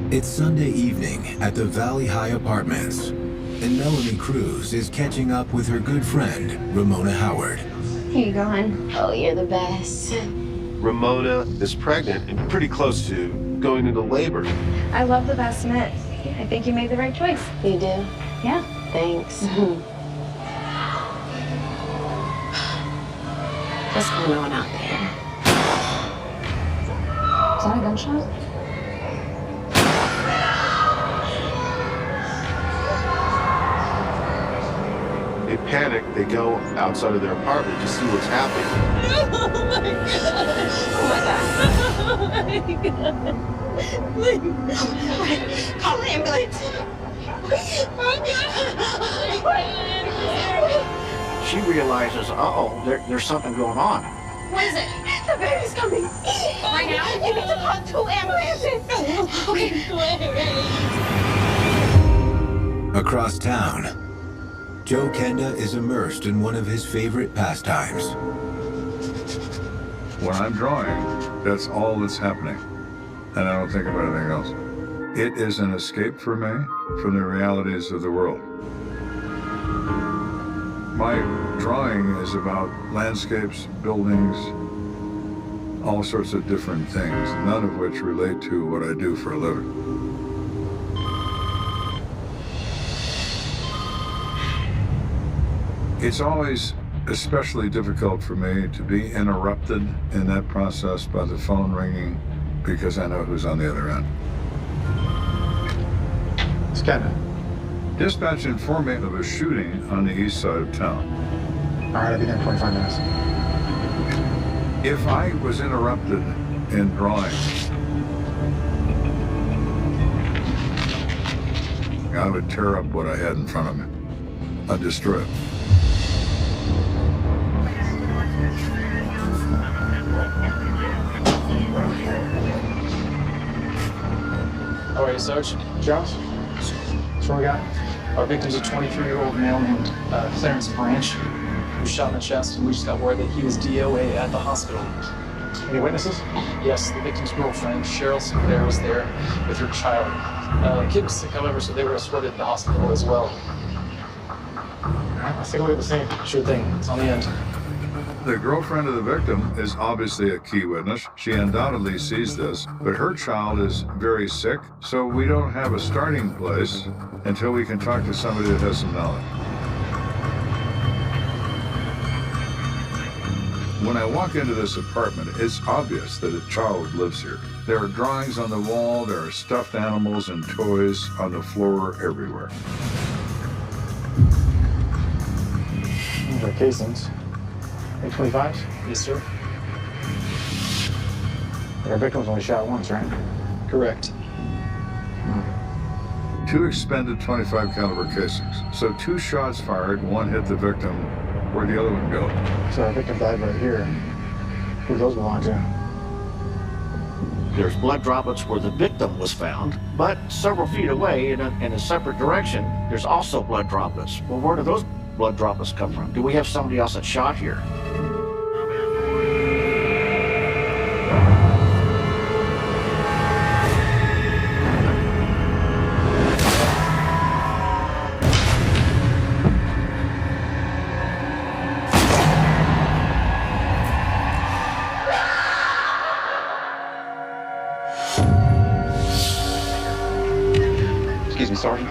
It's Sunday evening at the Valley High Apartments, and Melanie Cruz is catching up with her good friend, Ramona Howard. Here you go, hon. Oh, you're the best. Ramona is pregnant and pretty close to going into labor. I love the bassinet. I think you made the right choice. You do? Yeah. Thanks. What's going on out there? Is that a gunshot? They panic, they go outside of their apartment to see what's happening. Oh my God. Call the ambulance. She realizes, uh-oh, there's something going on. What is it? The baby's coming. Right now? You need to call 2 ambulances. Okay. Across town, Joe Kenda is immersed in one of his favorite pastimes. When I'm drawing, that's all that's happening, and I don't think about anything else. It is an escape for me from the realities of the world. My drawing is about landscapes, buildings, all sorts of different things, none of which relate to what I do for a living. It's always especially difficult for me to be interrupted in that process by the phone ringing because I know who's on the other end. It's Kenda. Dispatch informed me of a shooting on the east side of town. All right, I'll be there in 25 minutes. If I was interrupted in drawing, I would tear up what I had in front of me. I'd destroy it. How are you, Sarge? Jones? That's what we got? Our victim's a 23-year-old male named Clarence Branch, who was shot in the chest, and we just got word that he was DOA at the hospital. Any witnesses? Yes, the victim's girlfriend, Cheryl Sinclair, was there with her child. The kid was sick, however, so they were escorted to the hospital as well. All right, let's take a look at the scene. Sure thing, it's on the end. The girlfriend of the victim is obviously a key witness. She undoubtedly sees this, but her child is very sick, so we don't have a starting place until we can talk to somebody that has some knowledge. When I walk into this apartment, it's obvious that a child lives here. There are drawings on the wall, there are stuffed animals and toys on the floor everywhere. These are casings. A25s? Yes, sir. Our victim was only shot once, right? Correct. 2 expended 25 caliber casings. So 2 shots fired, 1 hit the victim. Where'd the other one go? So our victim died right here. Who do those belong to? There's blood droplets where the victim was found, but several feet away in a separate direction, there's also blood droplets. Well, where do those blood droplets come from? Do we have somebody else that shot here? Excuse me, Sergeant.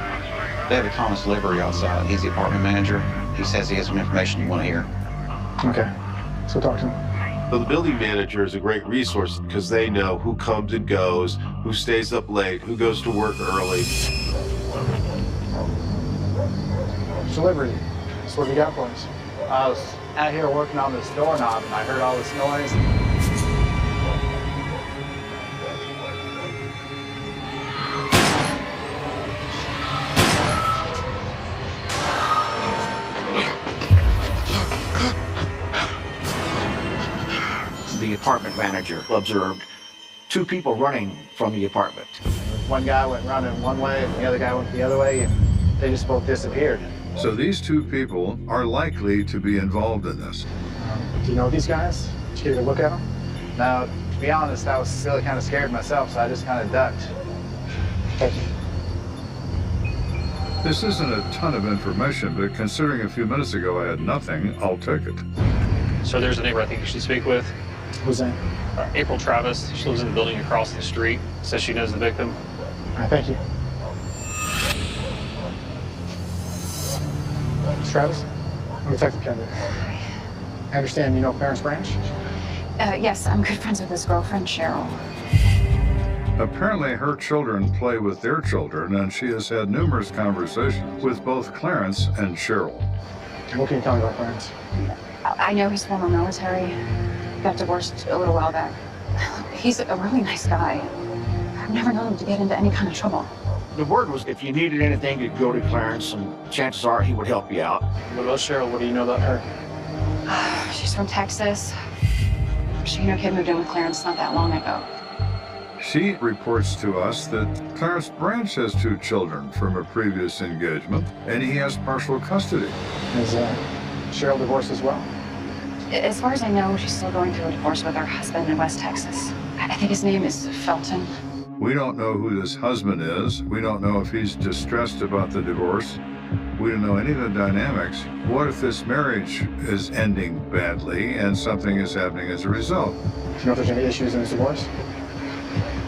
David Thomas Livery outside. He's the apartment manager. He says he has some information you want to hear. Okay, so talk to him. So the building manager is a great resource because they know who comes and goes, who stays up late, who goes to work early. Delivery. So what do you got for us? I was out here working on this doorknob and I heard all this noise. The apartment manager observed 2 people running from the apartment. One guy went running one way and the other guy went the other way and they just both disappeared. So these 2 people are likely to be involved in this. Do you know these guys? Did you get a look at them? Now, to be honest, I was still kind of scared myself, so I just kind of ducked. Thank you. This isn't a ton of information, but considering a few minutes ago I had nothing, I'll take it. So there's a neighbor I think you should speak with. Who's that? April Travis. She lives in the building across the street. Says she knows the victim. All right, thank you. Miss Travis, I'm Detective Kenda. I understand you know Clarence Branch? Yes, I'm good friends with his girlfriend, Cheryl. Apparently her children play with their children, and she has had numerous conversations with both Clarence and Cheryl. What can you tell me about Clarence? I know he's former military. Got divorced a little while back. He's a really nice guy. I've never known him to get into any kind of trouble. The word was if you needed anything, you'd go to Clarence, and chances are he would help you out. What about Cheryl? What do you know about her? She's from Texas. She and her kid moved in with Clarence not that long ago. She reports to us that Clarence Branch has 2 children from a previous engagement, and he has partial custody. Is Cheryl divorced as well? As far as I know, she's still going through a divorce with her husband in West Texas. I think his name is Felton. We don't know who this husband is. We don't know if he's distressed about the divorce. We don't know any of the dynamics. What if this marriage is ending badly and something is happening as a result? Do you know if there's any issues in this divorce?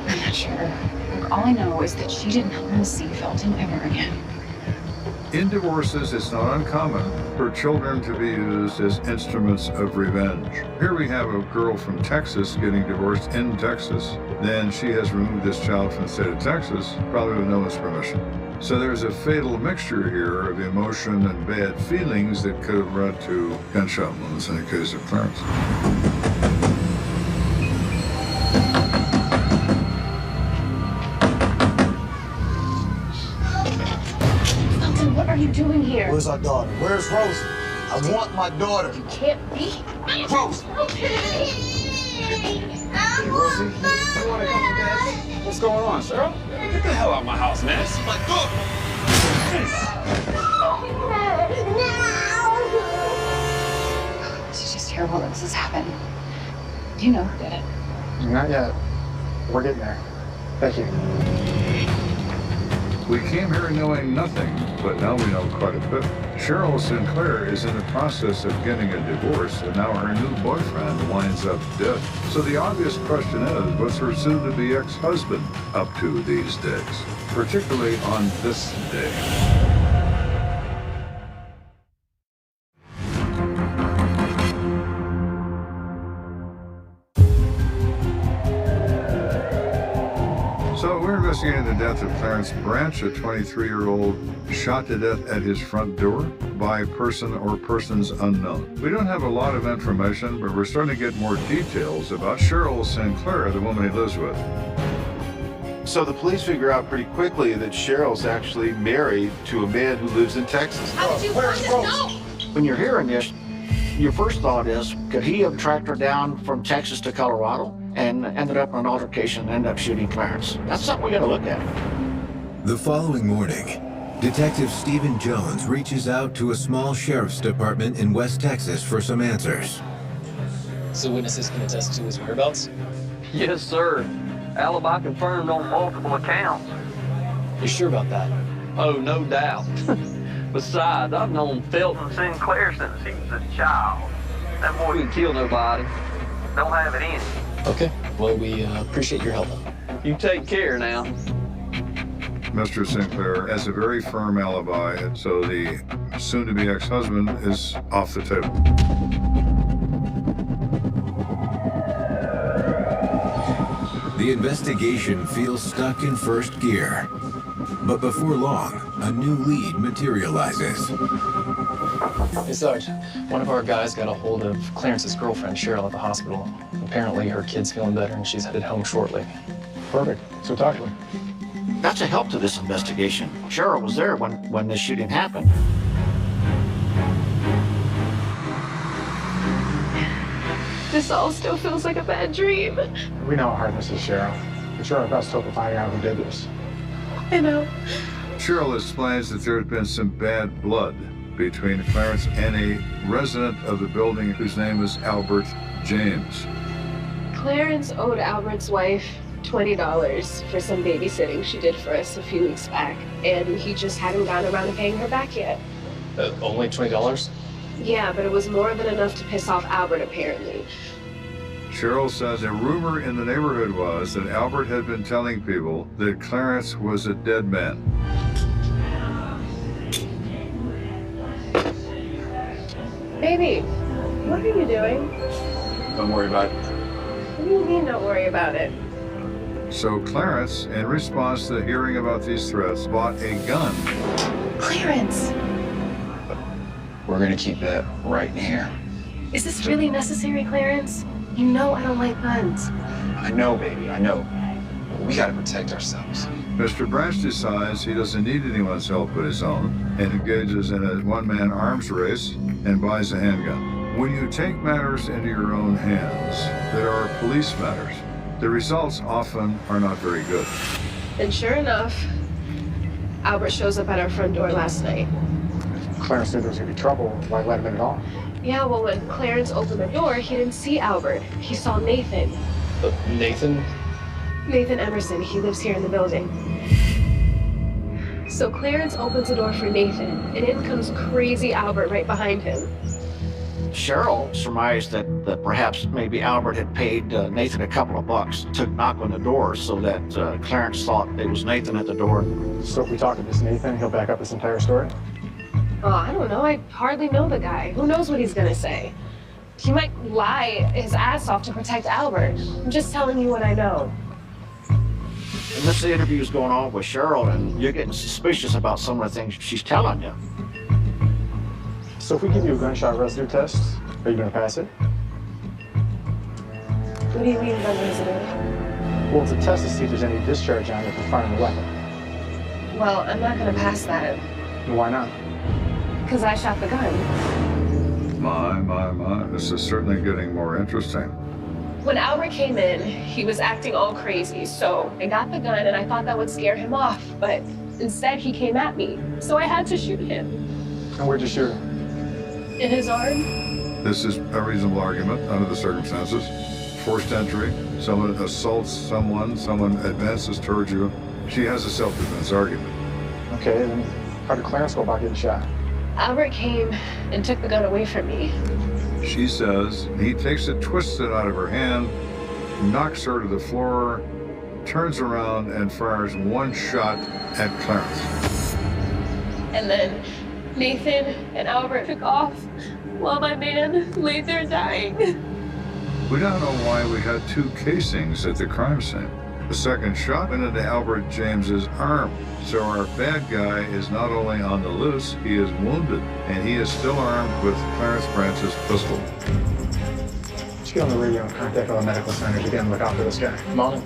I'm not sure. Look, all I know is that she did not want to see Felton ever again. In divorces, it's not uncommon for children to be used as instruments of revenge. Here we have a girl from Texas getting divorced in Texas. Then she has removed this child from the state of Texas, probably with no one's permission. So there's a fatal mixture here of emotion and bad feelings that could have led to gunshot wounds in the case of Clarence. What are you doing here? Where's our daughter? Where's Rosie? I want my daughter. You can't be. Rosie! Hey, Rosie, you want to come to Dad? What's going on, Cheryl? Get the hell out of my house, man. This is my daughter. This is just terrible that this has happened. Do you know who did it? Not yet. We're getting there. Thank you. We came here knowing nothing, but now we know quite a bit. Cheryl Sinclair is in the process of getting a divorce, and now her new boyfriend winds up dead. So the obvious question is, what's her soon-to-be ex-husband up to these days? Particularly on this day. So we're investigating the death of Clarence Branch, a 23-year-old shot to death at his front door by a person or persons unknown. We don't have a lot of information, but we're starting to get more details about Cheryl Sinclair, the woman he lives with. So the police figure out pretty quickly that Cheryl's actually married to a man who lives in Texas. How did you find this note? When you're hearing this, your first thought is, could he have tracked her down from Texas to Colorado and ended up in an altercation and ended up shooting Clarence? That's something we got to look at. The following morning, Detective Stephen Jones reaches out to a small sheriff's department in West Texas for some answers. So witnesses can attest to his whereabouts? Yes, sir. Alibi confirmed on multiple accounts. You sure about that? Oh, no doubt. Besides, I've known Felton Sinclair since he was a child. That boy didn't kill nobody. Don't have it in him. Okay. Well, we appreciate your help. You take care now. Mr. Sinclair has a very firm alibi, so the soon-to-be ex-husband is off the table. The investigation feels stuck in first gear. But before long, a new lead materializes. Hey, Sarge. One of our guys got a hold of Clarence's girlfriend, Cheryl, at the hospital. Apparently, her kid's feeling better and she's headed home shortly. Perfect. So talk to him. That's a help to this investigation. Cheryl was there when this shooting happened. This all still feels like a bad dream. We know how hard this is, Cheryl. But you're our best hope of finding out who did this. I know. Cheryl explains that there had been some bad blood between Clarence and a resident of the building whose name is Albert James. Clarence owed Albert's wife $20 for some babysitting she did for us a few weeks back, and he just hadn't gotten around to paying her back yet. Only $20? Yeah, but it was more than enough to piss off Albert, apparently. Cheryl says a rumor in the neighborhood was that Albert had been telling people that Clarence was a dead man. Baby, what are you doing? Don't worry about it. What do you mean, don't worry about it? So Clarence, in response to hearing about these threats, bought a gun. Clarence! We're gonna keep that right here. Is this really necessary, Clarence? You know I don't like guns. I know, baby, I know. We gotta protect ourselves. Mr. Branch decides he doesn't need anyone's help but his own and engages in a one-man arms race and buys a handgun. When you take matters into your own hands, there are police matters. The results often are not very good. And sure enough, Albert shows up at our front door last night. Clarence knew there was gonna be trouble. Why let him in at all? Yeah, well, when Clarence opened the door, he didn't see Albert. He saw Nathan. Nathan? Nathan Emerson. He lives here in the building. So Clarence opens the door for Nathan, and in comes crazy Albert right behind him. Cheryl surmised that perhaps maybe Albert had paid Nathan a couple of bucks to knock on the door so that Clarence thought it was Nathan at the door. So if we talk to this Nathan, he'll back up this entire story? Oh, I don't know. I hardly know the guy. Who knows what he's gonna say? He might lie his ass off to protect Albert. I'm just telling you what I know. And this interview's going on with Cheryl, and you're getting suspicious about some of the things she's telling you. So if we give you a gunshot residue test, are you gonna pass it? What do you mean by residue? Well, it's a test to see if there's any discharge on it from firing the weapon. Well, I'm not gonna pass that. Why not? Because I shot the gun. My. This is certainly getting more interesting. When Albert came in, he was acting all crazy, so I got the gun and I thought that would scare him off, but instead he came at me, so I had to shoot him. And where'd you shoot him? In his arm. This is a reasonable argument under the circumstances. Forced entry, someone assaults someone advances towards you. She has a self-defense argument. Okay, then how did Clarence go about getting shot? Albert came and took the gun away from me. She says he takes it, twists it out of her hand, knocks her to the floor, turns around and fires one shot at Clarence. And then Nathan and Albert took off while my man lay there dying. We don't know why we had two casings at the crime scene. The second shot went into Albert James's arm. So our bad guy is not only on the loose, he is wounded, and he is still armed with Clarence Branch's pistol. Let's get on the radio and contact all the medical centers again and look out for this guy. Come on.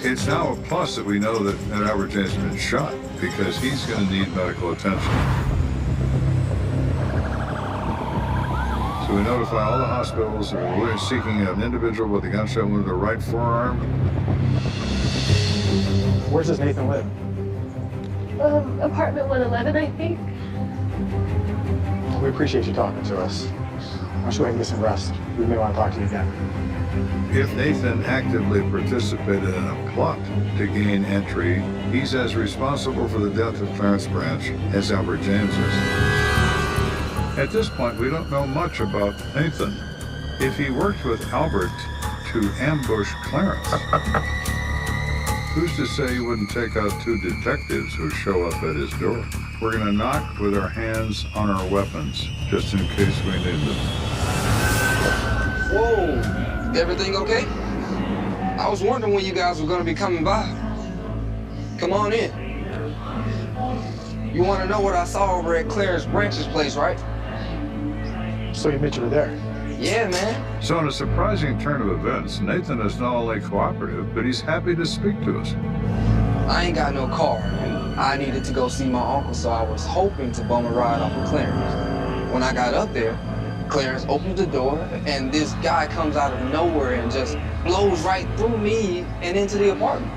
It's now a plus that we know that Albert James has been shot, because he's going to need medical attention. So we notify all the hospitals that we're seeking an individual with a gunshot wound to the right forearm. Where does Nathan live? Apartment 111, I think. We appreciate you talking to us. I'm sure we can get some rest. We may want to talk to you again. If Nathan actively participated in a plot to gain entry, he's as responsible for the death of Clarence Branch as Albert James is. At this point, we don't know much about Nathan. If he worked with Albert to ambush Clarence, who's to say he wouldn't take out two detectives who show up at his door? We're going to knock with our hands on our weapons, just in case we need them. Whoa, everything okay? I was wondering when you guys were going to be coming by. Come on in. You want to know what I saw over at Clarence Branch's place, right? So you admit you were there? Yeah, man. So in a surprising turn of events, Nathan is not only cooperative, but he's happy to speak to us. I ain't got no car, and I needed to go see my uncle, so I was hoping to bum a ride off of Clarence. When I got up there, Clarence opens the door, and this guy comes out of nowhere and just blows right through me and into the apartment.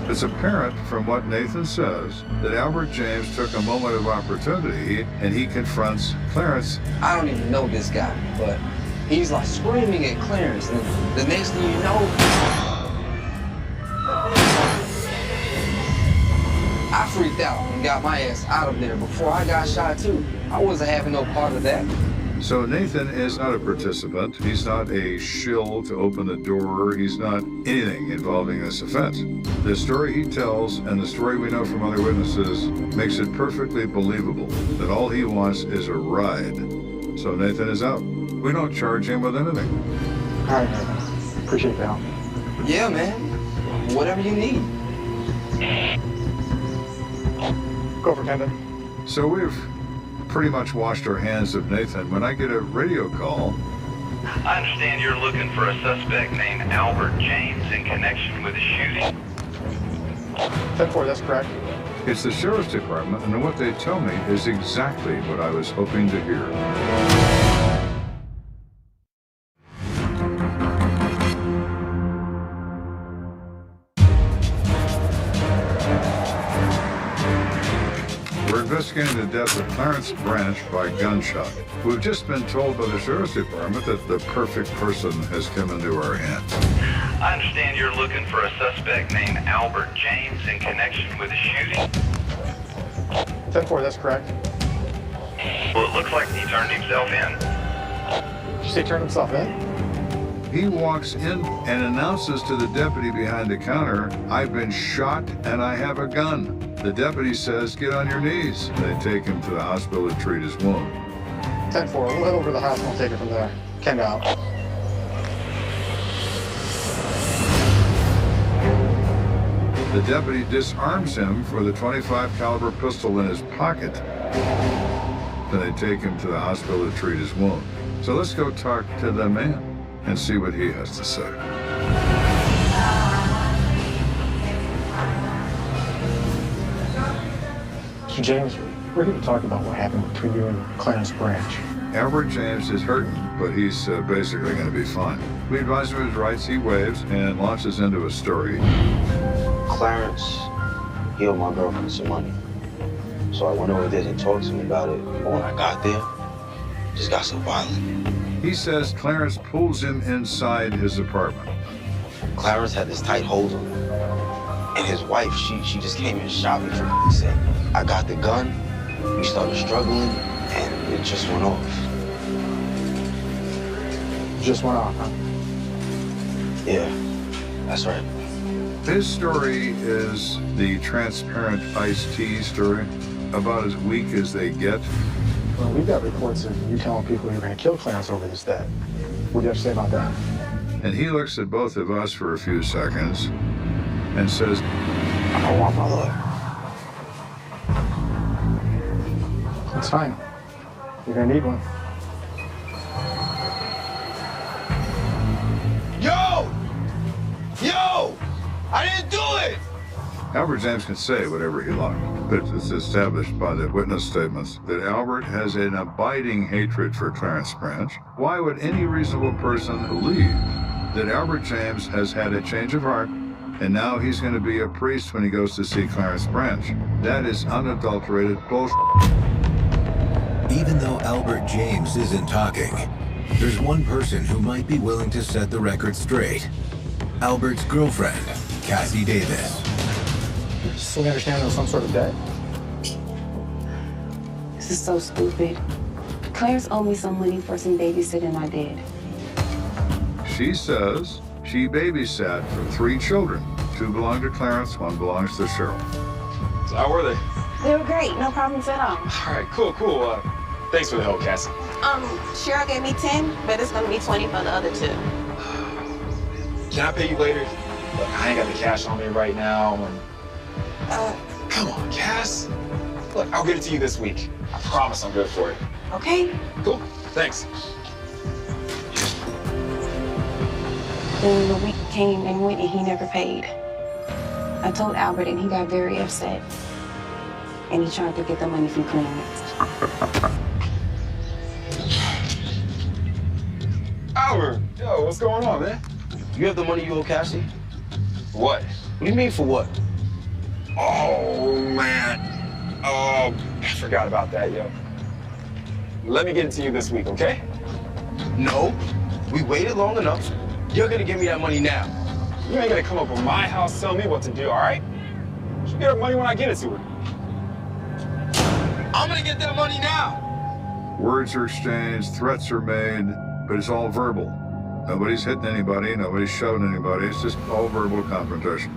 It's apparent from what Nathan says that Albert James took a moment of opportunity and he confronts Clarence. I don't even know this guy, but he's like screaming at Clarence, and the next thing you know, I freaked out and got my ass out of there before I got shot too. I wasn't having no part of that. So Nathan is not a participant. He's not a shill to open the door. He's not anything involving this offense. The story he tells and the story we know from other witnesses makes it perfectly believable that all he wants is a ride. So Nathan is out. We don't charge him with anything. All right, Nathan. Appreciate the help. Yeah, man. Whatever you need. Go for Kenda. So we've pretty much washed our hands of Nathan when I get a radio call. I understand you're looking for a suspect named Albert James in connection with a shooting. 10-4, that's correct. It's the sheriff's department, and what they tell me is exactly what I was hoping to hear. Investigating the death of Clarence Branch by gunshot. We've just been told by the sheriff's department that the perfect person has come into our hands. I understand you're looking for a suspect named Albert James in connection with a shooting. 10-4, that's correct. Well, it looks like he turned himself in. Did you say turn himself in? He walks in and announces to the deputy behind the counter, "I've been shot and I have a gun." The deputy says, "Get on your knees." They take him to the hospital to treat his wound. 10-4, we'll head over to the hospital and take it from there. Kenda out. The deputy disarms him for the .25 caliber pistol in his pocket. Then they take him to the hospital to treat his wound. So let's go talk to the man and see what he has to say. So James, we're here to talk about what happened between you and Clarence Branch. Albert James is hurting, but he's basically going to be fine. We advise him of his rights, he waives, and launches into a story. Clarence, he owed my girlfriend some money. So I went over there to talk to him about it, but when I got there, it just got so violent. He says Clarence pulls him inside his apartment. Clarence had this tight hold on him. And his wife, she just came and shot me for Christ's sake. I got the gun, we started struggling, and it just went off. Just went off, huh? Yeah, that's right. His story is the transparent iced tea story, about as weak as they get. Well, we've got reports of you telling people you're going to kill Clarence over this debt. What do you have to say about that? And he looks at both of us for a few seconds and says, "I want my lawyer." It's fine. You're going to need one. Yo! Yo! I didn't do it! Albert James can say whatever he likes, but it's established by the witness statements that Albert has an abiding hatred for Clarence Branch. Why would any reasonable person believe that Albert James has had a change of heart and now he's going to be a priest when he goes to see Clarence Branch? That is unadulterated bullshit. Even though Albert James isn't talking, there's one person who might be willing to set the record straight. Albert's girlfriend, Cassie Davis. So we understand there was some sort of debt? This is so stupid. Clarence owed me some money for some babysitting I did. She says she babysat for 3 children. 2 belong to Clarence, 1 belongs to Cheryl. So how were they? They were great, no problems at all. All right, cool. Thanks for the help, Cassie. Cheryl gave me 10, but it's gonna be 20 for the other 2. Can I pay you later? Look, I ain't got the cash on me right now. Come on, Cass. Look, I'll get it to you this week. I promise I'm good for it. Okay. Cool, thanks. Then the week came and went and he never paid. I told Albert and he got very upset. And he tried to get the money from Clarence. Albert, yo, what's going on, man? You have the money you owe Cassie? What? What do you mean for what? Oh, man. Oh, I forgot about that, yo. Let me get it to you this week, okay? No. We waited long enough. You're gonna give me that money now. You ain't gonna come up with my house telling me what to do, all right? She'll get her money when I get it to her. I'm gonna get that money now. Words are exchanged, threats are made, but it's all verbal. Nobody's hitting anybody, nobody's shoving anybody. It's just all verbal confrontation.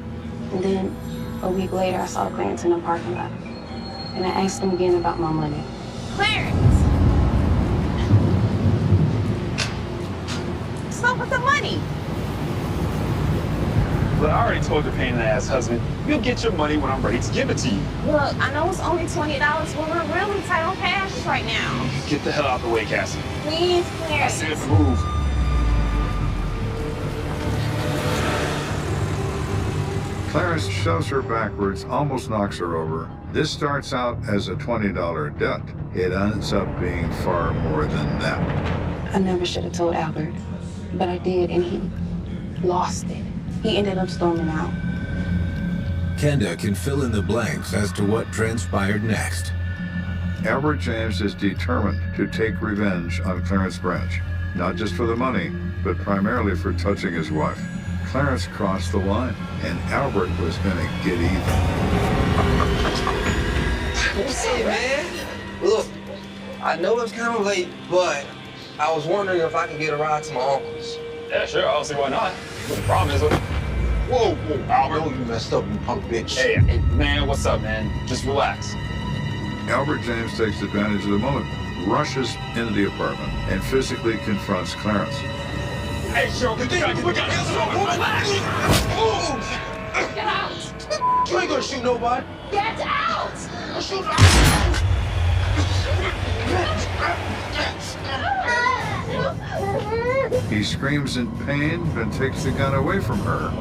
And then a week later, I saw Clarence in the parking lot. And I asked him again about my money. Clarence! What's up with the money? But I already told your pain in the ass husband, you'll get your money when I'm ready to give it to you. Look, I know it's only $20, but we're really tight on cash right now. Get the hell out the way, Cassie. Please, I Clarence. said move. Clarence shoves her backwards, almost knocks her over. This starts out as a $20 debt. It ends up being far more than that. I never should have told Albert, but I did, and he lost it. He ended up storming out. Kenda can fill in the blanks as to what transpired next. Albert James is determined to take revenge on Clarence Branch, not just for the money, but primarily for touching his wife. Clarence crossed the line, and Albert was gonna get even. What's up, man? Look, I know it's kind of late, but I was wondering if I could get a ride to my uncle's. Yeah, sure, I don't see why not. But the problem is, whoa, Albert. You messed up, you punk bitch. Hey, man, what's up, man? Just relax. Albert James takes advantage of the moment, rushes into the apartment, and physically confronts Clarence. Hey, Joe, we got relax. Move! Get out! You ain't gonna shoot nobody. Get out! Shoot. He screams in pain and takes the gun away from her.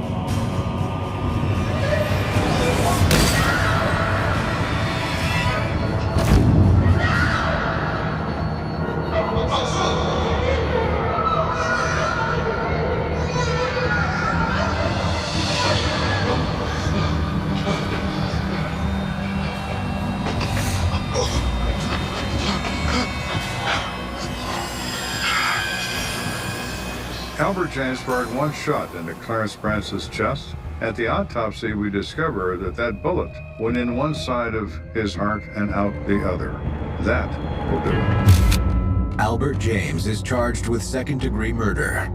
Albert James fired one shot into Clarence Branch's chest. At the autopsy, we discover that bullet went in one side of his heart and out the other. That will do it. Albert James is charged with second-degree murder,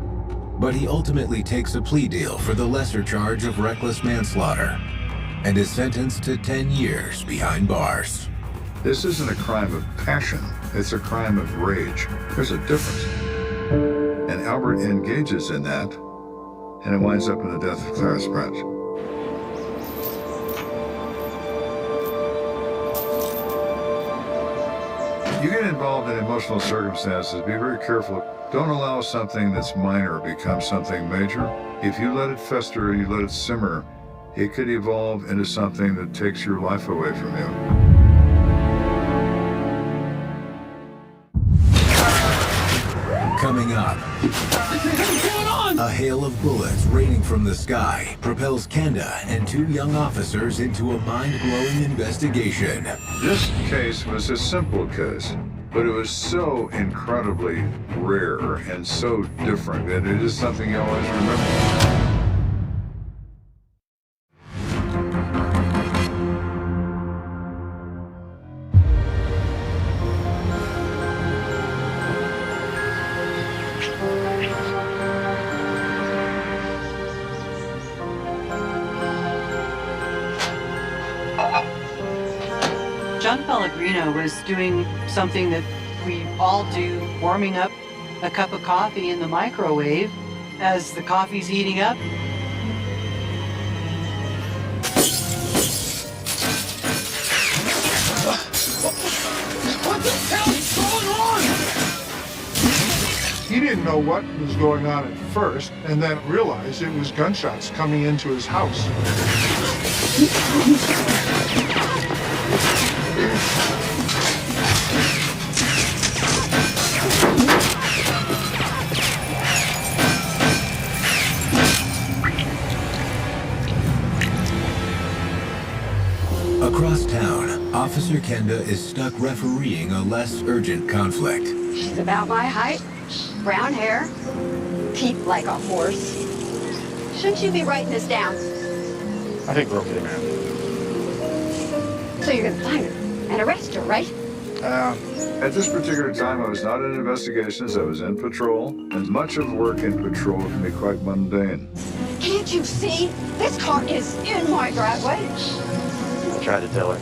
but he ultimately takes a plea deal for the lesser charge of reckless manslaughter and is sentenced to 10 years behind bars. This isn't a crime of passion, it's a crime of rage. There's a difference. And Albert engages in that, and it winds up in the death of Clarence Branch. You get involved in emotional circumstances, be very careful. Don't allow something that's minor become something major. If you let it fester and you let it simmer, it could evolve into something that takes your life away from you. Coming up, a hail of bullets raining from the sky propels Kenda and two young officers into a mind-blowing investigation. This case was a simple case, but it was so incredibly rare and so different that it is something you always remember. John Pellegrino was doing something that we all do, warming up a cup of coffee in the microwave as the coffee's heating up. What the hell is going on? He didn't know what was going on at first, and then realized it was gunshots coming into his house. Across town, Officer Kenda is stuck refereeing a less urgent conflict. She's about my height, brown hair, teeth like a horse. Shouldn't you be writing this down? I think we're okay, man. you're gonna find her and arrest her, right? At this particular time, I was not in investigations. I was in patrol, and much of work in patrol can be quite mundane. Can't you see? This car is in my driveway. I tried to tell her.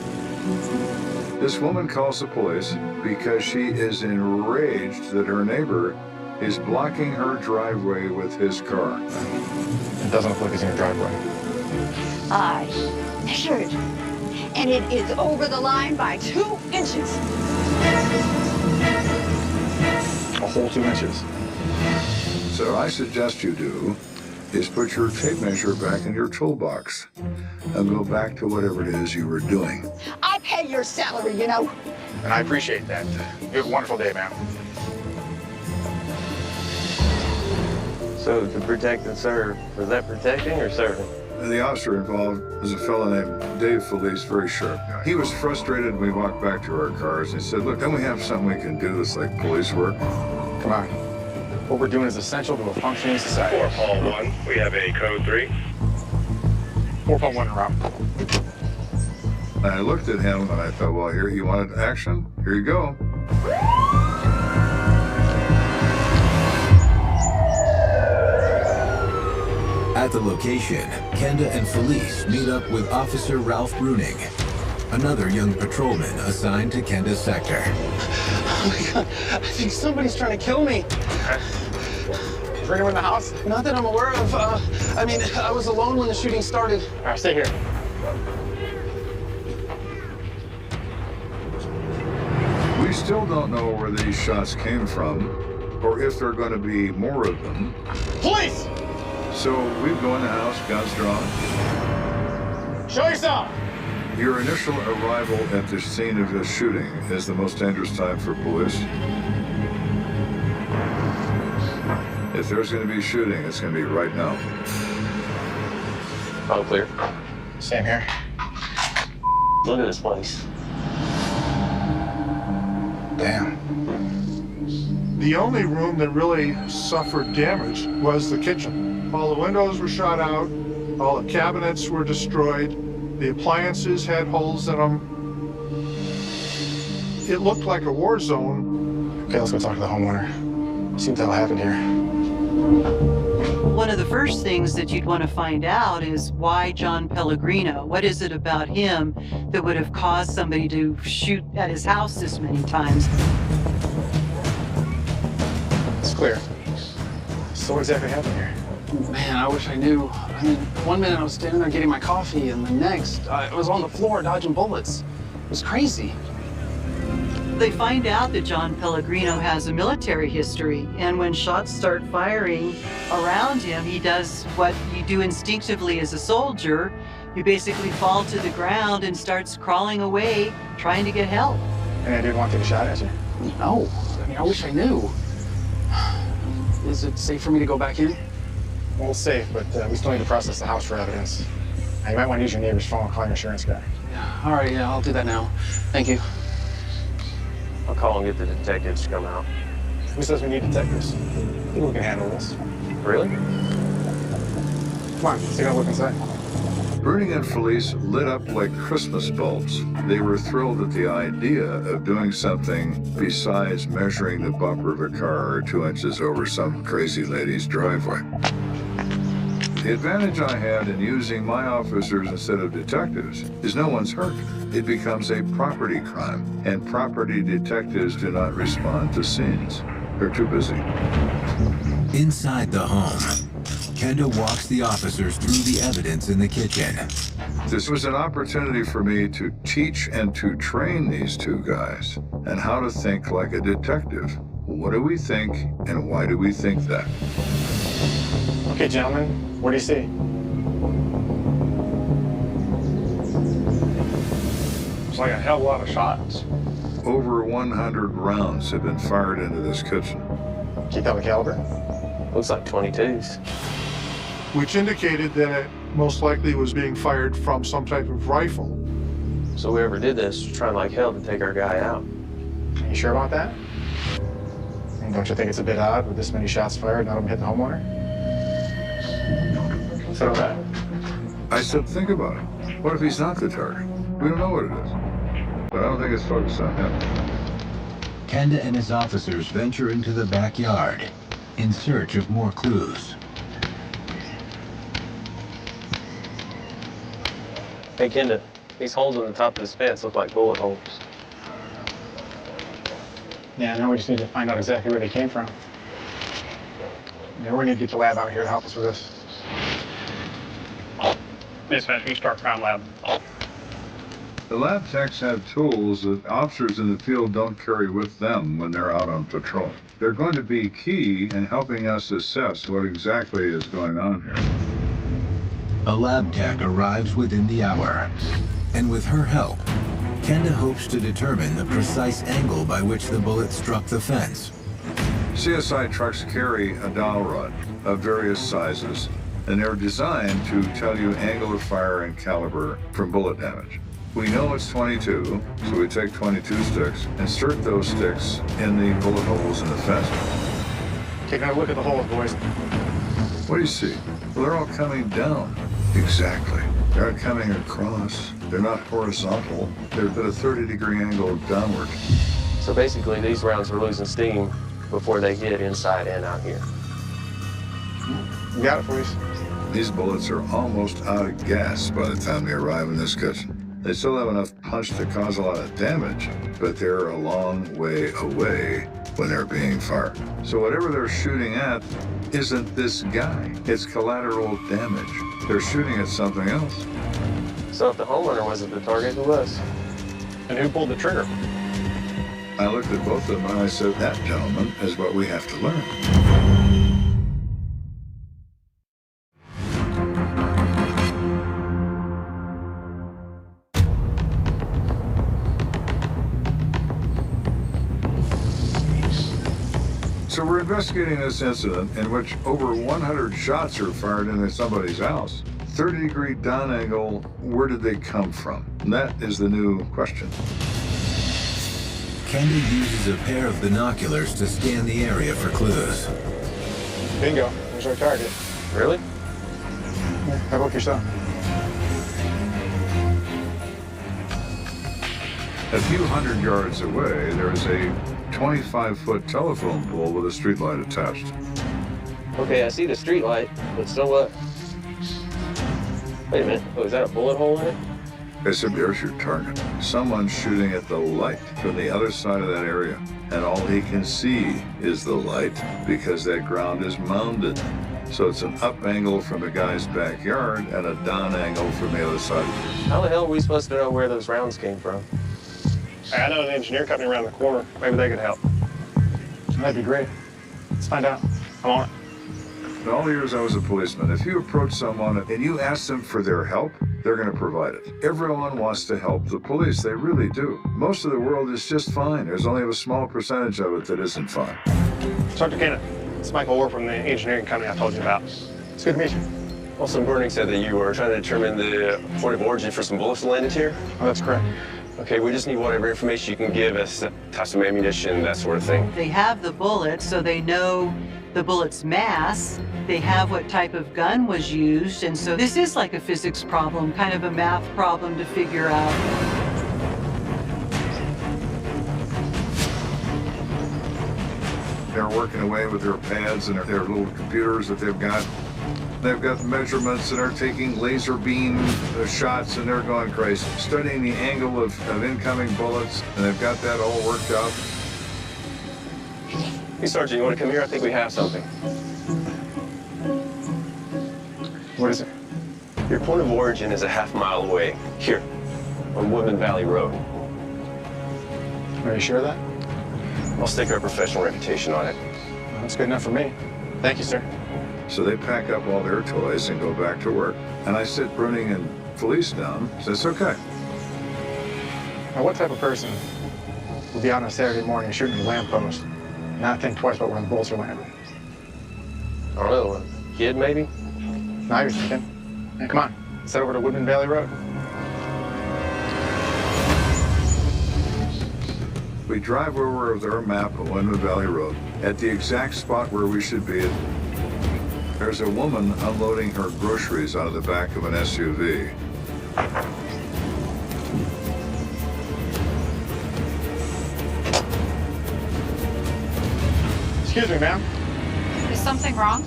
This woman calls the police because she is enraged that her neighbor is blocking her driveway with his car. It doesn't look like it's in your driveway. I measured, and it is over the line by 2 inches. A whole 2 inches. So I suggest you do is put your tape measure back in your toolbox and go back to whatever it is you were doing. I pay your salary, you know. And I appreciate that. You have a wonderful day, ma'am. So to protect and serve, was that protecting or serving? The officer involved was a fellow named Dave Felice, very sharp guy. He was frustrated when we walked back to our cars and he said, look, don't we have something we can do that's like police work? Come on. What we're doing is essential to a functioning society. 4 Paul 1, we have a code 3. 4 Paul 1 en route. And I looked at him and I thought, well, here, you wanted action? Here you go. At the location, Kenda and Felice meet up with Officer Ralph Bruning, another young patrolman assigned to Kenda's sector. Oh my God, I think somebody's trying to kill me. Is there anyone in the house? Not that I'm aware of. I mean, I was alone when the shooting started. All right, stay here. We still don't know where these shots came from or if there are going to be more of them. Police! So we go in the house, guns drawn. Show yourself! Your initial arrival at the scene of the shooting is the most dangerous time for police. If there's going to be shooting, it's going to be right now. All clear. Same here. Look at this place. Damn. The only room that really suffered damage was the kitchen. All the windows were shot out, all the cabinets were destroyed, the appliances had holes in them. It looked like a war zone. Okay, let's go talk to the homeowner. See what the hell happened here. One of the first things that you'd want to find out is why John Pellegrino. What is it about him that would have caused somebody to shoot at his house this many times? It's clear. So what exactly happened here? Man, I wish I knew. I mean, one minute I was standing there getting my coffee, and the next I was on the floor dodging bullets. It was crazy. They find out that John Pellegrino has a military history, and when shots start firing around him, he does what you do instinctively as a soldier. You basically fall to the ground and starts crawling away, trying to get help. And I didn't want to take a shot at you. No, I mean, I wish I knew. Is it safe for me to go back in? Well, it's safe, but we still need to process the house for evidence. Now, you might want to use your neighbor's phone and call your insurance guy. Yeah, all right, yeah, I'll do that now. Thank you. I'll call and get the detectives to come out. Who says we need detectives? People can handle this. Really? Come on, let's take a look inside. Bruning and Felice lit up like Christmas bulbs. They were thrilled at the idea of doing something besides measuring the bumper of a car 2 inches over some crazy lady's driveway. The advantage I had in using my officers instead of detectives is no one's hurt. It becomes a property crime, and property detectives do not respond to scenes. They're too busy. Inside the home, Kenda walks the officers through the evidence in the kitchen. This was an opportunity for me to teach and to train these two guys and how to think like a detective. What do we think, and why do we think that? Okay, gentlemen, what do you see? It's like a hell of a lot of shots. Over 100 rounds have been fired into this kitchen. Can you tell the caliber? Looks like 22s. Which indicated that it most likely was being fired from some type of rifle. So whoever did this was trying like hell to take our guy out. Are you sure about that? And don't you think it's a bit odd with this many shots fired, none of them hit the homeowner? What's up with that? I said, think about it. What if he's not the target? We don't know what it is. but I don't think it's focused on him. Kenda and his officers venture into the backyard in search of more clues. Hey, Kenda, these holes on the top of this fence look like bullet holes. Yeah, now we just need to find out exactly where they came from. Yeah, we need to get the lab out here to help us with this. Dispatch, we start crime lab. The lab techs have tools that officers in the field don't carry with them when they're out on patrol. They're going to be key in helping us assess what exactly is going on here. A lab tech arrives within the hour, and with her help, Kenda hopes to determine the precise angle by which the bullet struck the fence. CSI trucks carry a dowel rod of various sizes, and they're designed to tell you angle of fire and caliber from bullet damage. We know it's 22, so we take 22 sticks, insert those sticks in the bullet holes in the fence. Take a look at the holes, boys. What do you see? Well, they're all coming down. Exactly. They're not coming across. They're not horizontal. They're at a 30-degree angle downward. So basically, these rounds are losing steam before they get inside and out here. You got it, please. These bullets are almost out of gas by the time they arrive in this kitchen. They still have enough punch to cause a lot of damage, but they're a long way away when they're being fired. So whatever they're shooting at isn't this guy. It's collateral damage. They're shooting at something else. So if the homeowner wasn't the target, who was? And who pulled the trigger? I looked at both of them and I said, that, gentlemen, is what we have to learn. So we're investigating this incident in which over 100 shots are fired into somebody's house. 30-degree down angle, where did they come from? And that is the new question. Kenda uses a pair of binoculars to scan the area for clues. Bingo, there's our target. Really? Yeah, have a look yourself. A few hundred yards away, there is a 25-foot telephone pole with a streetlight attached. Okay, I see the street light, but so what? Wait a minute. Oh, is that a bullet hole in it? I said, there's your target. Someone's shooting at the light from the other side of that area. And all he can see is the light because that ground is mounded. So it's an up angle from the guy's backyard and a down angle from the other side. How the hell are we supposed to know where those rounds came from? Hey, I know the engineer company around the corner. Maybe they could help. That'd be great. Let's find out. I'm on it. In all the years I was a policeman, if you approach someone and you ask them for their help, they're going to provide it. Everyone wants to help the police. They really do. Most of the world is just fine. There's only a small percentage of it that isn't fine. Dr. Kenda, it's Michael Orr from the engineering company I told you about. It's good to meet you. Well, some burning said that you were trying to determine the point of origin for some bullets that landed here. Oh, that's correct. Okay, we just need whatever information you can give us, types of ammunition, that sort of thing. They have the bullet, so they know the bullet's mass. They have what type of gun was used, and so this is like a physics problem, kind of a math problem to figure out. They're working away with their pads and their little computers that they've got. They've got measurements and they're taking laser beam shots and they're going crazy. Studying the angle of incoming bullets, and they've got that all worked out. Hey, Sergeant, you want to come here? I think we have something. What is it? Your point of origin is a half-mile away, here, on Woodman Valley Road. Are you sure of that? I'll stake our professional reputation on it. Well, that's good enough for me. Thank you, sir. So they pack up all their toys and go back to work. And I sit Bruning and Felice down. Says, okay. Now, what type of person would be out on a Saturday morning shooting a lamppost and not think twice about where the bullets are landing? I don't know, a kid maybe? Now you're thinking. Hey, come on, let's head over to Woodman Valley Road. We drive over with our map of Woodman Valley Road at the exact spot where we should be. There's a woman unloading her groceries out of the back of an SUV. Excuse me, ma'am. Is something wrong?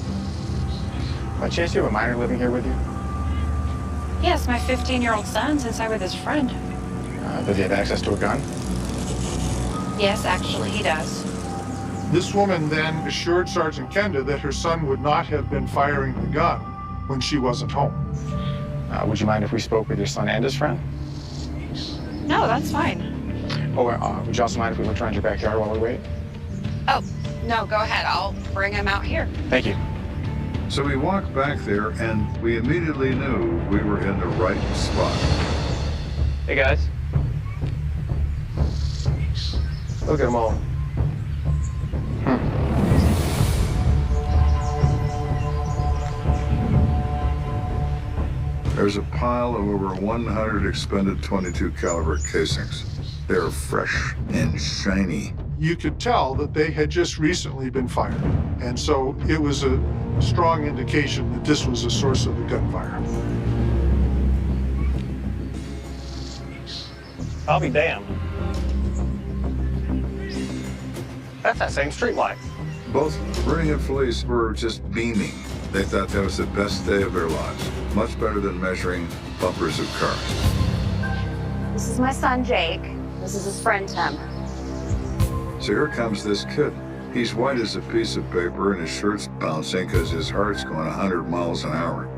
By chance you have a minor living here with you? Yes, my 15-year-old son, since I was his friend. Does he have access to a gun? Yes, actually, he does. This woman then assured Sergeant Kenda that her son would not have been firing the gun when she wasn't home. Would you mind if we spoke with your son and his friend? No, that's fine. Oh, would you also mind if we looked around your backyard while we wait? Oh, no, go ahead. I'll bring him out here. Thank you. So we walked back there, and we immediately knew we were in the right spot. Hey, guys. Look at them all. There's a pile of over 100 expended .22 caliber casings. They're fresh and shiny. You could tell that they had just recently been fired. And so it was a strong indication that this was a source of the gunfire. I'll be damned. That's that same street light. Both Bernie and Felice were just beaming. They thought that was the best day of their lives. Much better than measuring bumpers of cars. This is my son, Jake. This is his friend, Tim. So here comes this kid. He's white as a piece of paper and his shirt's bouncing because his heart's going 100 miles an hour.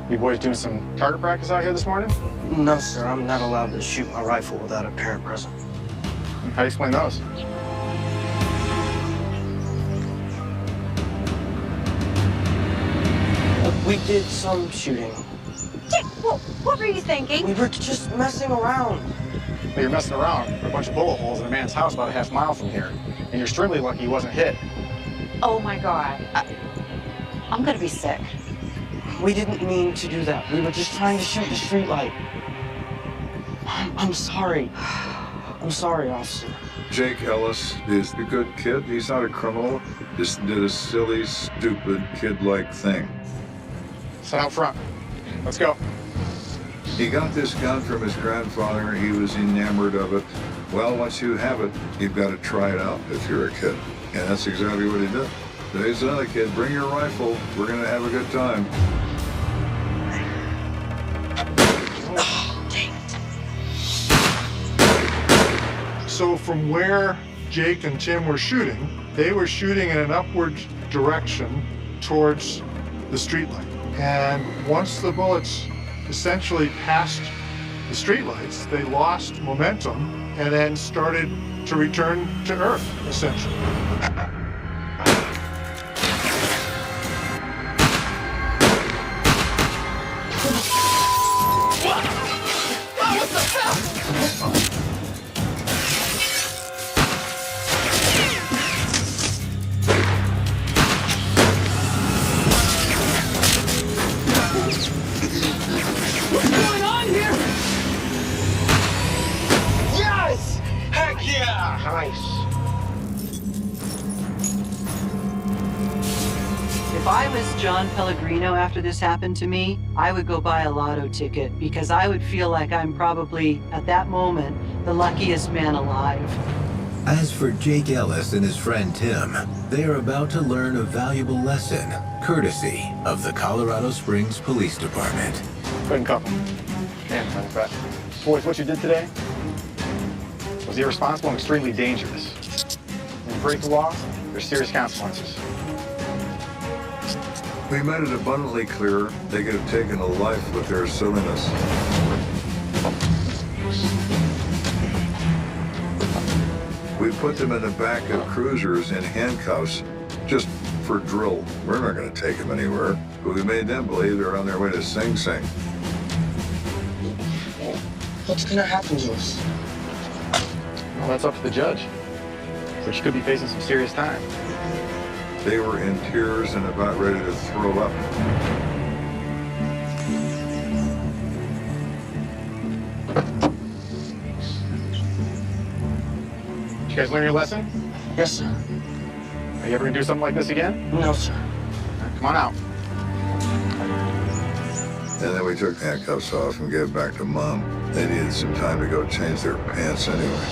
You boys doing some target practice out here this morning? No, sir. I'm not allowed to shoot my rifle without a parent present. How do you explain those? We did some shooting. Jake, what were you thinking? We were just messing around. Well, you're messing around with a bunch of bullet holes in a man's house about a half mile from here. And you're extremely lucky he wasn't hit. Oh my God. I'm gonna be sick. We didn't mean to do that. We were just trying to shoot the street light. I'm sorry. I'm sorry, officer. Jake Ellis is a good kid. He's not a criminal. Just did a silly, stupid, kid-like thing. Sit out front. Let's go. He got this gun from his grandfather. He was enamored of it. Well, once you have it, you've got to try it out if you're a kid. And that's exactly what he did. Today's another kid. Bring your rifle. We're going to have a good time. Oh, dang it. So from where Jake and Tim were shooting, they were shooting in an upward direction towards the streetlight. And once the bullets essentially passed the streetlights, they lost momentum and then started to return to Earth, essentially. What's going on here? Yes! Heck yeah! Nice. If I was John Pellegrino after this happened to me, I would go buy a lotto ticket because I would feel like I'm probably, at that moment, the luckiest man alive. As for Jake Ellis and his friend Tim, they are about to learn a valuable lesson, courtesy of the Colorado Springs Police Department. Couldn't cuff him. Damn, but boys, what you did today was irresponsible and extremely dangerous. When you break the law, there's serious consequences. We made it abundantly clear they could have taken a life with their silliness. We put them in the back of cruisers in handcuffs just for drill. We're not going to take them anywhere. But we made them believe they're on their way to Sing Sing. What's gonna happen to us? Well, that's up to the judge. But you could be facing some serious time. They were in tears and about ready to throw up. Did you guys learn your lesson? Yes, sir. Are you ever gonna do something like this again? No, sir. Come on out. And then we took the handcuffs off and gave it back to Mom. They needed some time to go change their pants anyway.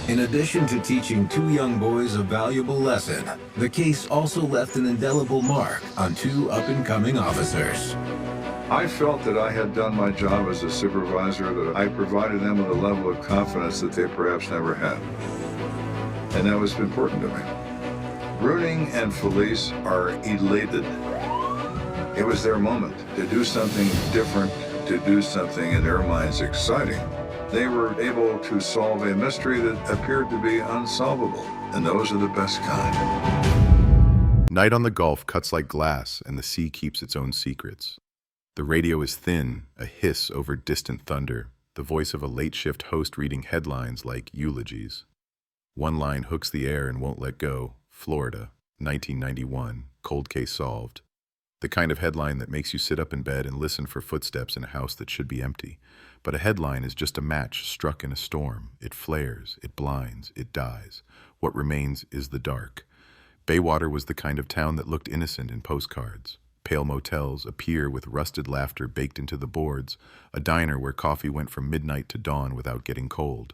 In addition to teaching two young boys a valuable lesson, the case also left an indelible mark on two up-and-coming officers. I felt that I had done my job as a supervisor, that I provided them with a level of confidence that they perhaps never had. And that was important to me. Bruning and Felice are elated. It was their moment to do something different, to do something in their minds exciting. They were able to solve a mystery that appeared to be unsolvable, and those are the best kind. Night on the Gulf cuts like glass, and the sea keeps its own secrets. The radio is thin, a hiss over distant thunder, the voice of a late-shift host reading headlines like eulogies. One line hooks the air and won't let go. Florida, 1991, cold case solved. The kind of headline that makes you sit up in bed and listen for footsteps in a house that should be empty. But a headline is just a match struck in a storm. It flares, it blinds, it dies. What remains is the dark. Baywater was the kind of town that looked innocent in postcards. Pale motels, a pier with rusted laughter baked into the boards, a diner where coffee went from midnight to dawn without getting cold.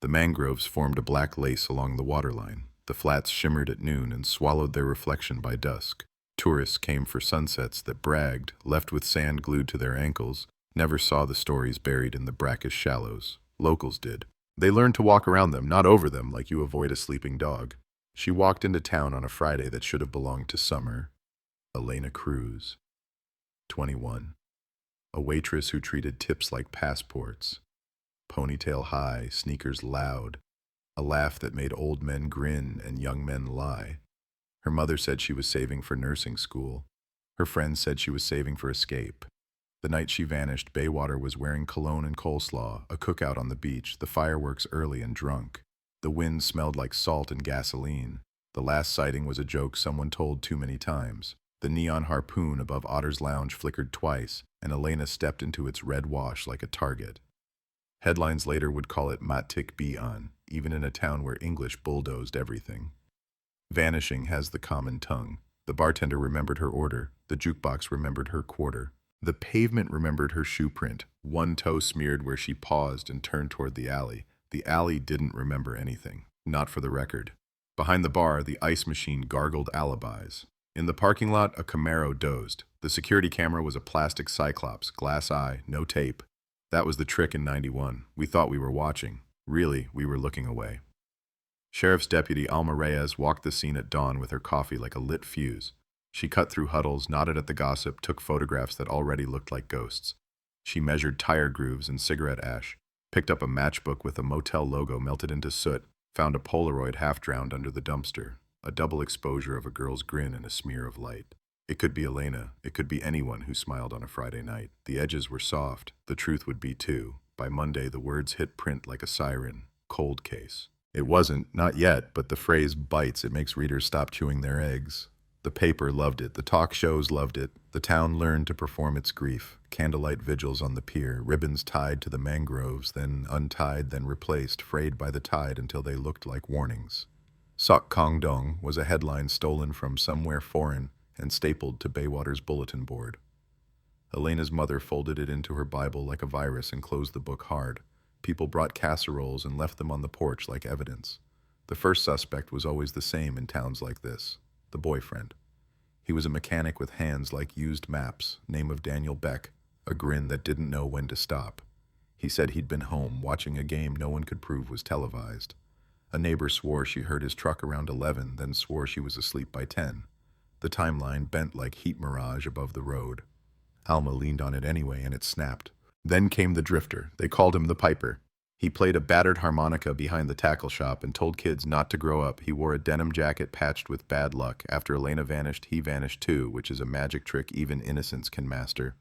The mangroves formed a black lace along the waterline. The flats shimmered at noon and swallowed their reflection by dusk. Tourists came for sunsets that bragged, left with sand glued to their ankles, never saw the stories buried in the brackish shallows. Locals did. They learned to walk around them, not over them, like you avoid a sleeping dog. She walked into town on a Friday that should have belonged to summer. Elena Cruz, 21. A waitress who treated tips like passports. Ponytail high, sneakers loud. A laugh that made old men grin and young men lie. Her mother said she was saving for nursing school. Her friends said she was saving for escape. The night she vanished, Baywater was wearing cologne and coleslaw, a cookout on the beach, the fireworks early and drunk. The wind smelled like salt and gasoline. The last sighting was a joke someone told too many times. The neon harpoon above Otter's Lounge flickered twice, and Elena stepped into its red wash like a target. Headlines later would call it Matik Bian, even in a town where English bulldozed everything. Vanishing has the common tongue. The bartender remembered her order. The jukebox remembered her quarter. The pavement remembered her shoe print, one toe smeared where she paused and turned toward the alley. The alley didn't remember anything, not for the record. Behind the bar, the ice machine gargled alibis. In the parking lot, a Camaro dozed. The security camera was a plastic cyclops, glass eye, no tape. That was the trick in 91. We thought we were watching. Really, we were looking away. Sheriff's Deputy Alma Reyes walked the scene at dawn with her coffee like a lit fuse. She cut through huddles, nodded at the gossip, took photographs that already looked like ghosts. She measured tire grooves and cigarette ash, picked up a matchbook with a motel logo melted into soot, found a Polaroid half drowned under the dumpster, a double exposure of a girl's grin in a smear of light. It could be Elena. It could be anyone who smiled on a Friday night. The edges were soft. The truth would be too. By Monday, the words hit print like a siren. Cold case. It wasn't, not yet, but the phrase bites. It makes readers stop chewing their eggs. The paper loved it. The talk shows loved it. The town learned to perform its grief. Candlelight vigils on the pier, ribbons tied to the mangroves, then untied, then replaced, frayed by the tide until they looked like warnings. Sok Kong Dong was a headline stolen from somewhere foreign and stapled to Baywater's bulletin board. Elena's mother folded it into her Bible like a virus and closed the book hard. People brought casseroles and left them on the porch like evidence. The first suspect was always the same in towns like this, the boyfriend. He was a mechanic with hands like used maps, name of Daniel Beck, a grin that didn't know when to stop. He said he'd been home watching a game no one could prove was televised. A neighbor swore she heard his truck around 11, then swore she was asleep by 10. The timeline bent like heat mirage above the road. Alma leaned on it anyway, and it snapped. Then came the drifter. They called him the Piper. He played a battered harmonica behind the tackle shop and told kids not to grow up. He wore a denim jacket patched with bad luck. After Elena vanished, he vanished too, which is a magic trick even innocents can master.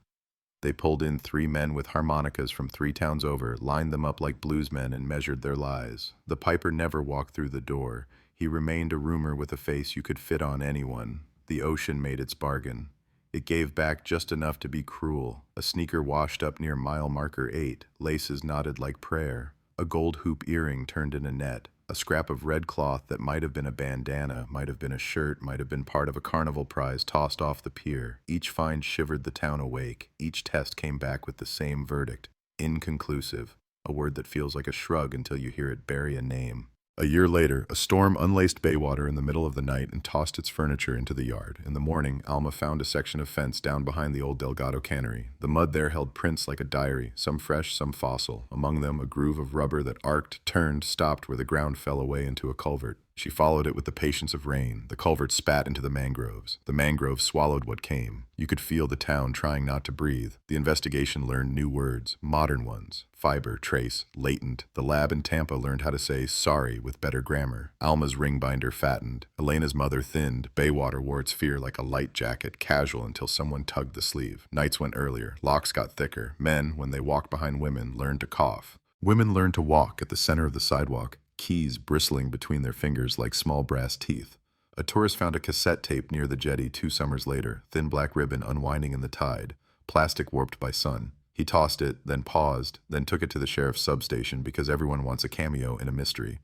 They pulled in 3 men with harmonicas from 3 towns over, lined them up like bluesmen, and measured their lies. The Piper never walked through the door. He remained a rumor with a face you could fit on anyone. The ocean made its bargain. It gave back just enough to be cruel. A sneaker washed up near mile marker 8, laces knotted like prayer. A gold hoop earring turned in a net. A scrap of red cloth that might have been a bandana, might have been a shirt, might have been part of a carnival prize tossed off the pier. Each find shivered the town awake. Each test came back with the same verdict. Inconclusive. A word that feels like a shrug until you hear it bury a name. A year later, a storm unlaced Baywater in the middle of the night and tossed its furniture into the yard. In the morning, Alma found a section of fence down behind the old Delgado cannery. The mud there held prints like a diary, some fresh, some fossil. Among them, a groove of rubber that arced, turned, stopped where the ground fell away into a culvert. She followed it with the patience of rain. The culvert spat into the mangroves. The mangroves swallowed what came. You could feel the town trying not to breathe. The investigation learned new words, modern ones. Fiber, trace, latent. The lab in Tampa learned how to say sorry with better grammar. Alma's ring binder fattened. Elena's mother thinned. Baywater wore its fear like a light jacket, casual until someone tugged the sleeve. Nights went earlier. Locks got thicker. Men, when they walked behind women, learned to cough. Women learned to walk at the center of the sidewalk, keys bristling between their fingers like small brass teeth. A tourist found a cassette tape near the jetty 2 summers later, thin black ribbon unwinding in the tide, plastic warped by sun. He tossed it, then paused, then took it to the sheriff's substation because everyone wants a cameo in a mystery.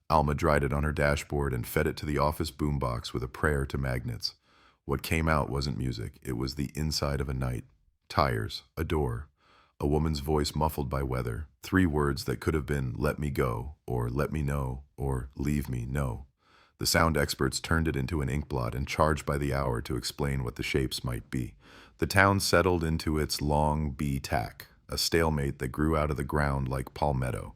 Alma dried it on her dashboard and fed it to the office boombox with a prayer to magnets. What came out wasn't music, it was the inside of a night. Tires, a door, a woman's voice muffled by weather, 3 words that could have been let me go, or let me know, or leave me know. The sound experts turned it into an inkblot and charged by the hour to explain what the shapes might be. The town settled into its long B tack, a stalemate that grew out of the ground like palmetto.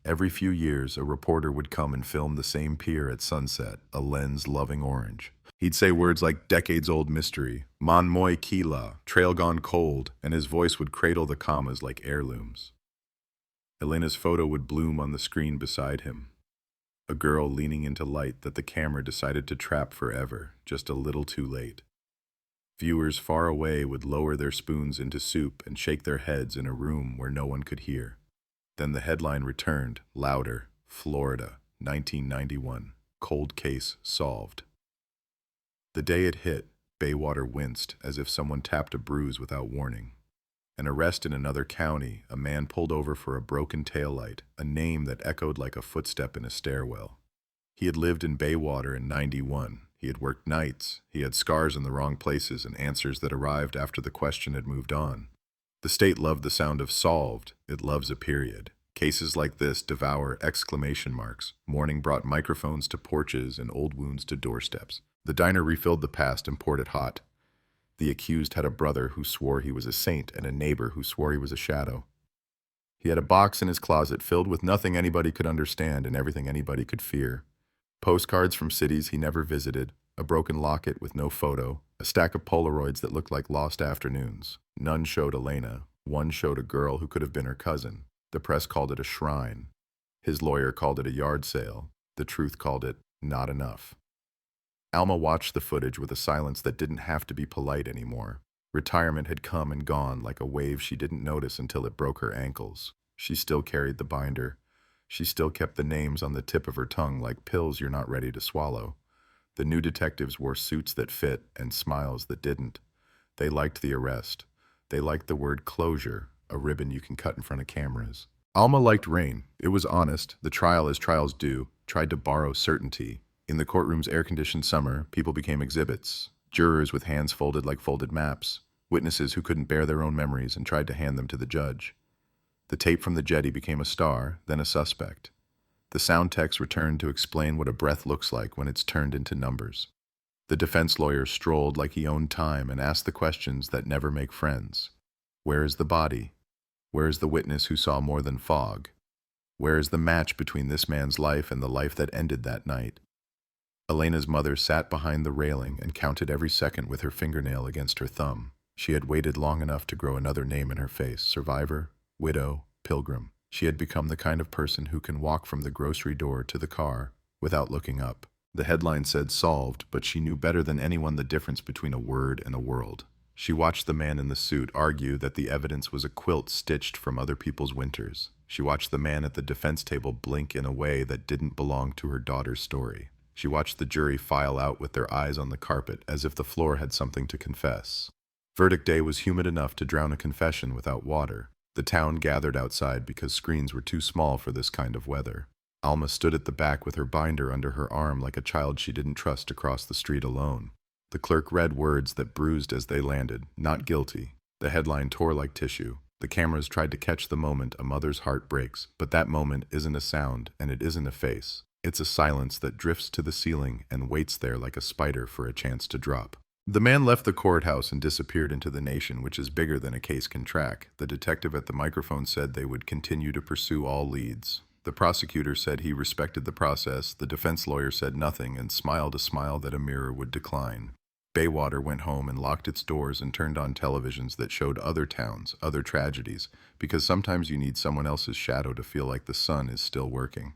Every few years, a reporter would come and film the same pier at sunset, a lens-loving orange. He'd say words like decades-old mystery, Mon Moi Kila, trail gone cold, and his voice would cradle the commas like heirlooms. Elena's photo would bloom on the screen beside him. A girl leaning into light that the camera decided to trap forever, just a little too late. Viewers far away would lower their spoons into soup and shake their heads in a room where no one could hear. Then the headline returned, louder, Florida, 1991, cold case solved. The day it hit, Baywater winced as if someone tapped a bruise without warning. An arrest in another county, a man pulled over for a broken taillight, a name that echoed like a footstep in a stairwell. He had lived in Baywater in '91. He had worked nights. He had scars in the wrong places and answers that arrived after the question had moved on. The state loved the sound of solved. It loves a period. Cases like this devour exclamation marks. Morning brought microphones to porches and old wounds to doorsteps. The diner refilled the past and poured it hot. The accused had a brother who swore he was a saint and a neighbor who swore he was a shadow. He had a box in his closet filled with nothing anybody could understand and everything anybody could fear. Postcards from cities he never visited, a broken locket with no photo, a stack of Polaroids that looked like lost afternoons. None showed Elena. One showed a girl who could have been her cousin. The press called it a shrine. His lawyer called it a yard sale. The truth called it not enough. Alma watched the footage with a silence that didn't have to be polite anymore. Retirement had come and gone like a wave she didn't notice until it broke her ankles. She still carried the binder. She still kept the names on the tip of her tongue like pills you're not ready to swallow. The new detectives wore suits that fit and smiles that didn't. They liked the arrest. They liked the word closure, a ribbon you can cut in front of cameras. Alma liked rain. It was honest, the trial as trials do, tried to borrow certainty. In the courtroom's air-conditioned summer, people became exhibits. Jurors with hands folded like folded maps. Witnesses who couldn't bear their own memories and tried to hand them to the judge. The tape from the jetty became a star, then a suspect. The sound techs returned to explain what a breath looks like when it's turned into numbers. The defense lawyer strolled like he owned time and asked the questions that never make friends. Where is the body? Where is the witness who saw more than fog? Where is the match between this man's life and the life that ended that night? Elena's mother sat behind the railing and counted every second with her fingernail against her thumb. She had waited long enough to grow another name in her face, survivor, widow, pilgrim. She had become the kind of person who can walk from the grocery door to the car without looking up. The headline said solved, but she knew better than anyone the difference between a word and a world. She watched the man in the suit argue that the evidence was a quilt stitched from other people's winters. She watched the man at the defense table blink in a way that didn't belong to her daughter's story. She watched the jury file out with their eyes on the carpet as if the floor had something to confess. Verdict day was humid enough to drown a confession without water. The town gathered outside because screens were too small for this kind of weather. Alma stood at the back with her binder under her arm like a child she didn't trust to cross the street alone. The clerk read words that bruised as they landed, not guilty. The headline tore like tissue. The cameras tried to catch the moment a mother's heart breaks, but that moment isn't a sound and it isn't a face. It's a silence that drifts to the ceiling and waits there like a spider for a chance to drop. The man left the courthouse and disappeared into the nation, which is bigger than a case can track. The detective at the microphone said they would continue to pursue all leads. The prosecutor said he respected the process. The defense lawyer said nothing and smiled a smile that a mirror would decline. Baywater went home and locked its doors and turned on televisions that showed other towns, other tragedies, because sometimes you need someone else's shadow to feel like the sun is still working.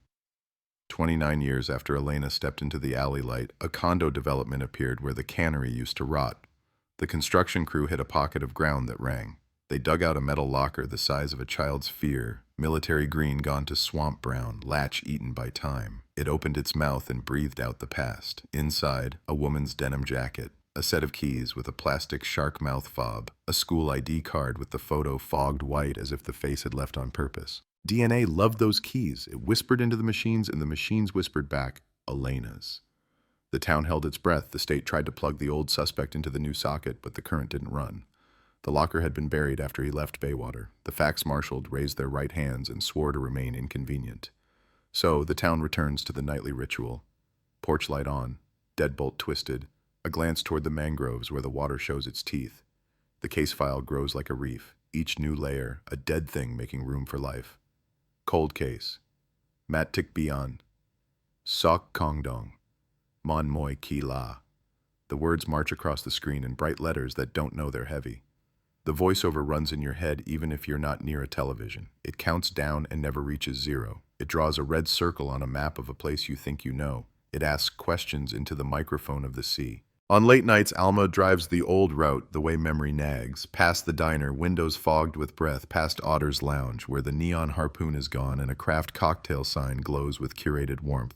29 years after Elena stepped into the alley light, a condo development appeared where the cannery used to rot. The construction crew hit a pocket of ground that rang. They dug out a metal locker the size of a child's fear, military green gone to swamp brown, latch eaten by time. It opened its mouth and breathed out the past. Inside, a woman's denim jacket, a set of keys with a plastic shark mouth fob, a school ID card with the photo fogged white as if the face had left on purpose. DNA loved those keys. It whispered into the machines, and the machines whispered back, Elena's. The town held its breath. The state tried to plug the old suspect into the new socket, but the current didn't run. The locker had been buried after he left Baywater. The facts marshaled raised their right hands and swore to remain inconvenient. So the town returns to the nightly ritual. Porch light on, deadbolt twisted, a glance toward the mangroves where the water shows its teeth. The case file grows like a reef, each new layer, a dead thing making room for life. Cold case. Mat Tik Bian. Sok Kong Dong. Mon Moi Ki La. The words march across the screen in bright letters that don't know they're heavy. The voiceover runs in your head even if you're not near a television. It counts down and never reaches zero. It draws a red circle on a map of a place you think you know. It asks questions into the microphone of the sea. On late nights, Alma drives the old route, the way memory nags, past the diner, windows fogged with breath, past Otter's Lounge, where the neon harpoon is gone and a craft cocktail sign glows with curated warmth.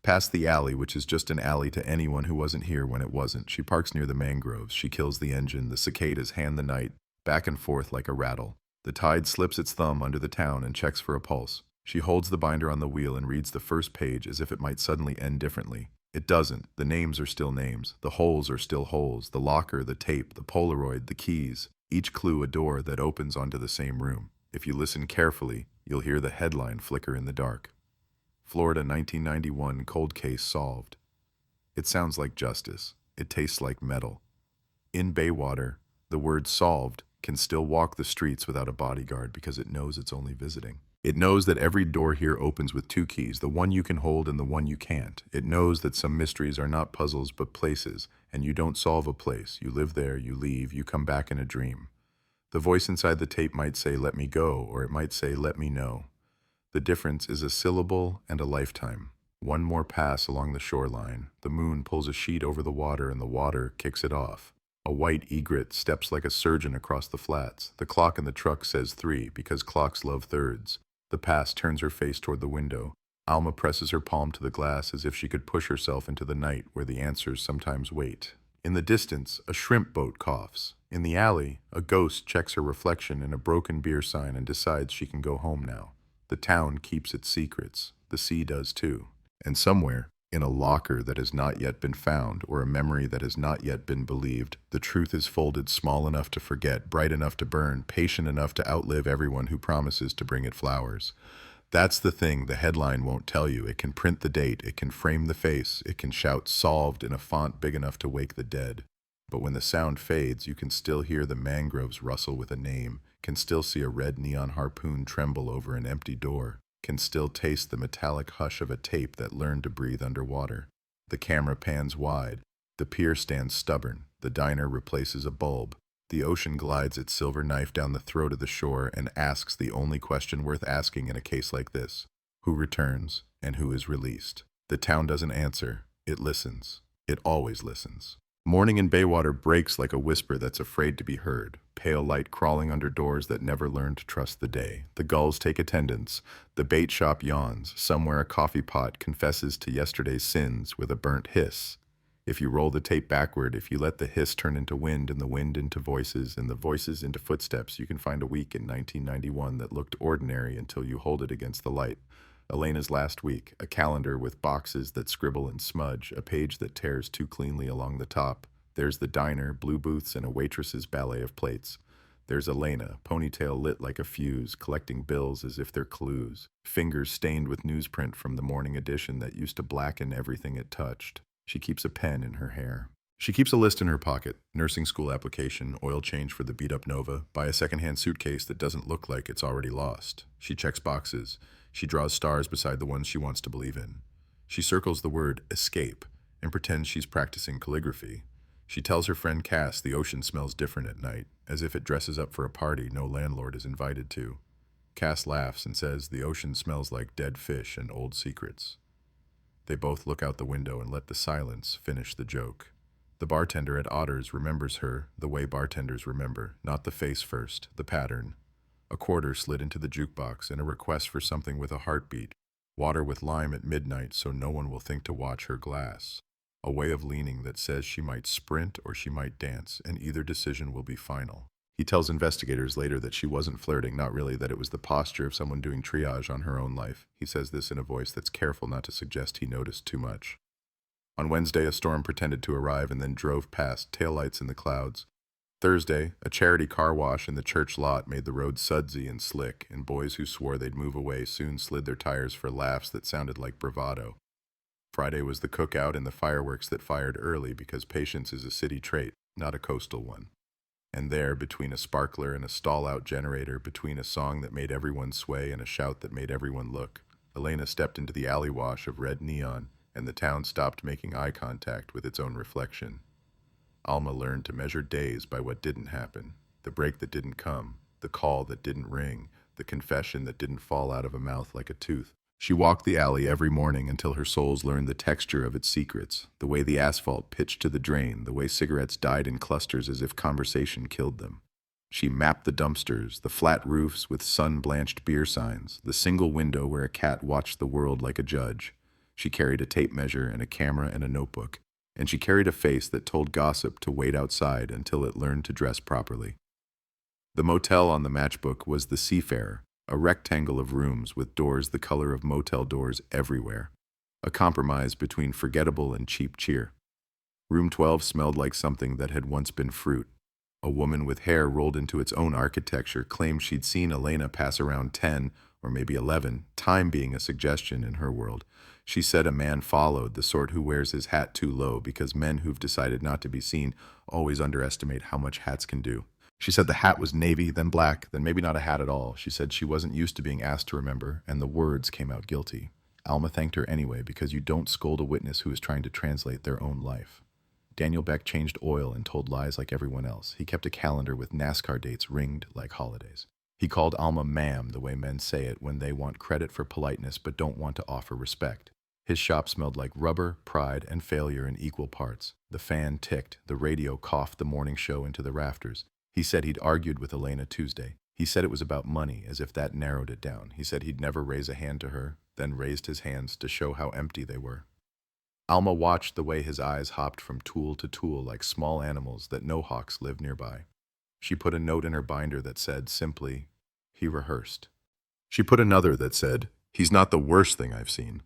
Past the alley, which is just an alley to anyone who wasn't here when it wasn't. She parks near the mangroves. She kills the engine. The cicadas hand the night, back and forth like a rattle. The tide slips its thumb under the town and checks for a pulse. She holds the binder on the wheel and reads the first page as if it might suddenly end differently. It doesn't. The names are still names. The holes are still holes. The locker, the tape, the Polaroid, the keys. Each clue a door that opens onto the same room. If you listen carefully, you'll hear the headline flicker in the dark. Florida 1991 cold case solved. It sounds like justice. It tastes like metal. In Baywater, the word solved can still walk the streets without a bodyguard because it knows it's only visiting. It knows that every door here opens with two keys, the one you can hold and the one you can't. It knows that some mysteries are not puzzles but places, and you don't solve a place. You live there, you leave, you come back in a dream. The voice inside the tape might say, let me go, or it might say, let me know. The difference is a syllable and a lifetime. One more pass along the shoreline. The moon pulls a sheet over the water and the water kicks it off. A white egret steps like a surgeon across the flats. The clock in the truck says 3 because clocks love thirds. The past turns her face toward the window. Alma presses her palm to the glass as if she could push herself into the night where the answers sometimes wait. In the distance, a shrimp boat coughs. In the alley, a ghost checks her reflection in a broken beer sign and decides she can go home now. The town keeps its secrets. The sea does too. And somewhere, in a locker that has not yet been found, or a memory that has not yet been believed, the truth is folded small enough to forget, bright enough to burn, patient enough to outlive everyone who promises to bring it flowers. That's the thing the headline won't tell you. It can print the date, it can frame the face, it can shout solved in a font big enough to wake the dead. But when the sound fades, you can still hear the mangroves rustle with a name, can still see a red neon harpoon tremble over an empty door, can still taste the metallic hush of a tape that learned to breathe underwater. The camera pans wide. The pier stands stubborn. The diner replaces a bulb. The ocean glides its silver knife down the throat of the shore and asks the only question worth asking in a case like this. Who returns and who is released? The town doesn't answer. It listens. It always listens. Morning in Baywater breaks like a whisper that's afraid to be heard. Pale light crawling under doors that never learned to trust the day. The gulls take attendance. The bait shop yawns. Somewhere a coffee pot confesses to yesterday's sins with a burnt hiss. If you roll the tape backward, if you let the hiss turn into wind and the wind into voices and the voices into footsteps, you can find a week in 1991 that looked ordinary until you hold it against the light. Elena's last week, a calendar with boxes that scribble and smudge, a page that tears too cleanly along the top. There's the diner, blue booths, and a waitress's ballet of plates. There's Elena, ponytail lit like a fuse, collecting bills as if they're clues, fingers stained with newsprint from the morning edition that used to blacken everything it touched. She keeps a pen in her hair. She keeps a list in her pocket: nursing school application, oil change for the beat-up Nova, buy a secondhand suitcase that doesn't look like it's already lost. She checks boxes. She draws stars beside the ones she wants to believe in. She circles the word escape and pretends she's practicing calligraphy. She tells her friend Cass the ocean smells different at night, as if it dresses up for a party no landlord is invited to. Cass laughs and says the ocean smells like dead fish and old secrets. They both look out the window and let the silence finish the joke. The bartender at Otter's remembers her the way bartenders remember, not the face first, the pattern. A quarter slid into the jukebox and a request for something with a heartbeat. Water with lime at midnight so no one will think to watch her glass. A way of leaning that says she might sprint or she might dance, and either decision will be final. He tells investigators later that she wasn't flirting, not really, that it was the posture of someone doing triage on her own life. He says this in a voice that's careful not to suggest he noticed too much. On Wednesday, a storm pretended to arrive and then drove past, taillights in the clouds. Thursday, a charity car wash in the church lot made the road sudsy and slick, and boys who swore they'd move away soon slid their tires for laughs that sounded like bravado. Friday was the cookout and the fireworks that fired early because patience is a city trait, not a coastal one. And there, between a sparkler and a stall-out generator, between a song that made everyone sway and a shout that made everyone look, Elena stepped into the alley wash of red neon, and the town stopped making eye contact with its own reflection. Alma learned to measure days by what didn't happen, the break that didn't come, the call that didn't ring, the confession that didn't fall out of a mouth like a tooth. She walked the alley every morning until her soles learned the texture of its secrets, the way the asphalt pitched to the drain, the way cigarettes died in clusters as if conversation killed them. She mapped the dumpsters, the flat roofs with sun-blanched beer signs, the single window where a cat watched the world like a judge. She carried a tape measure and a camera and a notebook, and she carried a face that told gossip to wait outside until it learned to dress properly. The motel on the matchbook was the Seafarer, a rectangle of rooms with doors the color of motel doors everywhere, a compromise between forgettable and cheap cheer. Room 12 smelled like something that had once been fruit. A woman with hair rolled into its own architecture claimed she'd seen Elena pass around 10, or maybe 11, time being a suggestion in her world. She said a man followed, the sort who wears his hat too low because men who've decided not to be seen always underestimate how much hats can do. She said the hat was navy, then black, then maybe not a hat at all. She said she wasn't used to being asked to remember, and the words came out guilty. Alma thanked her anyway because you don't scold a witness who is trying to translate their own life. Daniel Beck changed oil and told lies like everyone else. He kept a calendar with NASCAR dates ringed like holidays. He called Alma ma'am the way men say it when they want credit for politeness but don't want to offer respect. His shop smelled like rubber, pride, and failure in equal parts. The fan ticked, the radio coughed the morning show into the rafters. He said he'd argued with Elena Tuesday. He said it was about money, as if that narrowed it down. He said he'd never raise a hand to her, then raised his hands to show how empty they were. Alma watched the way his eyes hopped from tool to tool like small animals that no hawks lived nearby. She put a note in her binder that said, simply, he rehearsed. She put another that said, he's not the worst thing I've seen.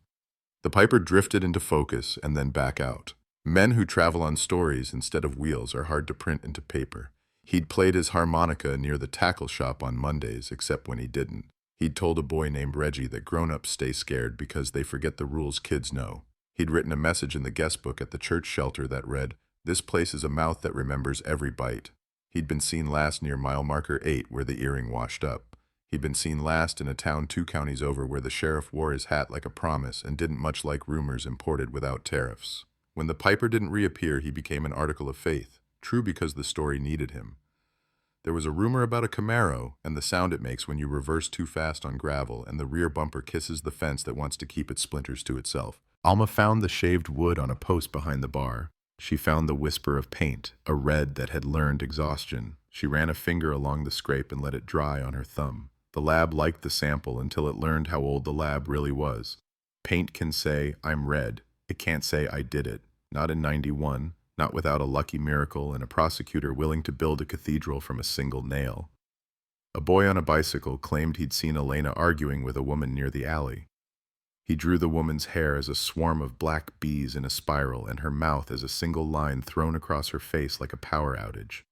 The Piper drifted into focus and then back out. Men who travel on stories instead of wheels are hard to print into paper. He'd played his harmonica near the tackle shop on Mondays, except when he didn't. He'd told a boy named Reggie that grown-ups stay scared because they forget the rules kids know. He'd written a message in the guest book at the church shelter that read, this place is a mouth that remembers every bite. He'd been seen last near mile marker 8 where the earring washed up. He'd been seen last in a town 2 counties over where the sheriff wore his hat like a promise and didn't much like rumors imported without tariffs. When the Piper didn't reappear, he became an article of faith, true because the story needed him. There was a rumor about a Camaro and the sound it makes when you reverse too fast on gravel and the rear bumper kisses the fence that wants to keep its splinters to itself. Alma found the shaved wood on a post behind the bar. She found the whisper of paint, a red that had learned exhaustion. She ran a finger along the scrape and let it dry on her thumb. The lab liked the sample until it learned how old the lab really was. Paint can say, I'm red. It can't say, I did it. Not in 91, not without a lucky miracle and a prosecutor willing to build a cathedral from a single nail. A boy on a bicycle claimed he'd seen Elena arguing with a woman near the alley. He drew the woman's hair as a swarm of black bees in a spiral and her mouth as a single line thrown across her face like a power outage.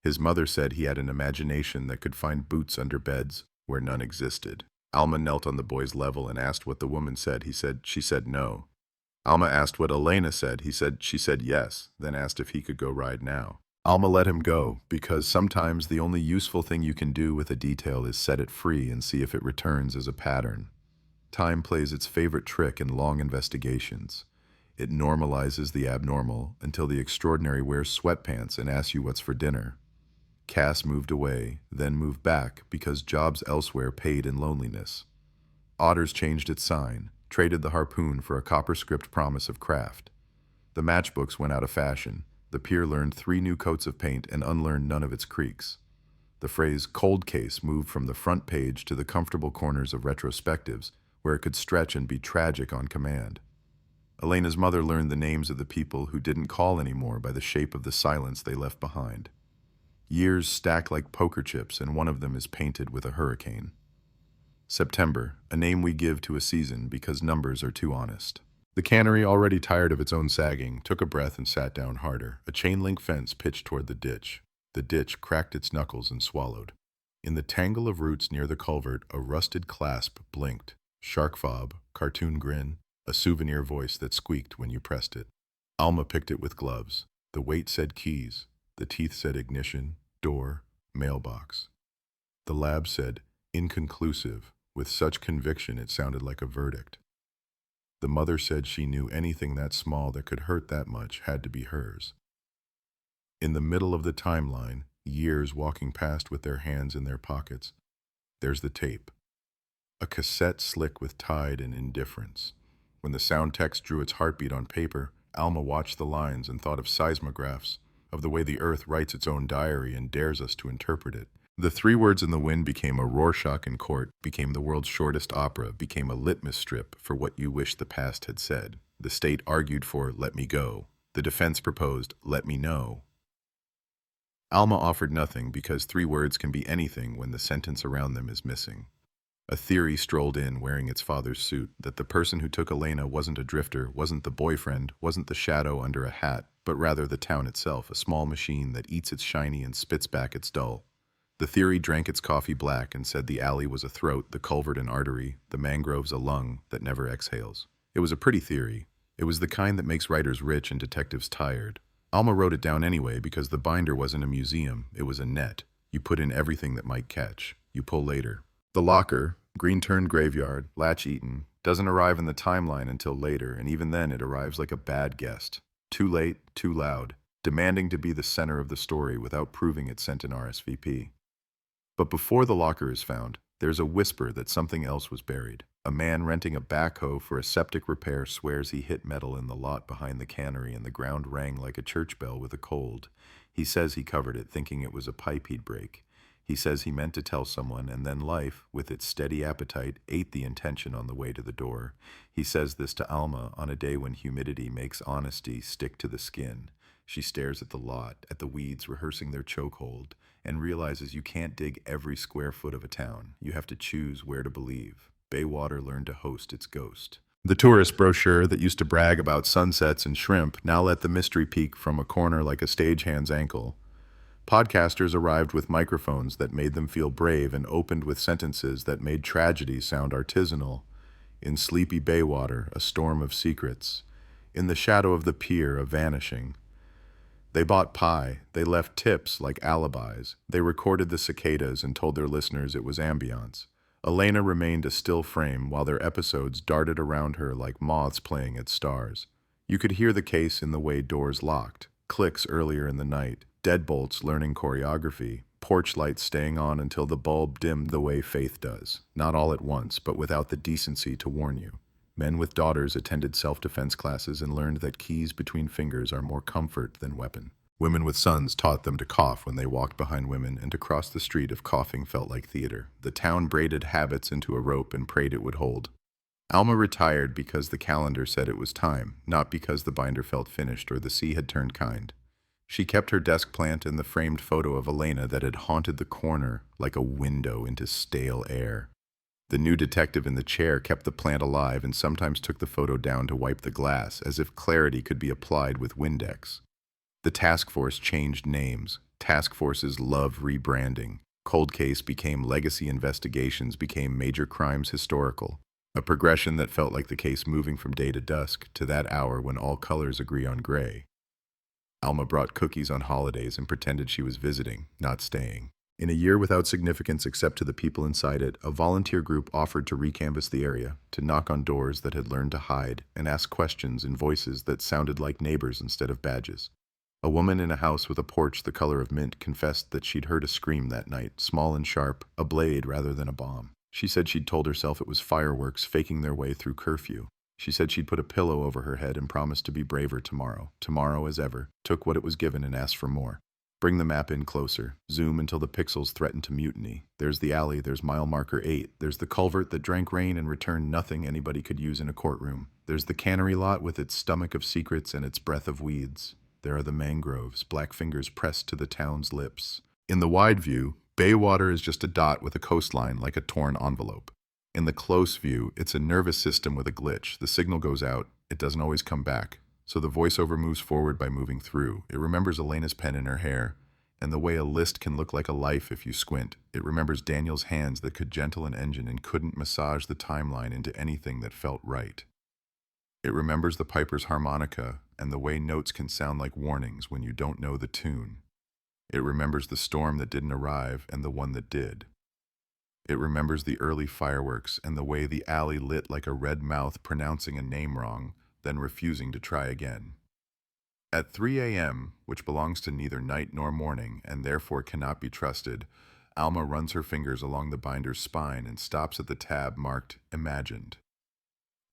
His mother said he had an imagination that could find boots under beds where none existed. Alma knelt on the boy's level and asked what the woman said. She said no. Alma asked what Elena said. She said yes, then asked if he could go ride now. Alma let him go, because sometimes the only useful thing you can do with a detail is set it free and see if it returns as a pattern. Time plays its favorite trick in long investigations. It normalizes the abnormal until the extraordinary wears sweatpants and asks you what's for dinner. Cass moved away, then moved back because jobs elsewhere paid in loneliness. Otters changed its sign, traded the harpoon for a copper script promise of craft. The matchbooks went out of fashion. The pier learned 3 new coats of paint and unlearned none of its creaks. The phrase cold case moved from the front page to the comfortable corners of retrospectives, where it could stretch and be tragic on command. Elena's mother learned the names of the people who didn't call anymore by the shape of the silence they left behind. Years stack like poker chips, and one of them is painted with a hurricane. September, a name we give to a season because numbers are too honest. The cannery, already tired of its own sagging, took a breath and sat down harder. A chain-link fence pitched toward the ditch. The ditch cracked its knuckles and swallowed. In the tangle of roots near the culvert, a rusted clasp blinked. Shark fob, cartoon grin, a souvenir voice that squeaked when you pressed it. Alma picked it with gloves. The weight said keys. The teeth said ignition, door, mailbox. The lab said inconclusive, with such conviction it sounded like a verdict. The mother said she knew anything that small that could hurt that much had to be hers. In the middle of the timeline, years walking past with their hands in their pockets, there's the tape. A cassette slick with tide and indifference. When the sound text drew its heartbeat on paper, Alma watched the lines and thought of seismographs, of the way the earth writes its own diary and dares us to interpret it. The 3 words in the wind became a Rorschach in court, became the world's shortest opera, became a litmus strip for what you wish the past had said. The state argued for let me go. The defense proposed let me know. Alma offered nothing because 3 words can be anything when the sentence around them is missing. A theory strolled in wearing its father's suit that the person who took Elena wasn't a drifter, wasn't the boyfriend, wasn't the shadow under a hat, but rather the town itself, a small machine that eats its shiny and spits back its dull. The theory drank its coffee black and said the alley was a throat, the culvert an artery, the mangroves a lung that never exhales. It was a pretty theory. It was the kind that makes writers rich and detectives tired. Alma wrote it down anyway because the binder wasn't a museum, it was a net. You put in everything that might catch. You pull later. The locker, green-turned graveyard, latch-eaten, doesn't arrive in the timeline until later, and even then it arrives like a bad guest. Too late, too loud, demanding to be the center of the story without proving it sent an RSVP. But before the locker is found, there's a whisper that something else was buried. A man renting a backhoe for a septic repair swears he hit metal in the lot behind the cannery and the ground rang like a church bell with a cold. He says he covered it, thinking it was a pipe he'd break. He says he meant to tell someone, and then life, with its steady appetite, ate the intention on the way to the door. He says this to Alma on a day when humidity makes honesty stick to the skin. She stares at the lot, at the weeds rehearsing their chokehold, and realizes you can't dig every square foot of a town. You have to choose where to believe. Baywater learned to host its ghost. The tourist brochure that used to brag about sunsets and shrimp now let the mystery peek from a corner like a stagehand's ankle. Podcasters arrived with microphones that made them feel brave and opened with sentences that made tragedy sound artisanal. In sleepy Baywater, a storm of secrets. In the shadow of the pier, a vanishing. They bought pie. They left tips like alibis. They recorded the cicadas and told their listeners it was ambiance. Elena remained a still frame while their episodes darted around her like moths playing at stars. You could hear the case in the way doors locked, clicks earlier in the night, deadbolts learning choreography, porch lights staying on until the bulb dimmed the way Faith does, not all at once, but without the decency to warn you. Men with daughters attended self-defense classes and learned that keys between fingers are more comfort than weapon. Women with sons taught them to cough when they walked behind women and to cross the street if coughing felt like theater. The town braided habits into a rope and prayed it would hold. Alma retired because the calendar said it was time, not because the binder felt finished or the sea had turned kind. She kept her desk plant and the framed photo of Elena that had haunted the corner like a window into stale air. The new detective in the chair kept the plant alive and sometimes took the photo down to wipe the glass, as if clarity could be applied with Windex. The task force changed names. Task forces love rebranding. Cold case became legacy investigations, became major crimes historical. A progression that felt like the case moving from day to dusk to that hour when all colors agree on gray. Alma brought cookies on holidays and pretended she was visiting, not staying. In a year without significance except to the people inside it, a volunteer group offered to recanvass the area, to knock on doors that had learned to hide, and ask questions in voices that sounded like neighbors instead of badges. A woman in a house with a porch the color of mint confessed that she'd heard a scream that night, small and sharp, a blade rather than a bomb. She said she'd told herself it was fireworks faking their way through curfew. She said she'd put a pillow over her head and promised to be braver tomorrow. Tomorrow as ever, took what it was given and asked for more. Bring the map in closer. Zoom until the pixels threaten to mutiny. There's the alley, there's mile marker 8. There's the culvert that drank rain and returned nothing anybody could use in a courtroom. There's the cannery lot with its stomach of secrets and its breath of weeds. There are the mangroves, black fingers pressed to the town's lips. In the wide view, bay water is just a dot with a coastline like a torn envelope. In the close view, it's a nervous system with a glitch. The signal goes out, it doesn't always come back. So the voiceover moves forward by moving through. It remembers Elena's pen in her hair, and the way a list can look like a life if you squint. It remembers Daniel's hands that could gentle an engine and couldn't massage the timeline into anything that felt right. It remembers the piper's harmonica and the way notes can sound like warnings when you don't know the tune. It remembers the storm that didn't arrive and the one that did. It remembers the early fireworks and the way the alley lit like a red mouth pronouncing a name wrong, then refusing to try again. At 3 a.m., which belongs to neither night nor morning and therefore cannot be trusted, Alma runs her fingers along the binder's spine and stops at the tab marked Imagined.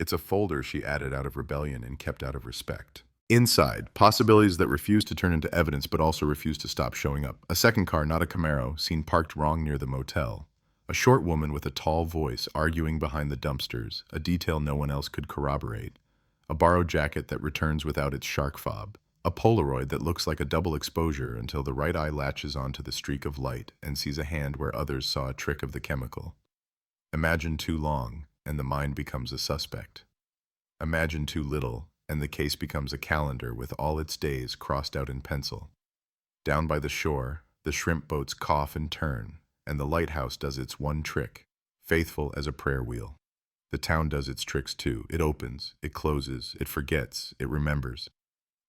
It's a folder she added out of rebellion and kept out of respect. Inside, possibilities that refuse to turn into evidence but also refuse to stop showing up. A second car, not a Camaro, seen parked wrong near the motel. A short woman with a tall voice arguing behind the dumpsters, a detail no one else could corroborate. A borrowed jacket that returns without its shark fob. A Polaroid that looks like a double exposure until the right eye latches onto the streak of light and sees a hand where others saw a trick of the chemical. Imagine too long, and the mind becomes a suspect. Imagine too little, and the case becomes a calendar with all its days crossed out in pencil. Down by the shore, the shrimp boats cough and turn, and the lighthouse does its one trick, faithful as a prayer wheel. The town does its tricks too. It opens, it closes, it forgets, it remembers.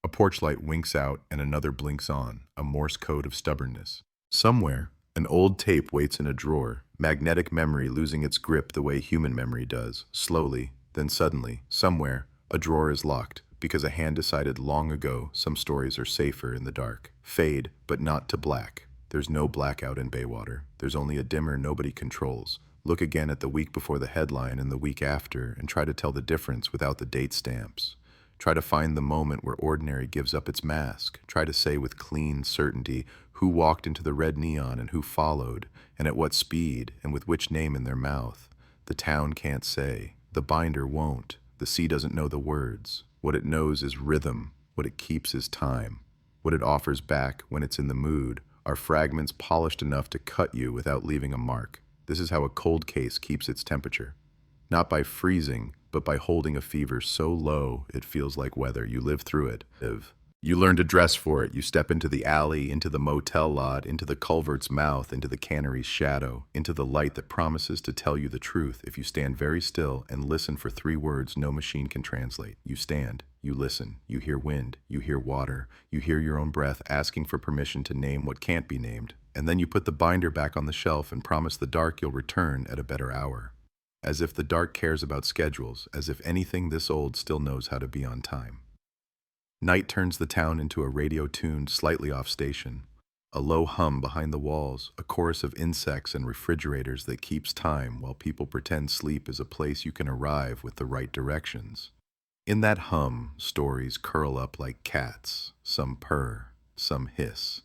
A porch light winks out and another blinks on, a Morse code of stubbornness. Somewhere, an old tape waits in a drawer, magnetic memory losing its grip the way human memory does, slowly, then suddenly, somewhere, a drawer is locked, because a hand decided long ago some stories are safer in the dark. Fade, but not to black. There's no blackout in Baywater. There's only a dimmer nobody controls. Look again at the week before the headline and the week after, and try to tell the difference without the date stamps. Try to find the moment where ordinary gives up its mask. Try to say with clean certainty who walked into the red neon and who followed, and at what speed, and with which name in their mouth. The town can't say. The binder won't. The sea doesn't know the words. What it knows is rhythm. What it keeps is time. What it offers back when it's in the mood are fragments polished enough to cut you without leaving a mark. This is how a cold case keeps its temperature. Not by freezing, but by holding a fever so low it feels like weather. You live through it. You learn to dress for it. You step into the alley, into the motel lot, into the culvert's mouth, into the cannery's shadow, into the light that promises to tell you the truth if you stand very still and listen for 3 words no machine can translate. You stand, you listen, you hear wind, you hear water, you hear your own breath asking for permission to name what can't be named, and then you put the binder back on the shelf and promise the dark you'll return at a better hour. As if the dark cares about schedules, as if anything this old still knows how to be on time. Night turns the town into a radio-tuned, slightly off station. A low hum behind the walls, a chorus of insects and refrigerators that keeps time while people pretend sleep is a place you can arrive with the right directions. In that hum, stories curl up like cats, some purr, some hiss.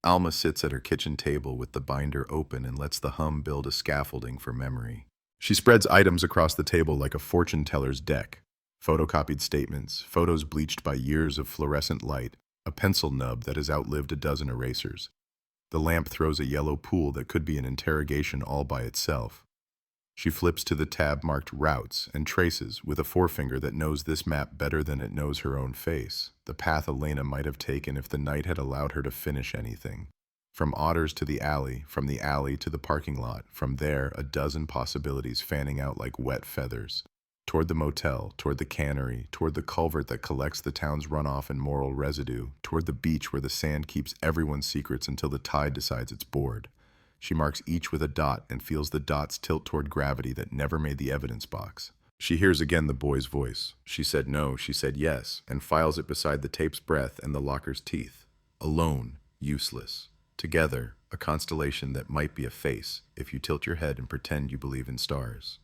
Alma sits at her kitchen table with the binder open and lets the hum build a scaffolding for memory. She spreads items across the table like a fortune teller's deck. Photocopied statements, photos bleached by years of fluorescent light, a pencil nub that has outlived a dozen erasers. The lamp throws a yellow pool that could be an interrogation all by itself. She flips to the tab marked Routes and traces, with a forefinger that knows this map better than it knows her own face, the path Elena might have taken if the night had allowed her to finish anything. From Otters to the alley, from the alley to the parking lot, from there a dozen possibilities fanning out like wet feathers. Toward the motel, toward the cannery, toward the culvert that collects the town's runoff and moral residue, toward the beach where the sand keeps everyone's secrets until the tide decides it's bored. She marks each with a dot and feels the dots tilt toward gravity that never made the evidence box. She hears again the boy's voice. She said no, she said yes, and files it beside the tape's breath and the locker's teeth. Alone, useless. Together, a constellation that might be a face if you tilt your head and pretend you believe in stars.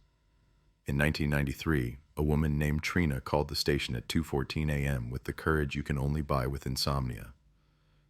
In 1993, a woman named Trina called the station at 2:14 a.m. with the courage you can only buy with insomnia.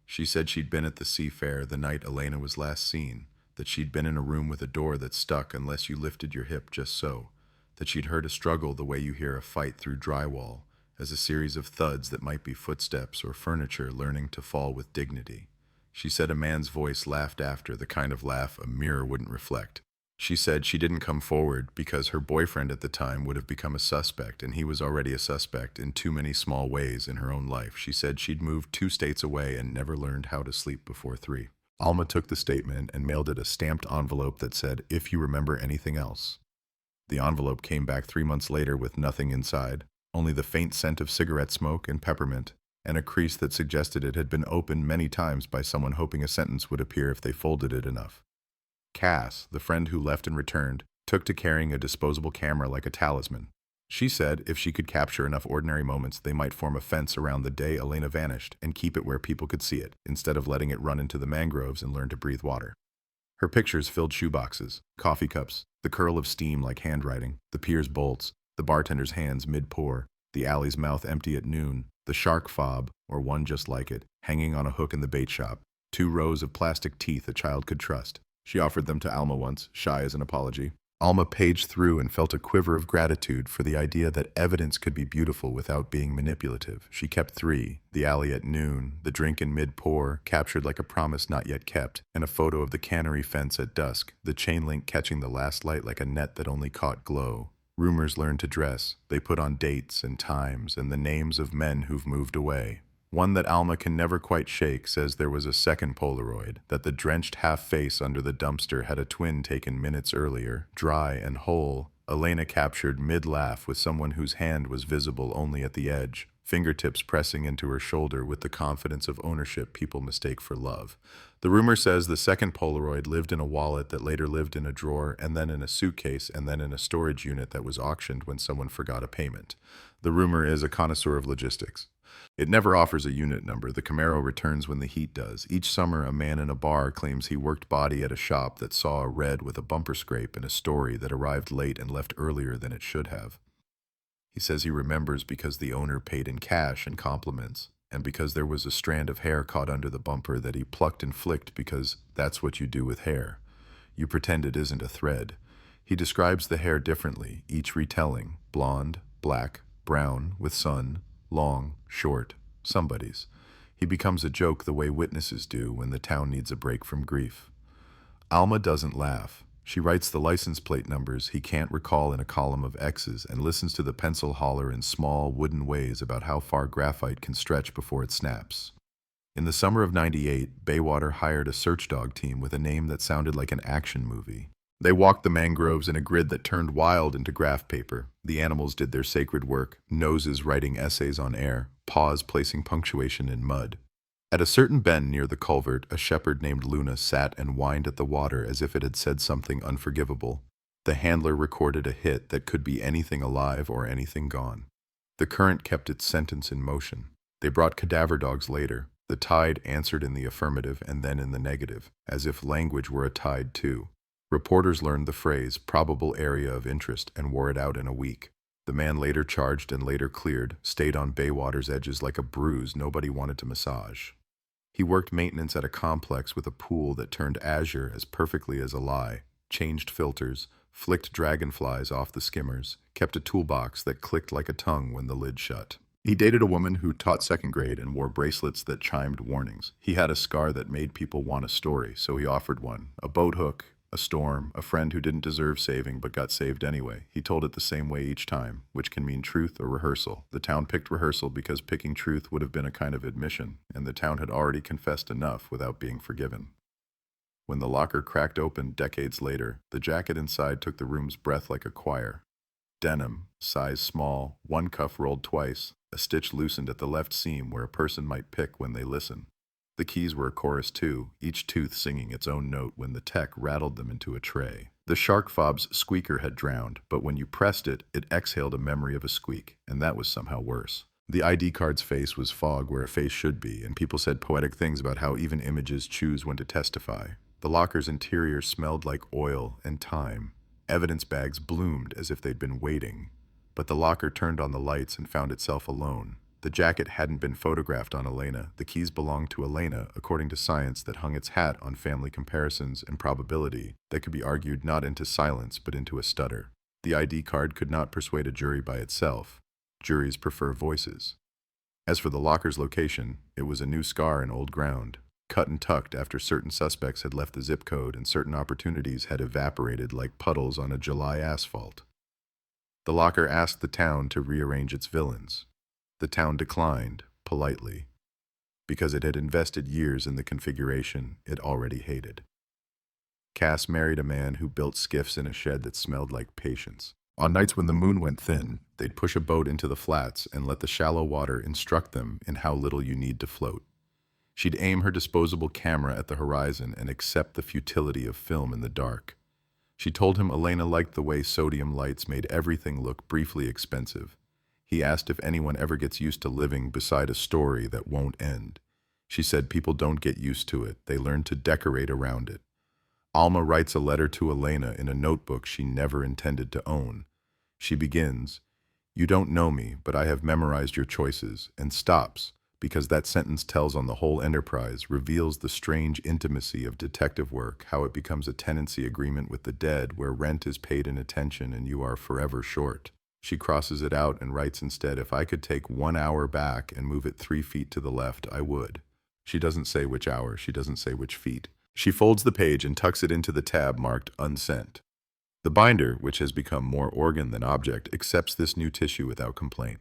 She said she'd been at the Seafair the night Elena was last seen, that she'd been in a room with a door that stuck unless you lifted your hip just so, that she'd heard a struggle the way you hear a fight through drywall, as a series of thuds that might be footsteps or furniture learning to fall with dignity. She said a man's voice laughed after, the kind of laugh a mirror wouldn't reflect. She said she didn't come forward because her boyfriend at the time would have become a suspect, and he was already a suspect in too many small ways in her own life. She said she'd moved 2 states away and never learned how to sleep before 3. Alma took the statement and mailed it a stamped envelope that said, "If you remember anything else." The envelope came back 3 months later with nothing inside, only the faint scent of cigarette smoke and peppermint, and a crease that suggested it had been opened many times by someone hoping a sentence would appear if they folded it enough. Cass, the friend who left and returned, took to carrying a disposable camera like a talisman. She said if she could capture enough ordinary moments, they might form a fence around the day Elena vanished and keep it where people could see it, instead of letting it run into the mangroves and learn to breathe water. Her pictures filled shoeboxes, coffee cups, the curl of steam like handwriting, the pier's bolts, the bartender's hands mid-pour, the alley's mouth empty at noon, the shark fob, or one just like it, hanging on a hook in the bait shop, 2 rows of plastic teeth a child could trust. She offered them to Alma once, shy as an apology. Alma paged through and felt a quiver of gratitude for the idea that evidence could be beautiful without being manipulative. She kept 3, the alley at noon, the drink in mid-pour, captured like a promise not yet kept, and a photo of the cannery fence at dusk, the chain link catching the last light like a net that only caught glow. Rumors learned to dress. They put on dates and times and the names of men who've moved away. One that Alma can never quite shake says there was a second Polaroid, that the drenched half-face under the dumpster had a twin taken minutes earlier, dry and whole, Elena captured mid-laugh with someone whose hand was visible only at the edge, fingertips pressing into her shoulder with the confidence of ownership people mistake for love. The rumor says the second Polaroid lived in a wallet that later lived in a drawer, and then in a suitcase, and then in a storage unit that was auctioned when someone forgot a payment. The rumor is a connoisseur of logistics. It never offers a unit number. The Camaro returns when the heat does. Each summer, a man in a bar claims he worked body at a shop that saw a red with a bumper scrape and a story that arrived late and left earlier than it should have. He says he remembers because the owner paid in cash and compliments, and because there was a strand of hair caught under the bumper that he plucked and flicked because that's what you do with hair. You pretend it isn't a thread. He describes the hair differently, each retelling, blonde, black, brown, with sun, long, short, somebody's. He becomes a joke the way witnesses do when the town needs a break from grief. Alma doesn't laugh. She writes the license plate numbers he can't recall in a column of X's and listens to the pencil holler in small, wooden ways about how far graphite can stretch before it snaps. In the summer of '98, Baywater hired a search dog team with a name that sounded like an action movie. They walked the mangroves in a grid that turned wild into graph paper. The animals did their sacred work, noses writing essays on air, paws placing punctuation in mud. At a certain bend near the culvert, a shepherd named Luna sat and whined at the water as if it had said something unforgivable. The handler recorded a hit that could be anything alive or anything gone. The current kept its sentence in motion. They brought cadaver dogs later. The tide answered in the affirmative and then in the negative, as if language were a tide too. Reporters learned the phrase, probable area of interest, and wore it out in a week. The man later charged and later cleared, stayed on Baywater's edges like a bruise nobody wanted to massage. He worked maintenance at a complex with a pool that turned azure as perfectly as a lie, changed filters, flicked dragonflies off the skimmers, kept a toolbox that clicked like a tongue when the lid shut. He dated a woman who taught second grade and wore bracelets that chimed warnings. He had a scar that made people want a story, so he offered one, a boat hook, A storm, a friend who didn't deserve saving but got saved anyway. He told it the same way each time, which can mean truth or rehearsal. The town picked rehearsal because picking truth would have been a kind of admission, and the town had already confessed enough without being forgiven. When the locker cracked open decades later, the jacket inside took the room's breath like a choir. Denim, size small, one cuff rolled twice, a stitch loosened at the left seam where a person might pick when they listen. The keys were a chorus too, each tooth singing its own note when the tech rattled them into a tray. The shark fob's squeaker had drowned, but when you pressed it, it exhaled a memory of a squeak, and that was somehow worse. The ID card's face was fog where a face should be, and people said poetic things about how even images choose when to testify. The locker's interior smelled like oil and time. Evidence bags bloomed as if they'd been waiting. But the locker turned on the lights and found itself alone. The jacket hadn't been photographed on Elena. The keys belonged to Elena, according to science that hung its hat on family comparisons and probability that could be argued not into silence but into a stutter. The ID card could not persuade a jury by itself. Juries prefer voices. As for the locker's location, it was a new scar in old ground, cut and tucked after certain suspects had left the zip code and certain opportunities had evaporated like puddles on a July asphalt. The locker asked the town to rearrange its villains. The town declined, politely, because it had invested years in the configuration it already hated. Cass married a man who built skiffs in a shed that smelled like patience. On nights when the moon went thin, they'd push a boat into the flats and let the shallow water instruct them in how little you need to float. She'd aim her disposable camera at the horizon and accept the futility of film in the dark. She told him Elena liked the way sodium lights made everything look briefly expensive. He asked if anyone ever gets used to living beside a story that won't end. She said people don't get used to it, they learn to decorate around it. Alma writes a letter to Elena in a notebook she never intended to own. She begins, "You don't know me, but I have memorized your choices," and stops, because that sentence tells on the whole enterprise, reveals the strange intimacy of detective work, how it becomes a tenancy agreement with the dead where rent is paid in attention and you are forever short. She crosses it out and writes instead, "If I could take 1 hour back and move it 3 feet to the left, I would." She doesn't say which hour, she doesn't say which feet. She folds the page and tucks it into the tab marked unsent. The binder, which has become more organ than object, accepts this new tissue without complaint.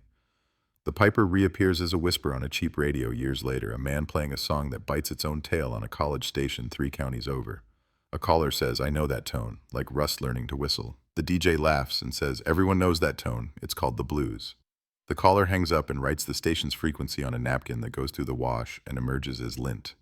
The piper reappears as a whisper on a cheap radio years later, a man playing a song that bites its own tail on a college station 3 counties over. A caller says, "I know that tone," like Russ learning to whistle. The DJ laughs and says, "Everyone knows that tone. It's called the blues." The caller hangs up and writes the station's frequency on a napkin that goes through the wash and emerges as lint.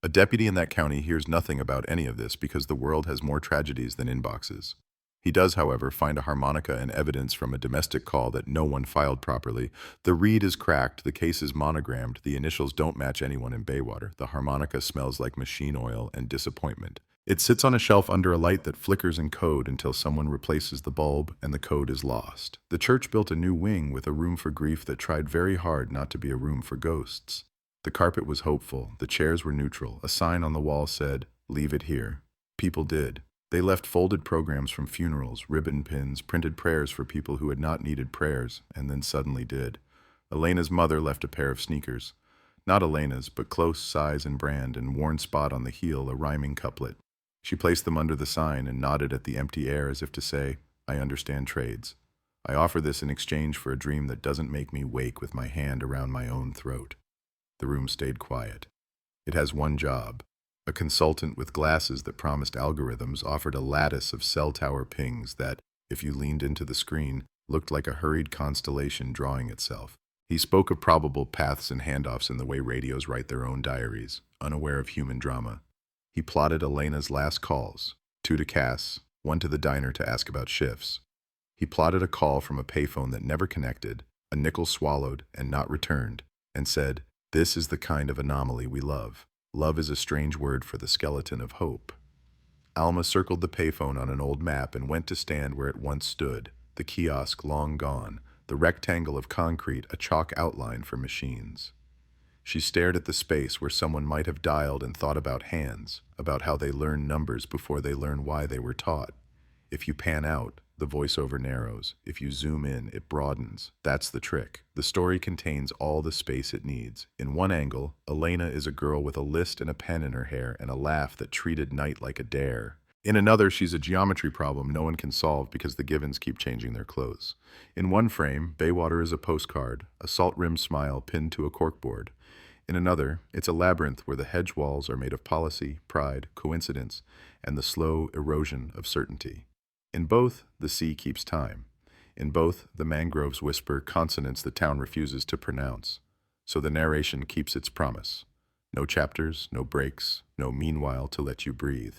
A deputy in that county hears nothing about any of this because the world has more tragedies than inboxes. He does, however, find a harmonica and evidence from a domestic call that no one filed properly. The reed is cracked, the case is monogrammed, the initials don't match anyone in Baywater. The harmonica smells like machine oil and disappointment. It sits on a shelf under a light that flickers in code until someone replaces the bulb and the code is lost. The church built a new wing with a room for grief that tried very hard not to be a room for ghosts. The carpet was hopeful, the chairs were neutral. A sign on the wall said, "Leave it here." People did. They left folded programs from funerals, ribbon pins, printed prayers for people who had not needed prayers, and then suddenly did. Elena's mother left a pair of sneakers. Not Elena's, but close size and brand, and worn spot on the heel, a rhyming couplet. She placed them under the sign and nodded at the empty air as if to say, "I understand trades. I offer this in exchange for a dream that doesn't make me wake with my hand around my own throat." The room stayed quiet. It has one job. A consultant with glasses that promised algorithms offered a lattice of cell tower pings that, if you leaned into the screen, looked like a hurried constellation drawing itself. He spoke of probable paths and handoffs in the way radios write their own diaries, unaware of human drama. He plotted Elena's last calls, 2 to Cass, 1 to the diner to ask about shifts. He plotted a call from a payphone that never connected, a nickel swallowed and not returned, and said, "This is the kind of anomaly we love. Love is a strange word for the skeleton of hope." Alma circled the payphone on an old map and went to stand where it once stood, the kiosk long gone, the rectangle of concrete a chalk outline for machines. She stared at the space where someone might have dialed and thought about hands, about how they learn numbers before they learn why they were taught. If you pan out, the voiceover narrows. If you zoom in, it broadens. That's the trick. The story contains all the space it needs. In one angle, Elena is a girl with a list and a pen in her hair and a laugh that treated night like a dare. In another, she's a geometry problem no one can solve because the Givens keep changing their clothes. In one frame, Baywater is a postcard, a salt-rimmed smile pinned to a corkboard. In another, it's a labyrinth where the hedge walls are made of policy, pride, coincidence, and the slow erosion of certainty. In both, the sea keeps time. In both, the mangroves whisper consonants the town refuses to pronounce. So the narration keeps its promise. No chapters, no breaks, no meanwhile to let you breathe.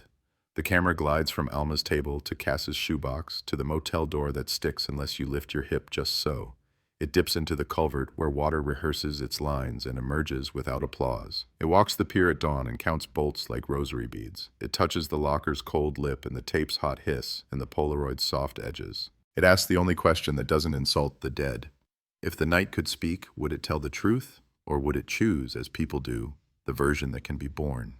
The camera glides from Alma's table to Cass's shoebox to the motel door that sticks unless you lift your hip just so. It dips into the culvert where water rehearses its lines and emerges without applause. It walks the pier at dawn and counts bolts like rosary beads. It touches the locker's cold lip and the tape's hot hiss and the Polaroid's soft edges. It asks the only question that doesn't insult the dead. If the night could speak, would it tell the truth, or would it choose, as people do, the version that can be born?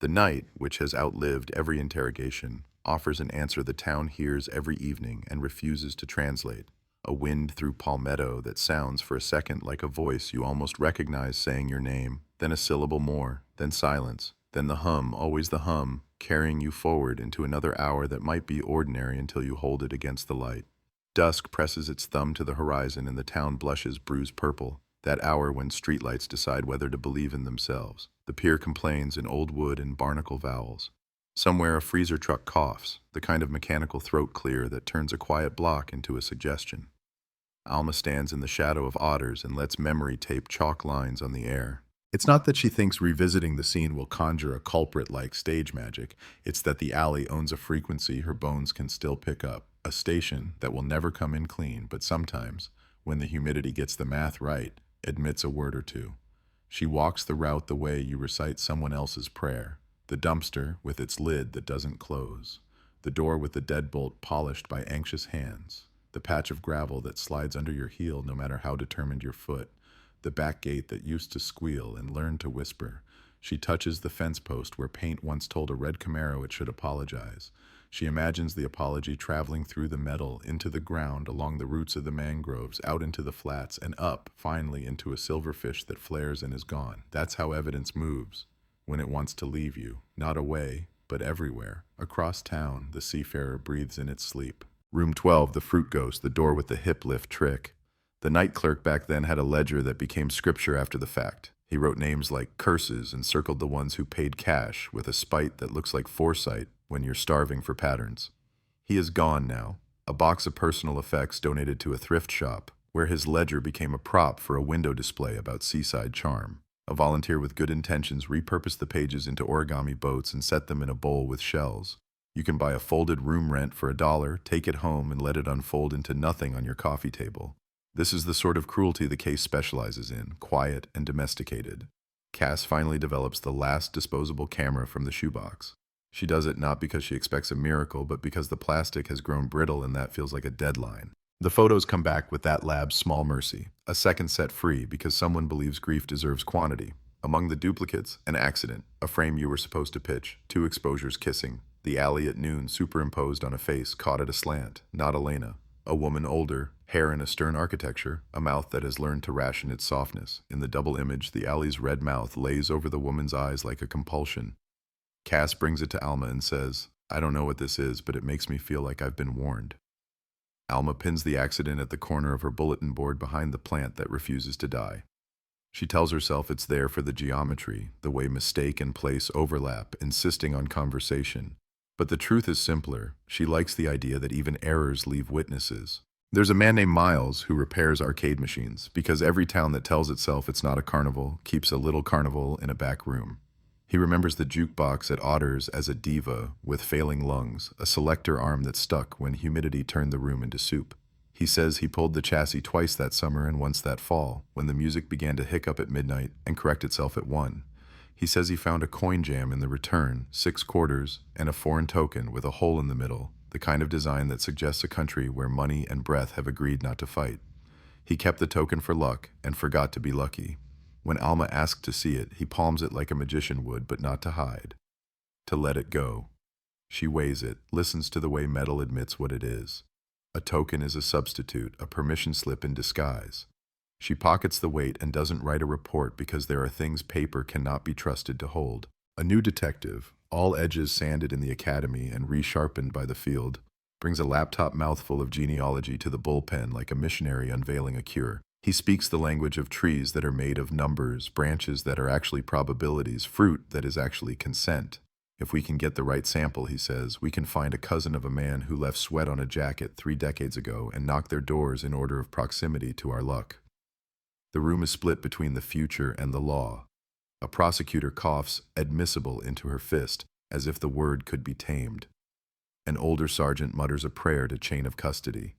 The night, which has outlived every interrogation, offers an answer the town hears every evening and refuses to translate. A wind through palmetto that sounds for a second like a voice you almost recognize saying your name, then a syllable more, then silence, then the hum, always the hum, carrying you forward into another hour that might be ordinary until you hold it against the light. Dusk presses its thumb to the horizon and the town blushes bruised purple, that hour when streetlights decide whether to believe in themselves. The pier complains in old wood and barnacle vowels. Somewhere a freezer truck coughs, the kind of mechanical throat clear that turns a quiet block into a suggestion. Alma stands in the shadow of otters and lets memory tape chalk lines on the air. It's not that she thinks revisiting the scene will conjure a culprit like stage magic. It's that the alley owns a frequency her bones can still pick up, a station that will never come in clean, but sometimes, when the humidity gets the math right, admits a word or two. She walks the route the way you recite someone else's prayer. The dumpster with its lid that doesn't close. The door with the deadbolt polished by anxious hands. The patch of gravel that slides under your heel no matter how determined your foot. The back gate that used to squeal and learned to whisper. She touches the fence post where paint once told a red Camaro it should apologize. She imagines the apology traveling through the metal, into the ground, along the roots of the mangroves, out into the flats, and up, finally, into a silverfish that flares and is gone. That's how evidence moves, when it wants to leave you. Not away, but everywhere. Across town, the seafarer breathes in its sleep. Room 12, the fruit ghost, the door with the hip lift trick. The night clerk back then had a ledger that became scripture after the fact. He wrote names like curses and circled the ones who paid cash with a spite that looks like foresight when you're starving for patterns. He is gone now, a box of personal effects donated to a thrift shop, where his ledger became a prop for a window display about seaside charm. A volunteer with good intentions repurposed the pages into origami boats and set them in a bowl with shells. You can buy a folded room rent for $1, take it home, and let it unfold into nothing on your coffee table. This is the sort of cruelty the case specializes in, quiet and domesticated. Cass finally develops the last disposable camera from the shoebox. She does it not because she expects a miracle, but because the plastic has grown brittle and that feels like a deadline. The photos come back with that lab's small mercy, a second set free because someone believes grief deserves quantity. Among the duplicates, an accident, a frame you were supposed to pitch, 2 exposures kissing, the alley at noon superimposed on a face caught at a slant, not Elena. A woman older, hair in a stern architecture, a mouth that has learned to ration its softness. In the double image, the alley's red mouth lays over the woman's eyes like a compulsion. Cass brings it to Alma and says, "I don't know what this is, but it makes me feel like I've been warned." Alma pins the accident at the corner of her bulletin board behind the plant that refuses to die. She tells herself it's there for the geometry, the way mistake and place overlap, insisting on conversation. But the truth is simpler. She likes the idea that even errors leave witnesses. There's a man named Miles who repairs arcade machines, because every town that tells itself it's not a carnival keeps a little carnival in a back room. He remembers the jukebox at Otter's as a diva with failing lungs, a selector arm that stuck when humidity turned the room into soup. He says he pulled the chassis twice that summer and once that fall, when the music began to hiccup at midnight and correct itself at 1. He says he found a coin jam in the return, 6 quarters, and a foreign token with a hole in the middle, the kind of design that suggests a country where money and breath have agreed not to fight. He kept the token for luck and forgot to be lucky. When Alma asked to see it, he palms it like a magician would, but not to hide. To let it go. She weighs it, listens to the way metal admits what it is. A token is a substitute, a permission slip in disguise. She pockets the weight and doesn't write a report because there are things paper cannot be trusted to hold. A new detective, all edges sanded in the academy and resharpened by the field, brings a laptop mouthful of genealogy to the bullpen like a missionary unveiling a cure. He speaks the language of trees that are made of numbers, branches that are actually probabilities, fruit that is actually consent. If we can get the right sample, he says, we can find a cousin of a man who left sweat on a jacket 3 decades ago and knock their doors in order of proximity to our luck. The room is split between the future and the law. A prosecutor coughs admissible into her fist, as if the word could be tamed. An older sergeant mutters a prayer to chain of custody.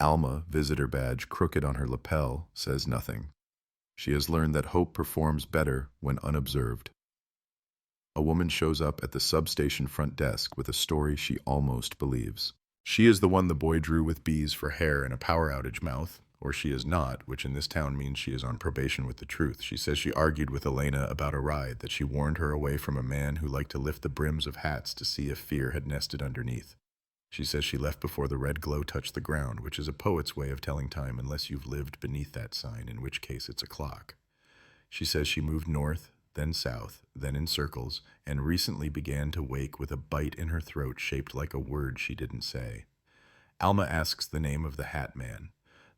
Alma, visitor badge crooked on her lapel, says nothing. She has learned that hope performs better when unobserved. A woman shows up at the substation front desk with a story she almost believes. She is the one the boy drew with bees for hair and a power outage mouth, or she is not, which in this town means she is on probation with the truth. She says she argued with Elena about a ride, that she warned her away from a man who liked to lift the brims of hats to see if fear had nested underneath. She says she left before the red glow touched the ground, which is a poet's way of telling time unless you've lived beneath that sign, in which case it's a clock. She says she moved north, then south, then in circles, and recently began to wake with a bite in her throat shaped like a word she didn't say. Alma asks the name of the hat man.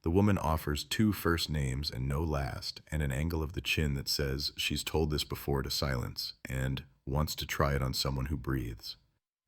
The woman offers 2 first names and no last, and an angle of the chin that says she's told this before to silence, and wants to try it on someone who breathes.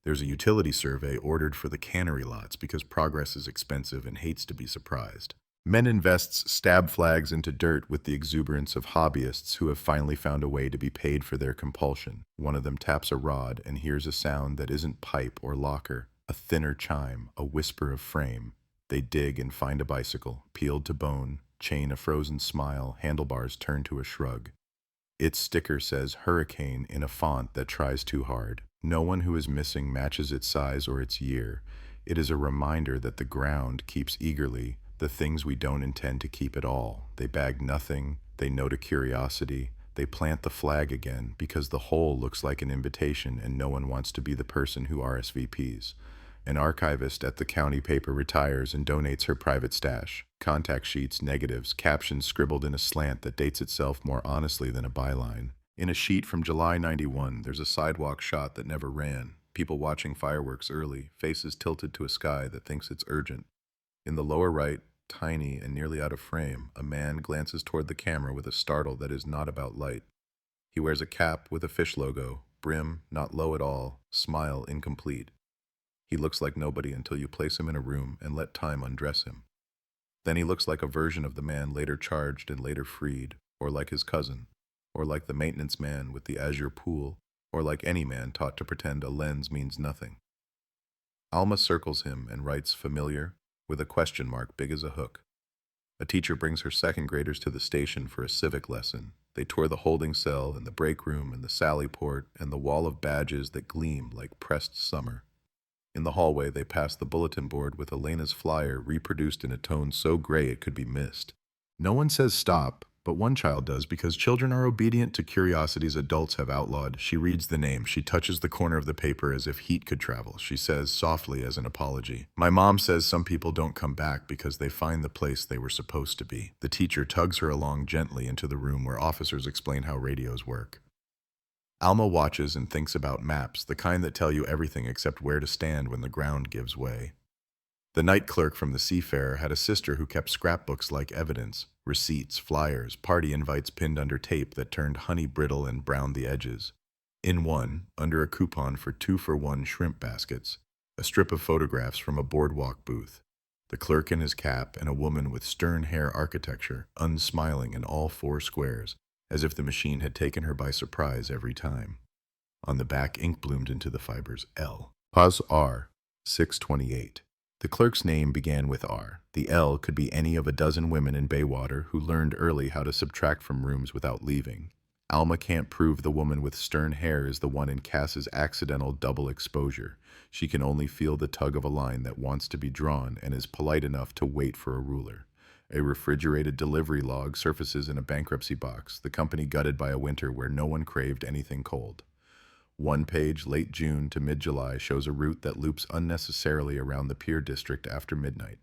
There's a utility survey ordered for the cannery lots because progress is expensive and hates to be surprised. Men invests stab flags into dirt with the exuberance of hobbyists who have finally found a way to be paid for their compulsion. One of them taps a rod and hears a sound that isn't pipe or locker, a thinner chime, a whisper of frame. They dig and find a bicycle, peeled to bone, chain a frozen smile, handlebars turn to a shrug. Its sticker says hurricane in a font that tries too hard. No one who is missing matches its size or its year. It is a reminder that the ground keeps eagerly the things we don't intend to keep at all. They bag nothing, they note a curiosity, they plant the flag again because the whole looks like an invitation and no one wants to be the person who RSVPs. An archivist at the county paper retires and donates her private stash. Contact sheets, negatives, captions scribbled in a slant that dates itself more honestly than a byline. In a sheet from July '91, there's a sidewalk shot that never ran. People watching fireworks early, faces tilted to a sky that thinks it's urgent. In the lower right, tiny and nearly out of frame, a man glances toward the camera with a startle that is not about light. He wears a cap with a fish logo, brim not low at all, smile incomplete. He looks like nobody until you place him in a room and let time undress him. Then he looks like a version of the man later charged and later freed, or like his cousin, or like the maintenance man with the azure pool, or like any man taught to pretend a lens means nothing. Alma circles him and writes familiar, with a question mark big as a hook. A teacher brings her second graders to the station for a civic lesson. They tour the holding cell and the break room and the sally port and the wall of badges that gleam like pressed summer. In the hallway, they pass the bulletin board with Elena's flyer reproduced in a tone so gray it could be missed. No one says stop, but one child does because children are obedient to curiosities adults have outlawed. She reads the name. She touches the corner of the paper as if heat could travel. She says softly as an apology, "My mom says some people don't come back because they find the place they were supposed to be." The teacher tugs her along gently into the room where officers explain how radios work. Alma watches and thinks about maps, the kind that tell you everything except where to stand when the ground gives way. The night clerk from the Seafarer had a sister who kept scrapbooks like evidence, receipts, flyers, party invites pinned under tape that turned honey brittle and browned the edges. In one, under a coupon for 2-for-1 shrimp baskets, a strip of photographs from a boardwalk booth. The clerk in his cap and a woman with stern hair architecture, unsmiling in all 4 squares, as if the machine had taken her by surprise every time. On the back, ink bloomed into the fibers, L. Pause R, 628. The clerk's name began with R. The L could be any of a dozen women in Baywater who learned early how to subtract from rooms without leaving. Alma can't prove the woman with stern hair is the one in Cass's accidental double exposure. She can only feel the tug of a line that wants to be drawn and is polite enough to wait for a ruler. A refrigerated delivery log surfaces in a bankruptcy box, the company gutted by a winter where no one craved anything cold. One page, late June to mid-July, shows a route that loops unnecessarily around the Pier District after midnight.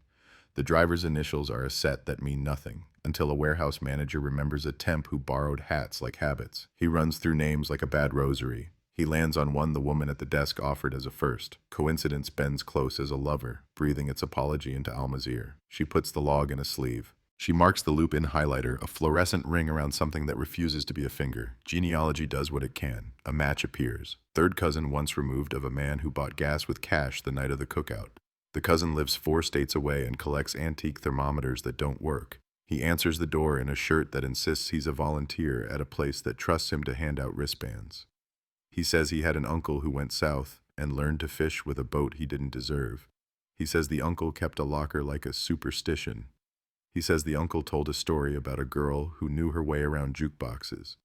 The driver's initials are a set that mean nothing, until a warehouse manager remembers a temp who borrowed hats like habits. He runs through names like a bad rosary. He lands on one the woman at the desk offered as a first. Coincidence bends close as a lover, breathing its apology into Alma's ear. She puts the log in a sleeve. She marks the loop in highlighter, a fluorescent ring around something that refuses to be a finger. Genealogy does what it can. A match appears. Third cousin once removed of a man who bought gas with cash the night of the cookout. The cousin lives 4 states away and collects antique thermometers that don't work. He answers the door in a shirt that insists he's a volunteer at a place that trusts him to hand out wristbands. He says he had an uncle who went south and learned to fish with a boat he didn't deserve. He says the uncle kept a locker like a superstition. He says the uncle told a story about a girl who knew her way around jukeboxes.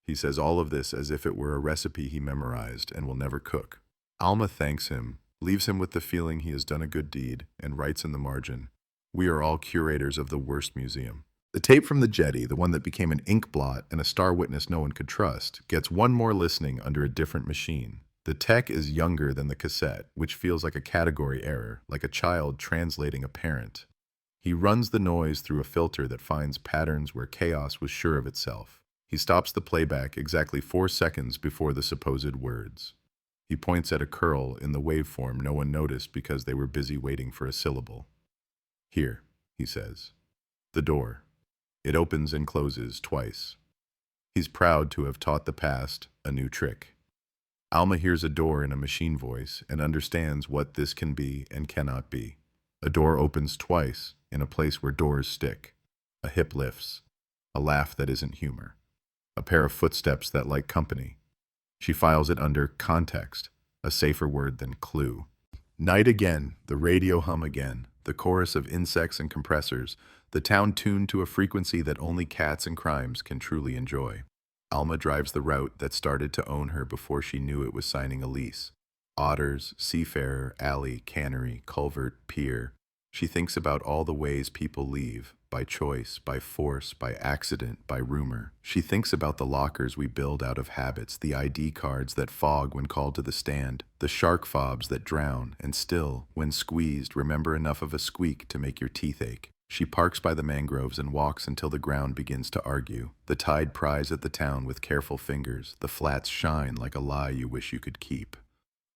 He says all of this as if it were a recipe he memorized and will never cook. Alma thanks him, leaves him with the feeling he has done a good deed, and writes in the margin, "We are all curators of the worst museum." The tape from the jetty, the one that became an ink blot and a star witness no one could trust, gets one more listening under a different machine. The tech is younger than the cassette, which feels like a category error, like a child translating a parent. He runs the noise through a filter that finds patterns where chaos was sure of itself. He stops the playback exactly 4 seconds before the supposed words. He points at a curl in the waveform no one noticed because they were busy waiting for a syllable. "Here," he says. The door. It opens and closes twice. He's proud to have taught the past a new trick. Alma hears a door in a machine voice and understands what this can be and cannot be. A door opens twice in a place where doors stick. A hip lifts. A laugh that isn't humor. A pair of footsteps that like company. She files it under context, a safer word than clue. Night again, the radio hum again, the chorus of insects and compressors, the town tuned to a frequency that only cats and crimes can truly enjoy. Alma drives the route that started to own her before she knew it was signing a lease. Otters, seafarer, alley, cannery, culvert, pier. She thinks about all the ways people leave, by choice, by force, by accident, by rumor. She thinks about the lockers we build out of habits, the ID cards that fog when called to the stand, the shark fobs that drown, and still, when squeezed, remember enough of a squeak to make your teeth ache. She parks by the mangroves and walks until the ground begins to argue. The tide pries at the town with careful fingers. The flats shine like a lie you wish you could keep.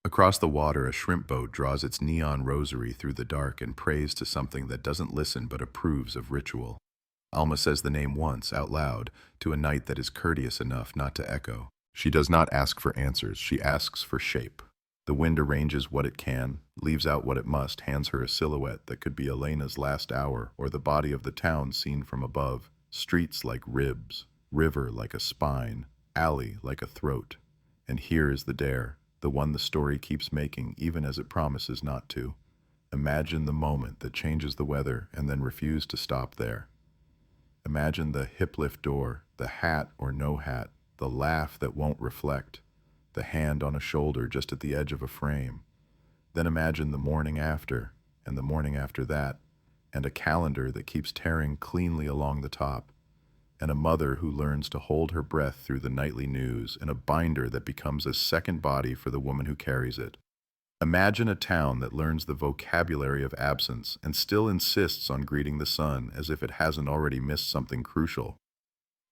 Across the water, a shrimp boat draws its neon rosary through the dark and prays to something that doesn't listen but approves of ritual. Alma says the name once, out loud, to a night that is courteous enough not to echo. She does not ask for answers, she asks for shape. The wind arranges what it can, leaves out what it must, hands her a silhouette that could be Elena's last hour or the body of the town seen from above. Streets like ribs, river like a spine, alley like a throat. And here is the dare, the one the story keeps making even as it promises not to. Imagine the moment that changes the weather and then refuse to stop there. Imagine the hip lift door, the hat or no hat, the laugh that won't reflect, the hand on a shoulder just at the edge of a frame. Then imagine the morning after, and the morning after that, and a calendar that keeps tearing cleanly along the top, and a mother who learns to hold her breath through the nightly news, and a binder that becomes a second body for the woman who carries it. Imagine a town that learns the vocabulary of absence and still insists on greeting the sun as if it hasn't already missed something crucial.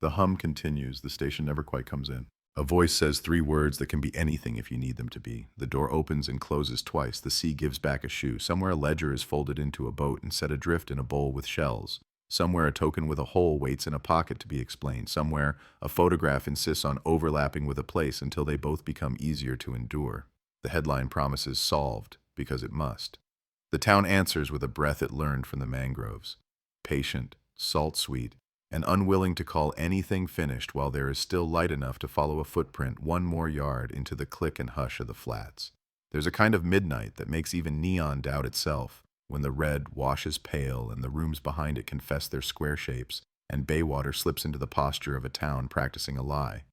The hum continues, the station never quite comes in. A voice says 3 words that can be anything if you need them to be. The door opens and closes twice. The sea gives back a shoe. Somewhere a ledger is folded into a boat and set adrift in a bowl with shells. Somewhere a token with a hole waits in a pocket to be explained. Somewhere a photograph insists on overlapping with a place until they both become easier to endure. The headline promises solved, because it must. The town answers with a breath it learned from the mangroves. Patient, salt-sweet, and unwilling to call anything finished while there is still light enough to follow a footprint 1 more yard into the click and hush of the flats. There's a kind of midnight that makes even neon doubt itself, when the red washes pale and the rooms behind it confess their square shapes, and Baywater slips into the posture of a town practicing a lie.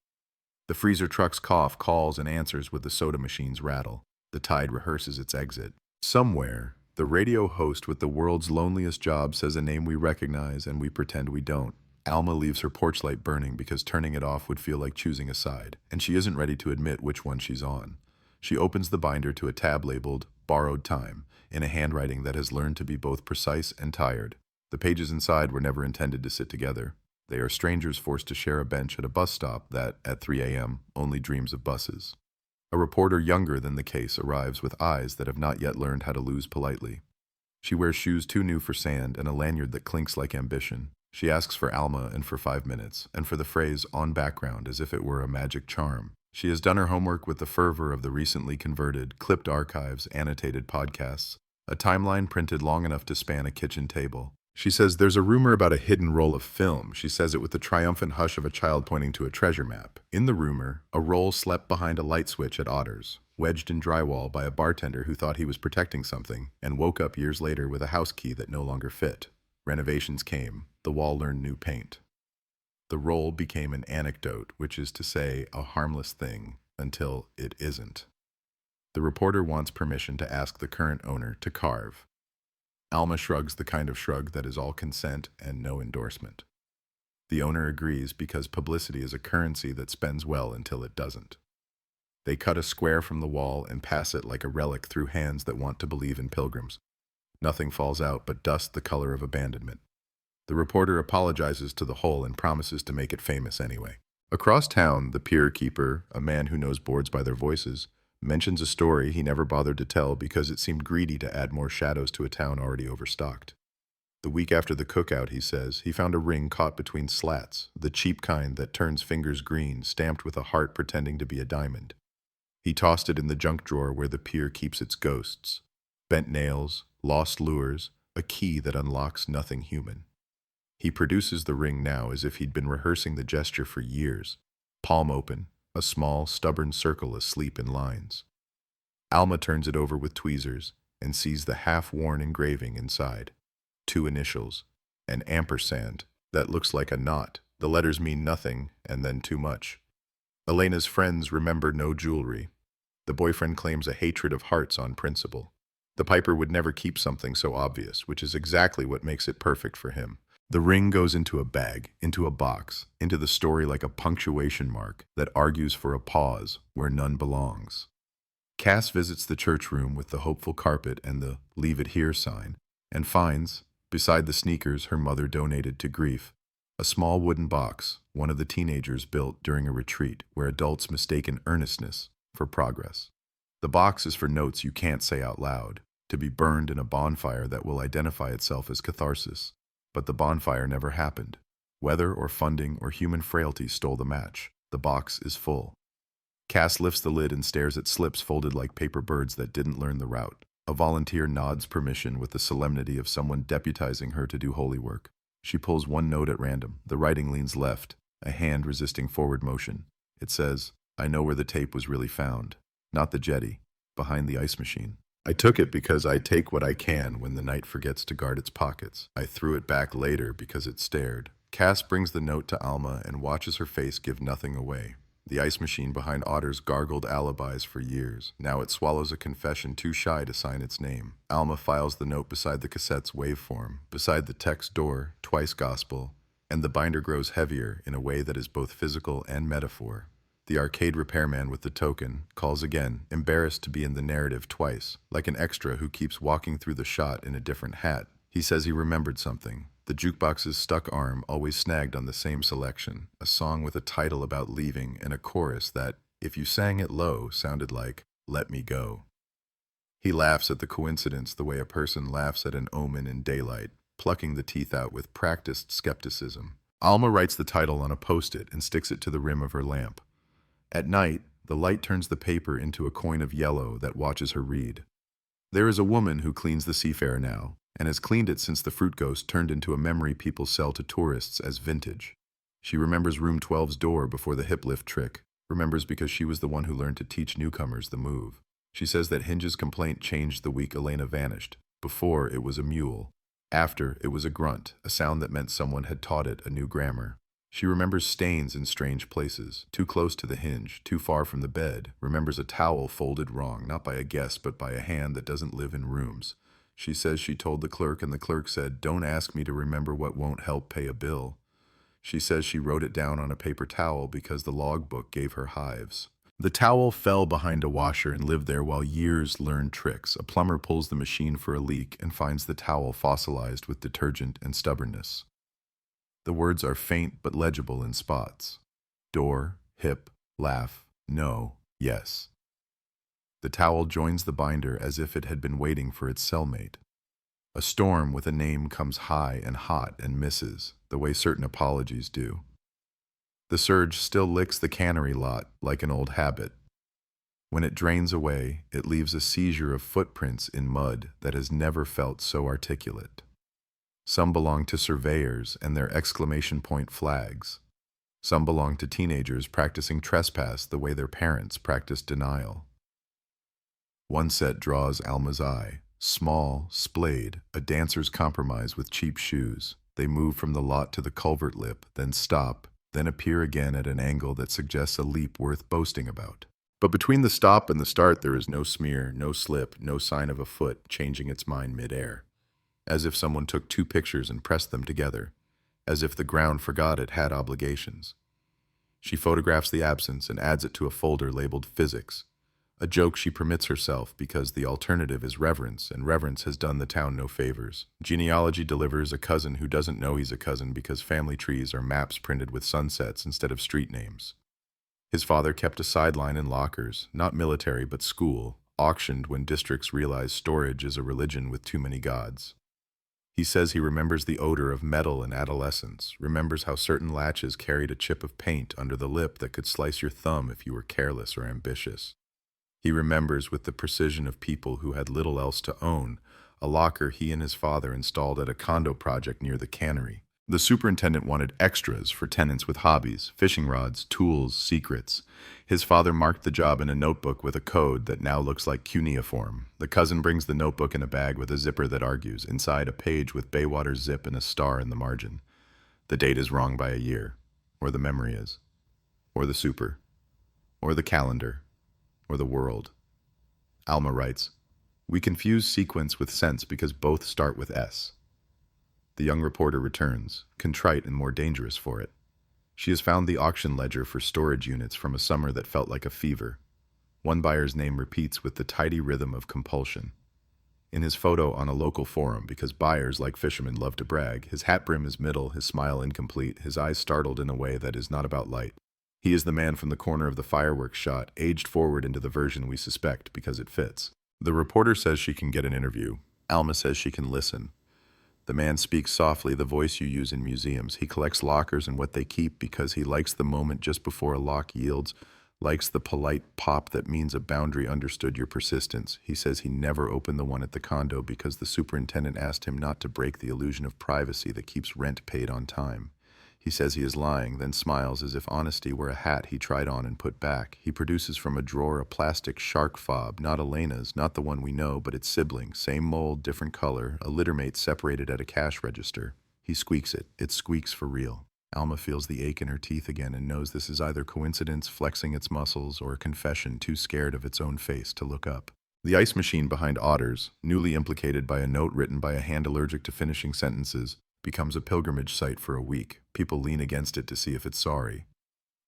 The freezer truck's cough calls and answers with the soda machine's rattle. The tide rehearses its exit. Somewhere, the radio host with the world's loneliest job says a name we recognize and we pretend we don't. Alma leaves her porch light burning because turning it off would feel like choosing a side, and she isn't ready to admit which one she's on. She opens the binder to a tab labeled Borrowed Time, in a handwriting that has learned to be both precise and tired. The pages inside were never intended to sit together. They are strangers forced to share a bench at a bus stop that, at 3 a.m., only dreams of buses. A reporter younger than the case arrives with eyes that have not yet learned how to lose politely. She wears shoes too new for sand and a lanyard that clinks like ambition. She asks for Alma and for 5 minutes, and for the phrase on background as if it were a magic charm. She has done her homework with the fervor of the recently converted, clipped archives, annotated podcasts, a timeline printed long enough to span a kitchen table. She says there's a rumor about a hidden roll of film. She says it with the triumphant hush of a child pointing to a treasure map. In the rumor, a roll slept behind a light switch at Otter's, wedged in drywall by a bartender who thought he was protecting something, and woke up years later with a house key that no longer fit. Renovations came. The wall learned new paint. The roll became an anecdote, which is to say, a harmless thing, until it isn't. The reporter wants permission to ask the current owner to carve. Alma shrugs the kind of shrug that is all consent and no endorsement. The owner agrees because publicity is a currency that spends well until it doesn't. They cut a square from the wall and pass it like a relic through hands that want to believe in pilgrims. Nothing falls out but dust the color of abandonment. The reporter apologizes to the hole and promises to make it famous anyway. Across town, the pier keeper, a man who knows boards by their voices, mentions a story he never bothered to tell because it seemed greedy to add more shadows to a town already overstocked. The week after the cookout, he says, he found a ring caught between slats, the cheap kind that turns fingers green, stamped with a heart pretending to be a diamond. He tossed it in the junk drawer where the pier keeps its ghosts. Bent nails, lost lures, a key that unlocks nothing human. He produces the ring now as if he'd been rehearsing the gesture for years, palm open, a small, stubborn circle asleep in lines. Alma turns it over with tweezers and sees the half-worn engraving inside. 2 initials, an ampersand that looks like a knot. The letters mean nothing and then too much. Elena's friends remember no jewelry. The boyfriend claims a hatred of hearts on principle. The piper would never keep something so obvious, which is exactly what makes it perfect for him. The ring goes into a bag, into a box, into the story like a punctuation mark that argues for a pause where none belongs. Cass visits the church room with the hopeful carpet and the "Leave it here" sign, and finds, beside the sneakers her mother donated to grief, a small wooden box one of the teenagers built during a retreat where adults mistaken earnestness for progress. The box is for notes you can't say out loud, to be burned in a bonfire that will identify itself as catharsis. But the bonfire never happened. Weather or funding or human frailty stole the match. The box is full. Cass lifts the lid and stares at slips folded like paper birds that didn't learn the route. A volunteer nods permission with the solemnity of someone deputizing her to do holy work. She pulls one note at random. The writing leans left, a hand resisting forward motion. It says, "I know where the tape was really found. Not the jetty, behind the ice machine. I took it because I take what I can when the night forgets to guard its pockets. I threw it back later because it stared." Cass brings the note to Alma and watches her face give nothing away. The ice machine behind Otter's gargled alibis for years. Now it swallows a confession too shy to sign its name. Alma files the note beside the cassette's waveform, beside the text door, twice gospel, and the binder grows heavier in a way that is both physical and metaphor. The arcade repairman with the token calls again, embarrassed to be in the narrative twice, like an extra who keeps walking through the shot in a different hat. He says he remembered something. The jukebox's stuck arm always snagged on the same selection, a song with a title about leaving and a chorus that, if you sang it low, sounded like, "Let me go." He laughs at the coincidence the way a person laughs at an omen in daylight, plucking the teeth out with practiced skepticism. Alma writes the title on a post-it and sticks it to the rim of her lamp. At night, the light turns the paper into a coin of yellow that watches her read. There is a woman who cleans the Seafarer now, and has cleaned it since the Fruit Ghost turned into a memory people sell to tourists as vintage. She remembers Room 12's door before the hip lift trick, remembers because she was the one who learned to teach newcomers the move. She says that Hinge's complaint changed the week Elena vanished. Before, it was a mule. After, it was a grunt, a sound that meant someone had taught it a new grammar. She remembers stains in strange places, too close to the hinge, too far from the bed, remembers a towel folded wrong, not by a guest, but by a hand that doesn't live in rooms. She says she told the clerk, and the clerk said, "Don't ask me to remember what won't help pay a bill." She says she wrote it down on a paper towel because the logbook gave her hives. The towel fell behind a washer and lived there while years learned tricks. A plumber pulls the machine for a leak and finds the towel fossilized with detergent and stubbornness. The words are faint but legible in spots. Door, hip, laugh, no, yes. The towel joins the binder as if it had been waiting for its cellmate. A storm with a name comes high and hot and misses, the way certain apologies do. The surge still licks the cannery lot like an old habit. When it drains away, it leaves a seizure of footprints in mud that has never felt so articulate. Some belong to surveyors and their exclamation point flags. Some belong to teenagers practicing trespass the way their parents practiced denial. One set draws Alma's eye. Small, splayed, a dancer's compromise with cheap shoes. They move from the lot to the culvert lip, then stop, then appear again at an angle that suggests a leap worth boasting about. But between the stop and the start there is no smear, no slip, no sign of a foot changing its mind mid-air. As if someone took two pictures and pressed them together. As if the ground forgot it had obligations. She photographs the absence and adds it to a folder labeled Physics. A joke she permits herself because the alternative is reverence, and reverence has done the town no favors. Genealogy delivers a cousin who doesn't know he's a cousin because family trees are maps printed with sunsets instead of street names. His father kept a sideline in lockers, not military but school, auctioned when districts realize storage is a religion with too many gods. He says he remembers the odor of metal in adolescence, remembers how certain latches carried a chip of paint under the lip that could slice your thumb if you were careless or ambitious. He remembers with the precision of people who had little else to own, a locker he and his father installed at a condo project near the cannery. The superintendent wanted extras for tenants with hobbies, fishing rods, tools, secrets. His father marked the job in a notebook with a code that now looks like cuneiform. The cousin brings the notebook in a bag with a zipper that argues, inside a page with Baywater zip and a star in the margin. The date is wrong by a year, or the memory is, or the super, or the calendar, or the world. Alma writes, "We confuse sequence with sense because both start with S." The young reporter returns, contrite and more dangerous for it. She has found the auction ledger for storage units from a summer that felt like a fever. One buyer's name repeats with the tidy rhythm of compulsion. In his photo on a local forum, because buyers, like fishermen, love to brag, his hat brim is middle, his smile incomplete, his eyes startled in a way that is not about light. He is the man from the corner of the fireworks shot, aged forward into the version we suspect because it fits. The reporter says she can get an interview. Alma says she can listen. The man speaks softly, the voice you use in museums. He collects lockers and what they keep because he likes the moment just before a lock yields, likes the polite pop that means a boundary understood your persistence. He says he never opened the one at the condo because the superintendent asked him not to break the illusion of privacy that keeps rent paid on time. He says he is lying, then smiles as if honesty were a hat he tried on and put back. He produces from a drawer a plastic shark fob, not Elena's, not the one we know, but its sibling, same mold, different color, a littermate separated at a cash register. He squeaks it. It squeaks for real. Alma feels the ache in her teeth again and knows this is either coincidence flexing its muscles or a confession too scared of its own face to look up. The ice machine behind Otters, newly implicated by a note written by a hand allergic to finishing sentences, becomes a pilgrimage site for a week. People lean against it to see if it's sorry.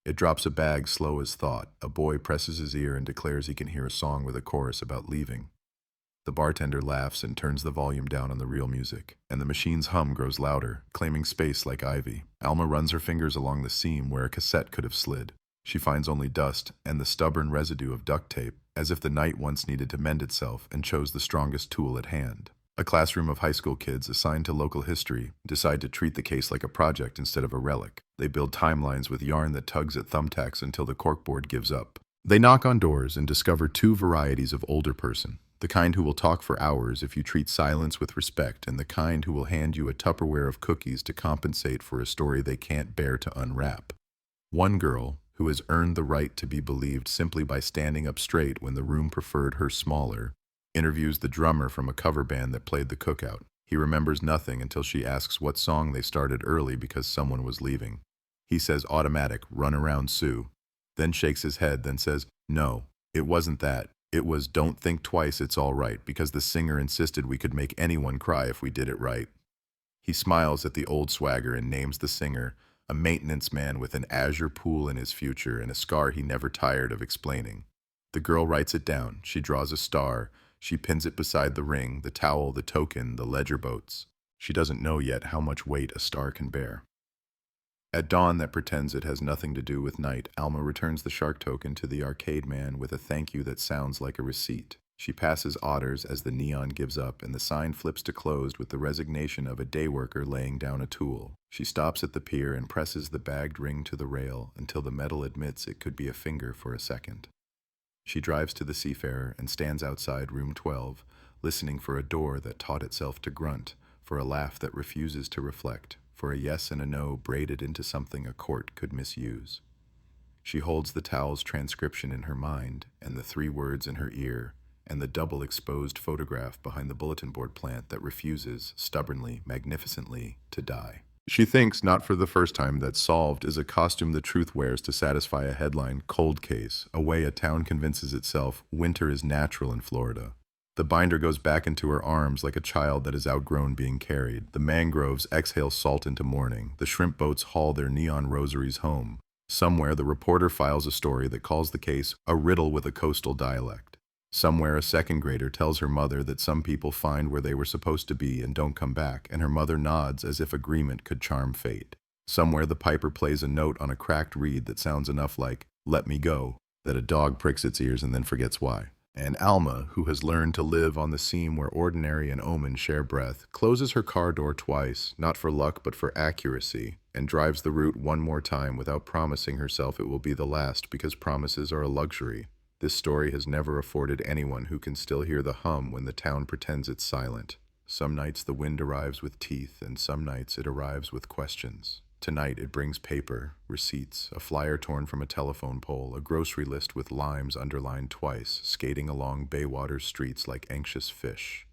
It drops a bag slow as thought. A boy presses his ear and declares he can hear a song with a chorus about leaving. The bartender laughs and turns the volume down on the real music, and the machine's hum grows louder, claiming space like ivy. Alma runs her fingers along the seam where a cassette could have slid. She finds only dust and the stubborn residue of duct tape, as if the night once needed to mend itself and chose the strongest tool at hand. A classroom of high school kids assigned to local history decide to treat the case like a project instead of a relic. They build timelines with yarn that tugs at thumbtacks until the corkboard gives up. They knock on doors and discover two varieties of older person. The kind who will talk for hours if you treat silence with respect, and the kind who will hand you a Tupperware of cookies to compensate for a story they can't bear to unwrap. One girl, who has earned the right to be believed simply by standing up straight when the room preferred her smaller, interviews the drummer from a cover band that played the cookout. He remembers nothing until she asks what song they started early because someone was leaving. He says automatic, Run Around Sue, then shakes his head, then says, no, it wasn't that. It was Don't Think Twice, It's All Right, because the singer insisted we could make anyone cry if we did it right. He smiles at the old swagger and names the singer, a maintenance man with an azure pool in his future and a scar he never tired of explaining. The girl writes it down. She draws a star. She pins it beside the ring, the towel, the token, the ledger boats. She doesn't know yet how much weight a star can bear. At dawn that pretends it has nothing to do with night, Alma returns the shark token to the arcade man with a thank you that sounds like a receipt. She passes Otters as the neon gives up and the sign flips to closed with the resignation of a day worker laying down a tool. She stops at the pier and presses the bagged ring to the rail until the metal admits it could be a finger for a second. She drives to the Seafarer and stands outside room 12, listening for a door that taught itself to grunt, for a laugh that refuses to reflect, for a yes and a no braided into something a court could misuse. She holds the towel's transcription in her mind, and the 3 words in her ear, and the double-exposed photograph behind the bulletin board plant that refuses, stubbornly, magnificently, to die. She thinks, not for the first time, that Solved is a costume the truth wears to satisfy a headline cold case, a way a town convinces itself winter is natural in Florida. The binder goes back into her arms like a child that has outgrown being carried. The mangroves exhale salt into morning. The shrimp boats haul their neon rosaries home. Somewhere, the reporter files a story that calls the case a riddle with a coastal dialect. Somewhere, a second grader tells her mother that some people find where they were supposed to be and don't come back, and her mother nods as if agreement could charm fate. Somewhere, the piper plays a note on a cracked reed that sounds enough like, "Let me go," that a dog pricks its ears and then forgets why. And Alma, who has learned to live on the seam where ordinary and omen share breath, closes her car door twice, not for luck but for accuracy, and drives the route one more time without promising herself it will be the last because promises are a luxury. This story has never afforded anyone who can still hear the hum when the town pretends it's silent. Some nights the wind arrives with teeth, and some nights it arrives with questions. Tonight it brings paper, receipts, a flyer torn from a telephone pole, a grocery list with limes underlined twice, skating along Baywater's streets like anxious fish.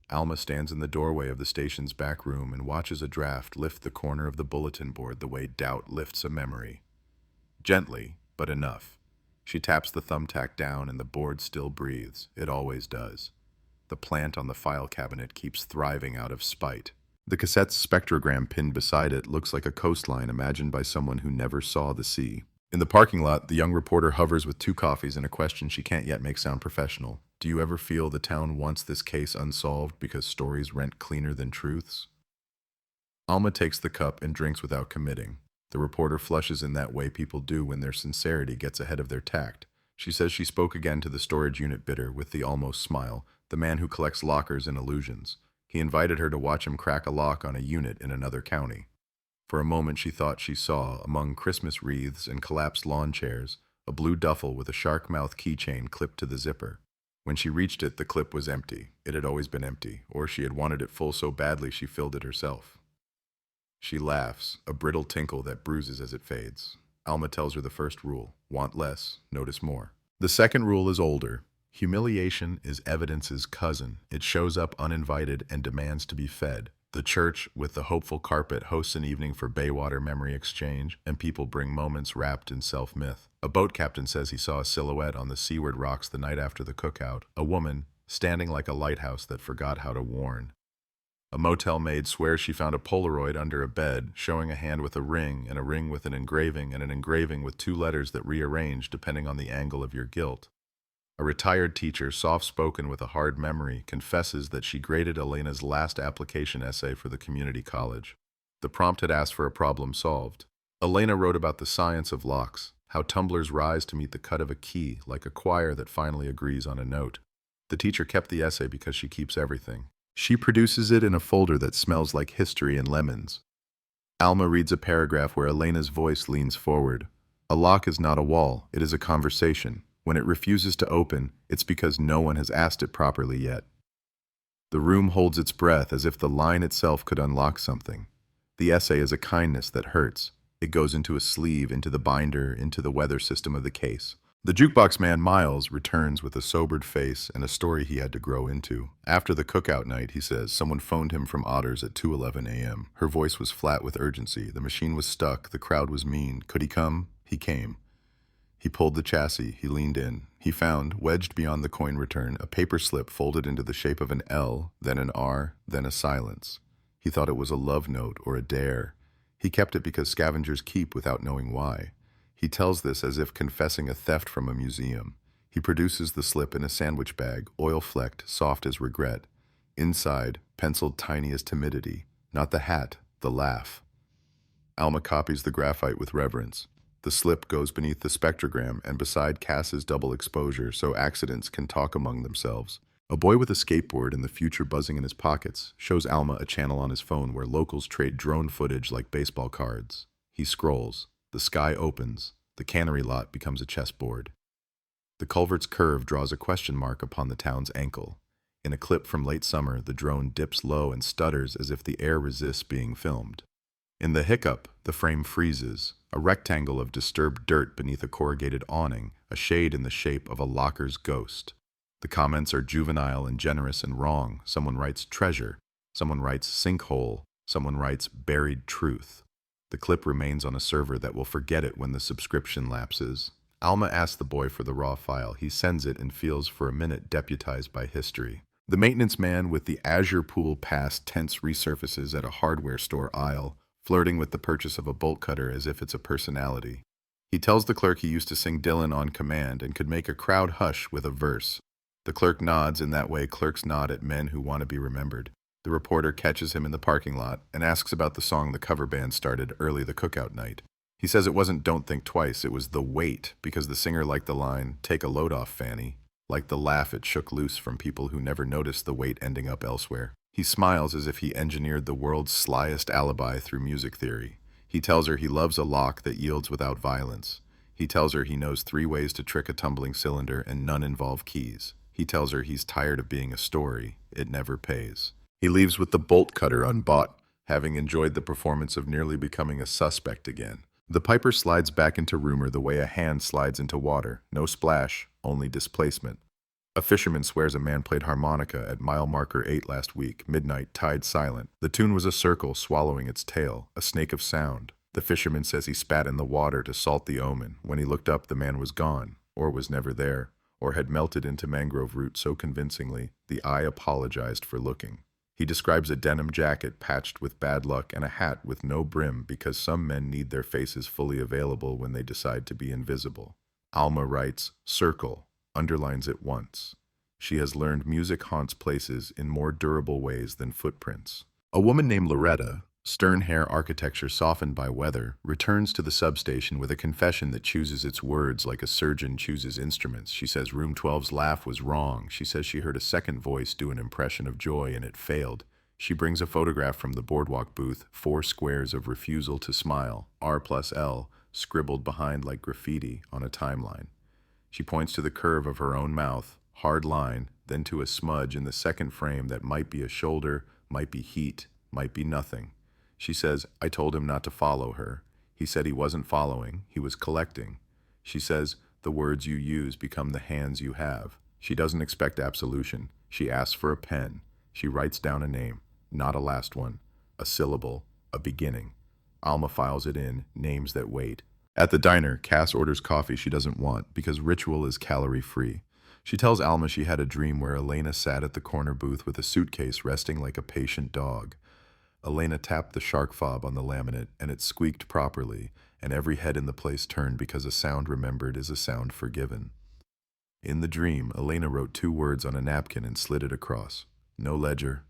Alma stands in the doorway of the station's back room and watches a draft lift the corner of the bulletin board the way doubt lifts a memory. Gently, but enough. She taps the thumbtack down and the board still breathes. It always does. The plant on the file cabinet keeps thriving out of spite. The cassette's spectrogram pinned beside it looks like a coastline imagined by someone who never saw the sea. In the parking lot, the young reporter hovers with 2 coffees and a question she can't yet make sound professional. Do you ever feel the town wants this case unsolved because stories rent cleaner than truths? Alma takes the cup and drinks without committing. The reporter flushes in that way people do when their sincerity gets ahead of their tact. She says she spoke again to the storage unit bidder with the almost smile, the man who collects lockers and illusions. He invited her to watch him crack a lock on a unit in another county. For a moment she thought she saw, among Christmas wreaths and collapsed lawn chairs, a blue duffel with a shark-mouth keychain clipped to the zipper. When she reached it, the clip was empty. It had always been empty, or she had wanted it full so badly she filled it herself. She laughs, a brittle tinkle that bruises as it fades. Alma tells her the first rule: want less, notice more. The second rule is older. Humiliation is evidence's cousin. It shows up uninvited and demands to be fed. The church, with the hopeful carpet, hosts an evening for Baywater memory exchange, and people bring moments wrapped in self-myth. A boat captain says he saw a silhouette on the seaward rocks the night after the cookout, a woman standing like a lighthouse that forgot how to warn. A motel maid swears she found a Polaroid under a bed, showing a hand with a ring, and a ring with an engraving, and an engraving with 2 letters that rearrange depending on the angle of your guilt. A retired teacher, soft-spoken with a hard memory, confesses that she graded Elena's last application essay for the community college. The prompt had asked for a problem solved. Elena wrote about the science of locks, how tumblers rise to meet the cut of a key, like a choir that finally agrees on a note. The teacher kept the essay because she keeps everything. She produces it in a folder that smells like history and lemons. Alma reads a paragraph where Elena's voice leans forward. A lock is not a wall, it is a conversation. When it refuses to open, it's because no one has asked it properly yet. The room holds its breath as if the line itself could unlock something. The essay is a kindness that hurts. It goes into a sleeve, into the binder, into the weather system of the case. The jukebox man, Miles, returns with a sobered face and a story he had to grow into. After the cookout night, he says, someone phoned him from Otters at 2:11 a.m. Her voice was flat with urgency. The machine was stuck. The crowd was mean. Could he come? He came. He pulled the chassis. He leaned in. He found, wedged beyond the coin return, a paper slip folded into the shape of an L, then an R, then a silence. He thought it was a love note or a dare. He kept it because scavengers keep without knowing why. He tells this as if confessing a theft from a museum. He produces the slip in a sandwich bag, oil-flecked, soft as regret. Inside, penciled tiny as timidity. Not the hat, the laugh. Alma copies the graphite with reverence. The slip goes beneath the spectrogram and beside Cass's double exposure so accidents can talk among themselves. A boy with a skateboard and the future buzzing in his pockets shows Alma a channel on his phone where locals trade drone footage like baseball cards. He scrolls. The sky opens. The cannery lot becomes a chessboard. The culvert's curve draws a question mark upon the town's ankle. In a clip from late summer, the drone dips low and stutters as if the air resists being filmed. In the hiccup, the frame freezes, a rectangle of disturbed dirt beneath a corrugated awning, a shade in the shape of a locker's ghost. The comments are juvenile and generous and wrong. Someone writes treasure. Someone writes sinkhole. Someone writes buried truth. The clip remains on a server that will forget it when the subscription lapses. Alma asks the boy for the raw file. He sends it and feels for a minute deputized by history. The maintenance man with the Azure Pool Pass tense resurfaces at a hardware store aisle, flirting with the purchase of a bolt cutter as if it's a personality. He tells the clerk he used to sing Dylan on command and could make a crowd hush with a verse. The clerk nods in that way clerks nod at men who want to be remembered. The reporter catches him in the parking lot and asks about the song the cover band started early the cookout night. He says it wasn't Don't Think Twice, it was The Wait, because the singer liked the line, "Take a load off, Fanny," like the laugh it shook loose from people who never noticed the weight ending up elsewhere. He smiles as if he engineered the world's slyest alibi through music theory. He tells her he loves a lock that yields without violence. He tells her he knows 3 ways to trick a tumbling cylinder and none involve keys. He tells her he's tired of being a story. It never pays. He leaves with the bolt cutter unbought, having enjoyed the performance of nearly becoming a suspect again. The Piper slides back into rumor the way a hand slides into water. No splash, only displacement. A fisherman swears a man played harmonica at mile marker 8 last week, midnight, tide silent. The tune was a circle swallowing its tail, a snake of sound. The fisherman says he spat in the water to salt the omen. When he looked up, the man was gone, or was never there, or had melted into mangrove root so convincingly, the eye apologized for looking. He describes a denim jacket patched with bad luck and a hat with no brim because some men need their faces fully available when they decide to be invisible. Alma writes, circle, underlines it once. She has learned music haunts places in more durable ways than footprints. A woman named Loretta, stern hair architecture softened by weather, returns to the substation with a confession that chooses its words like a surgeon chooses instruments. She says Room 12's laugh was wrong. She says she heard a second voice do an impression of joy and it failed. She brings a photograph from the boardwalk booth, 4 squares of refusal to smile, R+L, scribbled behind like graffiti on a timeline. She points to the curve of her own mouth, hard line, then to a smudge in the second frame that might be a shoulder, might be heat, might be nothing. She says, I told him not to follow her. He said he wasn't following, he was collecting. She says, the words you use become the hands you have. She doesn't expect absolution. She asks for a pen. She writes down a name, not a last one, a syllable, a beginning. Alma files it in, names that wait. At the diner, Cass orders coffee she doesn't want because ritual is calorie-free. She tells Alma she had a dream where Elena sat at the corner booth with a suitcase resting like a patient dog. Elena tapped the shark fob on the laminate, and it squeaked properly, and every head in the place turned because a sound remembered is a sound forgiven. In the dream, Elena wrote 2 words on a napkin and slid it across. No ledger.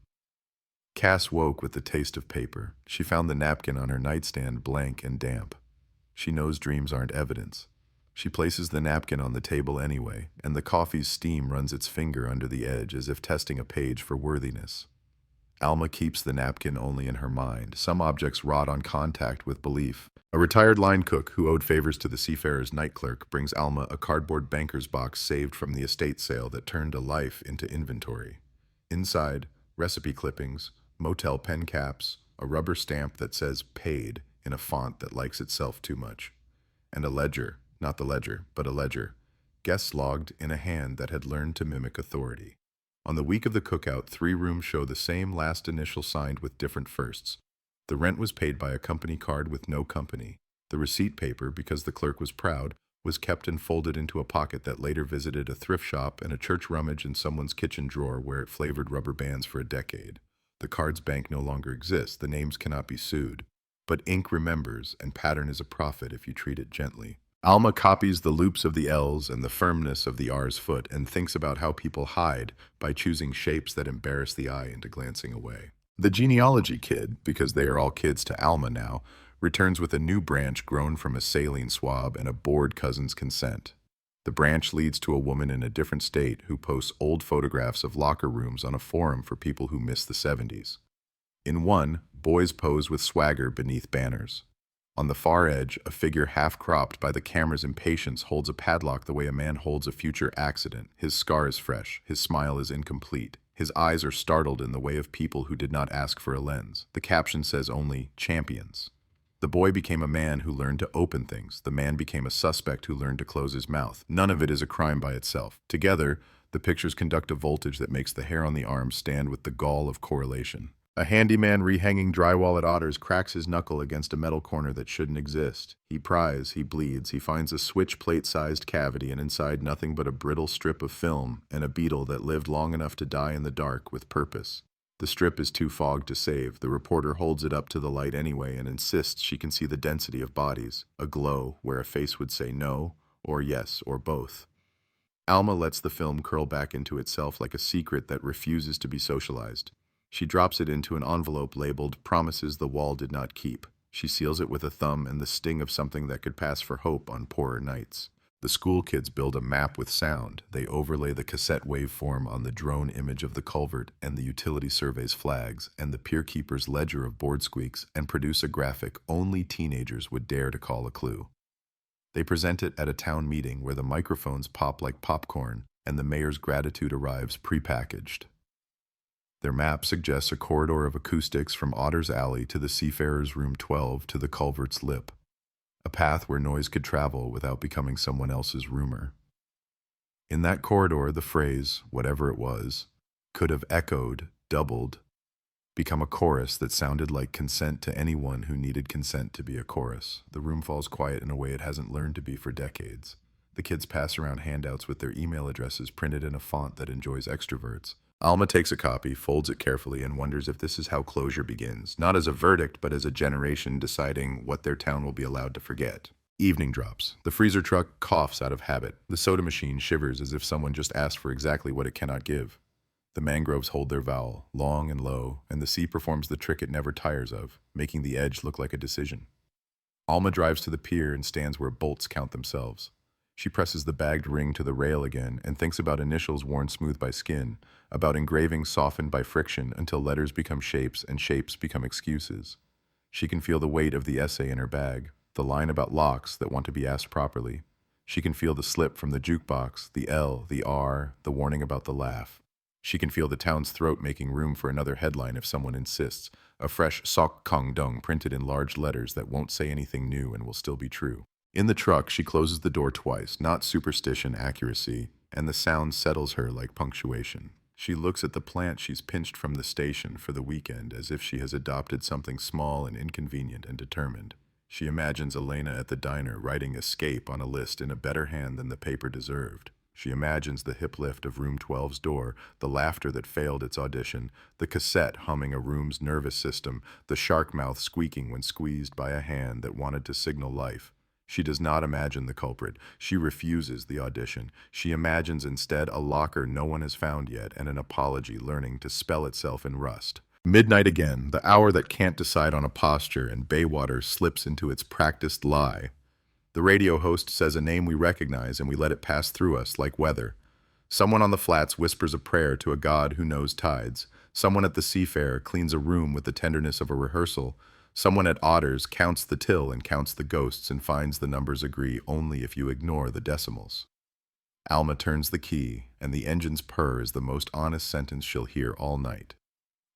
Cass woke with the taste of paper. She found the napkin on her nightstand blank and damp. She knows dreams aren't evidence. She places the napkin on the table anyway, and the coffee's steam runs its finger under the edge as if testing a page for worthiness. Alma keeps the napkin only in her mind. Some objects rot on contact with belief. A retired line cook who owed favors to the seafarer's night clerk brings Alma a cardboard banker's box saved from the estate sale that turned a life into inventory. Inside, recipe clippings, motel pen caps, a rubber stamp that says paid in a font that likes itself too much, and a ledger, not the ledger, but a ledger, guests logged in a hand that had learned to mimic authority. On the week of the cookout, 3 rooms show the same last initial signed with different firsts. The rent was paid by a company card with no company. The receipt paper, because the clerk was proud, was kept and folded into a pocket that later visited a thrift shop and a church rummage in someone's kitchen drawer where it flavored rubber bands for a decade. The card's bank no longer exists. The names cannot be sued. But ink remembers, and pattern is a profit if you treat it gently. Alma copies the loops of the L's and the firmness of the R's foot and thinks about how people hide by choosing shapes that embarrass the eye into glancing away. The genealogy kid, because they are all kids to Alma now, returns with a new branch grown from a saline swab and a bored cousin's consent. The branch leads to a woman in a different state who posts old photographs of locker rooms on a forum for people who miss the 70s. In one, boys pose with swagger beneath banners. On the far edge, a figure half-cropped by the camera's impatience holds a padlock the way a man holds a future accident. His scar is fresh, his smile is incomplete. His eyes are startled in the way of people who did not ask for a lens. The caption says only, champions. The boy became a man who learned to open things. The man became a suspect who learned to close his mouth. None of it is a crime by itself. Together, the pictures conduct a voltage that makes the hair on the arm stand with the gall of correlation. A handyman rehanging drywall at Otters cracks his knuckle against a metal corner that shouldn't exist. He pries, he bleeds, he finds a switch plate-sized cavity and inside nothing but a brittle strip of film and a beetle that lived long enough to die in the dark with purpose. The strip is too fogged to save. The reporter holds it up to the light anyway and insists she can see the density of bodies, a glow where a face would say no, or yes, or both. Alma lets the film curl back into itself like a secret that refuses to be socialized. She drops it into an envelope labeled "Promises the Wall Did Not Keep." She seals it with a thumb and the sting of something that could pass for hope on poorer nights. The school kids build a map with sound. They overlay the cassette waveform on the drone image of the culvert and the utility survey's flags and the pier keeper's ledger of board squeaks and produce a graphic only teenagers would dare to call a clue. They present it at a town meeting where the microphones pop like popcorn and the mayor's gratitude arrives prepackaged. Their map suggests a corridor of acoustics from Otter's Alley to the Seafarer's Room 12 to the culvert's lip, a path where noise could travel without becoming someone else's rumor. In that corridor, the phrase, whatever it was, could have echoed, doubled, become a chorus that sounded like consent to anyone who needed consent to be a chorus. The room falls quiet in a way it hasn't learned to be for decades. The kids pass around handouts with their email addresses printed in a font that enjoys extroverts. Alma takes a copy, folds it carefully, and wonders if this is how closure begins, not as a verdict, but as a generation deciding what their town will be allowed to forget. Evening drops. The freezer truck coughs out of habit. The soda machine shivers as if someone just asked for exactly what it cannot give. The mangroves hold their vowel, long and low, and the sea performs the trick it never tires of, making the edge look like a decision. Alma drives to the pier and stands where bolts count themselves. She presses the bagged ring to the rail again and thinks about initials worn smooth by skin, about engravings softened by friction until letters become shapes and shapes become excuses. She can feel the weight of the essay in her bag, the line about locks that want to be asked properly. She can feel the slip from the jukebox, the L, the R, the warning about the laugh. She can feel the town's throat making room for another headline if someone insists, a fresh Sok Kong Dong printed in large letters that won't say anything new and will still be true. In the truck, she closes the door twice, not superstition, accuracy, and the sound settles her like punctuation. She looks at the plant she's pinched from the station for the weekend as if she has adopted something small and inconvenient and determined. She imagines Elena at the diner writing escape on a list in a better hand than the paper deserved. She imagines the hip lift of Room 12's door, the laughter that failed its audition, the cassette humming a room's nervous system, the shark mouth squeaking when squeezed by a hand that wanted to signal life. She does not imagine the culprit. She refuses the audition. She imagines instead a locker no one has found yet and an apology learning to spell itself in rust. Midnight again, the hour that can't decide on a posture, and Baywater slips into its practiced lie. The radio host says a name we recognize and we let it pass through us like weather. Someone on the flats whispers a prayer to a god who knows tides. Someone at the Seafarer cleans a room with the tenderness of a rehearsal. Someone at Otters counts the till and counts the ghosts and finds the numbers agree only if you ignore the decimals. Alma turns the key, and the engine's purr is the most honest sentence she'll hear all night.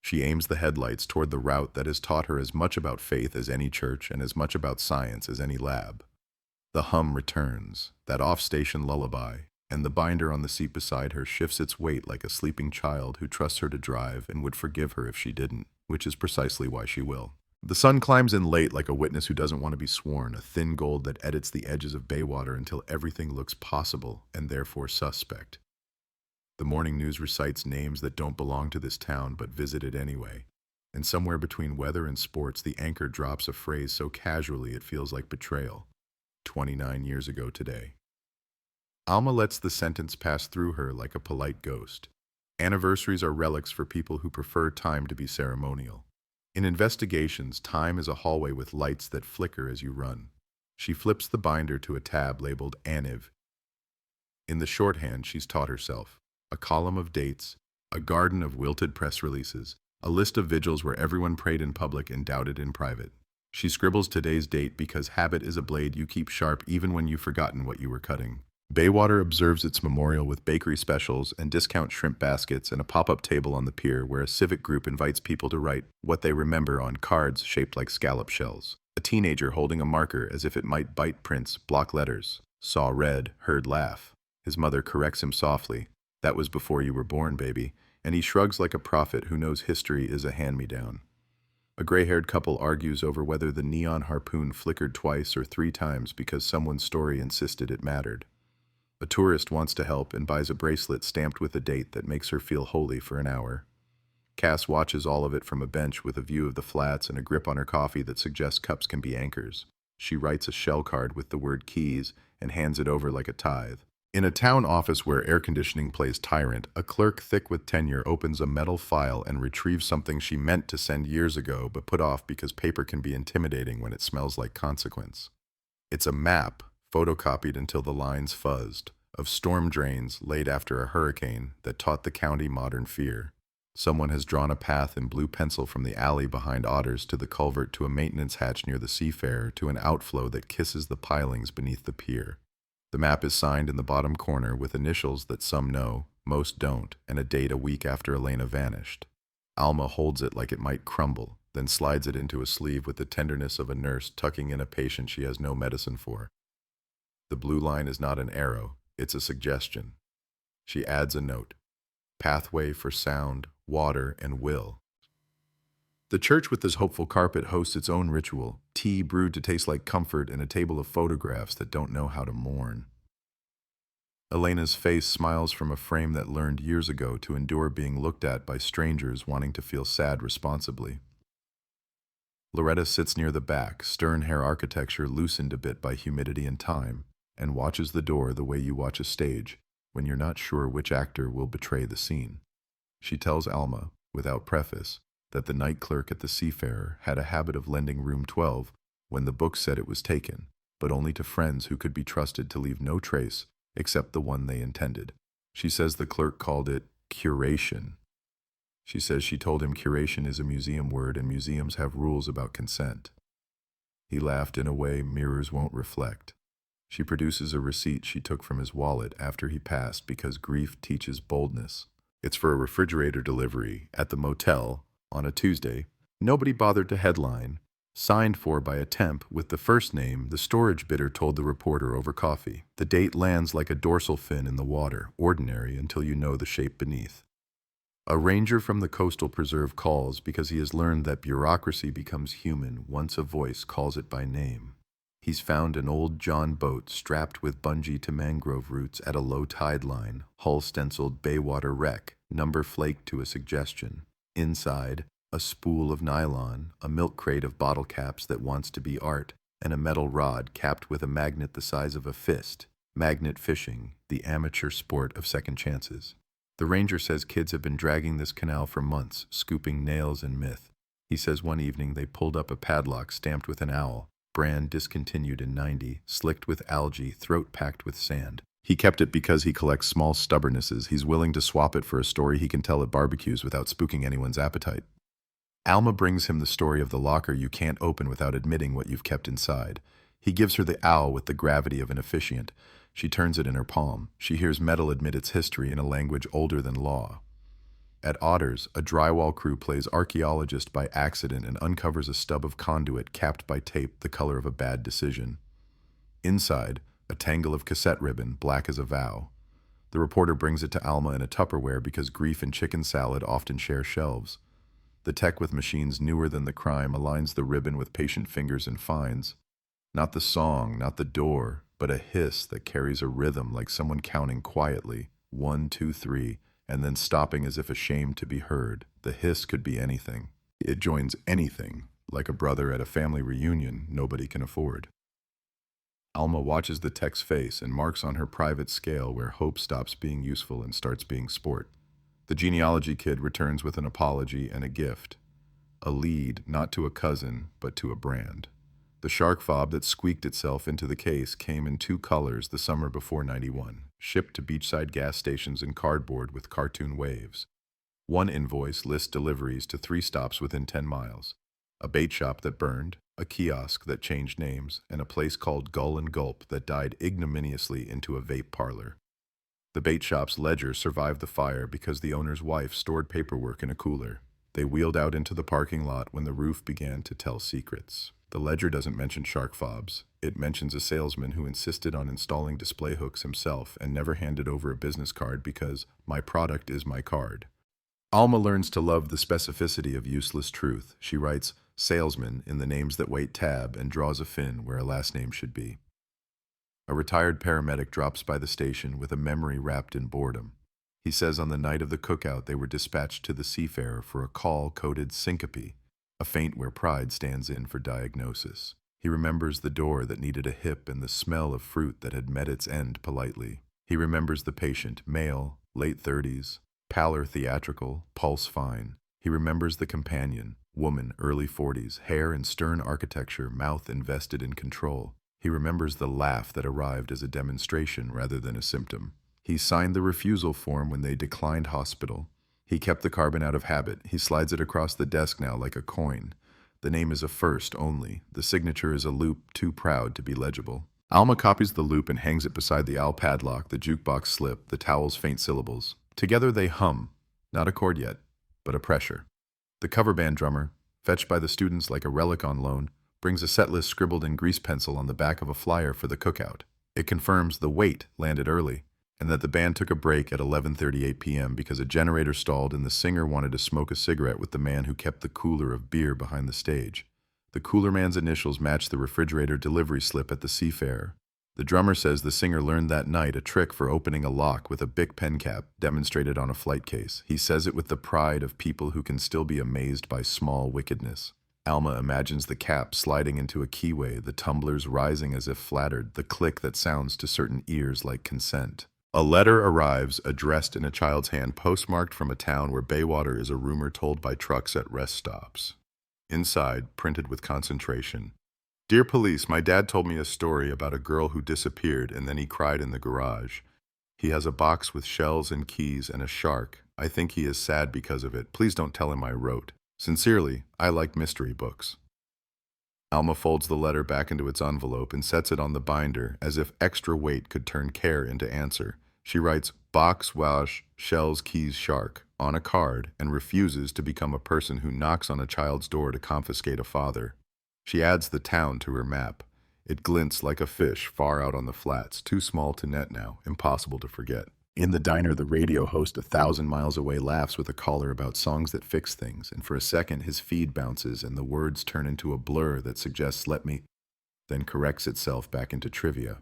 She aims the headlights toward the route that has taught her as much about faith as any church and as much about science as any lab. The hum returns, that off-station lullaby, and the binder on the seat beside her shifts its weight like a sleeping child who trusts her to drive and would forgive her if she didn't, which is precisely why she will. The sun climbs in late like a witness who doesn't want to be sworn, a thin gold that edits the edges of Baywater until everything looks possible and therefore suspect. The morning news recites names that don't belong to this town but visit it anyway. And somewhere between weather and sports, the anchor drops a phrase so casually it feels like betrayal. 29 years ago today. Alma lets the sentence pass through her like a polite ghost. Anniversaries are relics for people who prefer time to be ceremonial. In investigations, time is a hallway with lights that flicker as you run. She flips the binder to a tab labeled ANIV. In the shorthand she's taught herself, a column of dates, a garden of wilted press releases, a list of vigils where everyone prayed in public and doubted in private. She scribbles today's date because habit is a blade you keep sharp even when you've forgotten what you were cutting. Baywater observes its memorial with bakery specials and discount shrimp baskets and a pop-up table on the pier where a civic group invites people to write what they remember on cards shaped like scallop shells. A teenager holding a marker as if it might bite prints, block letters. Saw red, heard laugh. His mother corrects him softly. That was before you were born, baby. And he shrugs like a prophet who knows history is a hand-me-down. A gray-haired couple argues over whether the neon harpoon flickered twice or 3 times because someone's story insisted it mattered. A tourist wants to help and buys a bracelet stamped with a date that makes her feel holy for an hour. Cass watches all of it from a bench with a view of the flats and a grip on her coffee that suggests cups can be anchors. She writes a shell card with the word keys and hands it over like a tithe. In a town office where air conditioning plays tyrant, a clerk thick with tenure opens a metal file and retrieves something she meant to send years ago but put off because paper can be intimidating when it smells like consequence. It's a map, photocopied until the lines fuzzed, of storm drains laid after a hurricane that taught the county modern fear. Someone has drawn a path in blue pencil from the alley behind Otters to the culvert to a maintenance hatch near the seafarer to an outflow that kisses the pilings beneath the pier. The map is signed in the bottom corner with initials that some know, most don't, and a date a week after Elena vanished. Alma holds it like it might crumble, then slides it into a sleeve with the tenderness of a nurse tucking in a patient she has no medicine for. The blue line is not an arrow, it's a suggestion. She adds a note. Pathway for sound, water, and will. The church with this hopeful carpet hosts its own ritual, tea brewed to taste like comfort and a table of photographs that don't know how to mourn. Elena's face smiles from a frame that learned years ago to endure being looked at by strangers wanting to feel sad responsibly. Loretta sits near the back, stern hair architecture loosened a bit by humidity and time, and watches the door the way you watch a stage when you're not sure which actor will betray the scene. She tells Alma, without preface, that the night clerk at the Seafarer had a habit of lending room 12 when the book said it was taken, but only to friends who could be trusted to leave no trace except the one they intended. She says the clerk called it curation. She says she told him curation is a museum word and museums have rules about consent. He laughed in a way mirrors won't reflect. She produces a receipt she took from his wallet after he passed because grief teaches boldness. It's for a refrigerator delivery at the motel on a Tuesday. Nobody bothered to headline. Signed for by a temp with the first name the storage bidder told the reporter over coffee. The date lands like a dorsal fin in the water, ordinary until you know the shape beneath. A ranger from the coastal preserve calls because he has learned that bureaucracy becomes human once a voice calls it by name. He's found an old John boat strapped with bungee to mangrove roots at a low tide line, hull stenciled Baywater wreck, number flaked to a suggestion. Inside, a spool of nylon, a milk crate of bottle caps that wants to be art, and a metal rod capped with a magnet the size of a fist. Magnet fishing, the amateur sport of second chances. The ranger says kids have been dragging this canal for months, scooping nails and myth. He says one evening they pulled up a padlock stamped with an owl, brand discontinued in '90, slicked with algae, throat packed with sand. He kept it because he collects small stubbornnesses. He's willing to swap it for a story he can tell at barbecues without spooking anyone's appetite. Alma brings him the story of the locker you can't open without admitting what you've kept inside. He gives her the owl with the gravity of an officiant. She turns it in her palm. She hears metal admit its history in a language older than law. At Otters, a drywall crew plays archaeologist by accident and uncovers a stub of conduit capped by tape the color of a bad decision. Inside, a tangle of cassette ribbon, black as a vow. The reporter brings it to Alma in a Tupperware because grief and chicken salad often share shelves. The tech with machines newer than the crime aligns the ribbon with patient fingers and finds. Not the song, not the door, but a hiss that carries a rhythm like someone counting quietly, 1, 2, 3, and then stopping as if ashamed to be heard. The hiss could be anything. It joins anything, like a brother at a family reunion nobody can afford. Alma watches the tech's face and marks on her private scale where hope stops being useful and starts being sport. The genealogy kid returns with an apology and a gift. a lead not to a cousin, but to a brand. The shark fob that squeaked itself into the case came in 2 colors the summer before '91, shipped to beachside gas stations in cardboard with cartoon waves. One invoice lists deliveries to 3 stops within 10 miles, a bait shop that burned, a kiosk that changed names, and a place called Gull and Gulp that died ignominiously into a vape parlor. The bait shop's ledger survived the fire because the owner's wife stored paperwork in a cooler. They wheeled out into the parking lot when the roof began to tell secrets. The ledger doesn't mention shark fobs. It mentions a salesman who insisted on installing display hooks himself and never handed over a business card because my product is my card. Alma learns to love the specificity of useless truth. She writes salesman in the names that wait tab and draws a fin where a last name should be. A retired paramedic drops by the station with a memory wrapped in boredom. He says on the night of the cookout they were dispatched to the Seafarer for a call coded syncope, a faint where pride stands in for diagnosis. He remembers the door that needed a hip and the smell of fruit that had met its end politely. He remembers the patient, male, late 30s, pallor theatrical, pulse fine. He remembers the companion, woman, early 40s, hair in stern architecture, mouth invested in control. He remembers the laugh that arrived as a demonstration rather than a symptom. He signed the refusal form when they declined hospital. He kept the carbon out of habit. He slides it across the desk now like a coin. The name is a first only. The signature is a loop too proud to be legible. Alma copies the loop and hangs it beside the owl padlock, the jukebox slip, the towel's faint syllables. Together they hum, not a chord yet, but a pressure. The cover band drummer, fetched by the students like a relic on loan, brings a set list scribbled in grease pencil on the back of a flyer for the cookout. It confirms the wait landed early, and that the band took a break at 11:38 p.m. because a generator stalled and the singer wanted to smoke a cigarette with the man who kept the cooler of beer behind the stage. The cooler man's initials match the refrigerator delivery slip at the Seafarer. The drummer says the singer learned that night a trick for opening a lock with a Bic pen cap demonstrated on a flight case. He says it with the pride of people who can still be amazed by small wickedness. Alma imagines the cap sliding into a keyway, the tumblers rising as if flattered, the click that sounds to certain ears like consent. A letter arrives, addressed in a child's hand, postmarked from a town where Baywater is a rumor told by trucks at rest stops. Inside, printed with concentration, "Dear police, my dad told me a story about a girl who disappeared and then he cried in the garage. He has a box with shells and keys and a shark. I think he is sad because of it. Please don't tell him I wrote. Sincerely, I like mystery books." Alma folds the letter back into its envelope and sets it on the binder as if extra weight could turn care into answer. She writes, "Box, wash, shells, keys, shark," on a card and refuses to become a person who knocks on a child's door to confiscate a father. She adds the town to her map. It glints like a fish far out on the flats, too small to net now, impossible to forget. In the diner, the radio host 1,000 miles away laughs with a caller about songs that fix things, and for a second his feed bounces and the words turn into a blur that suggests "let me," then corrects itself back into trivia.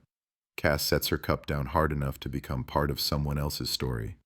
Cass sets her cup down hard enough to become part of someone else's story.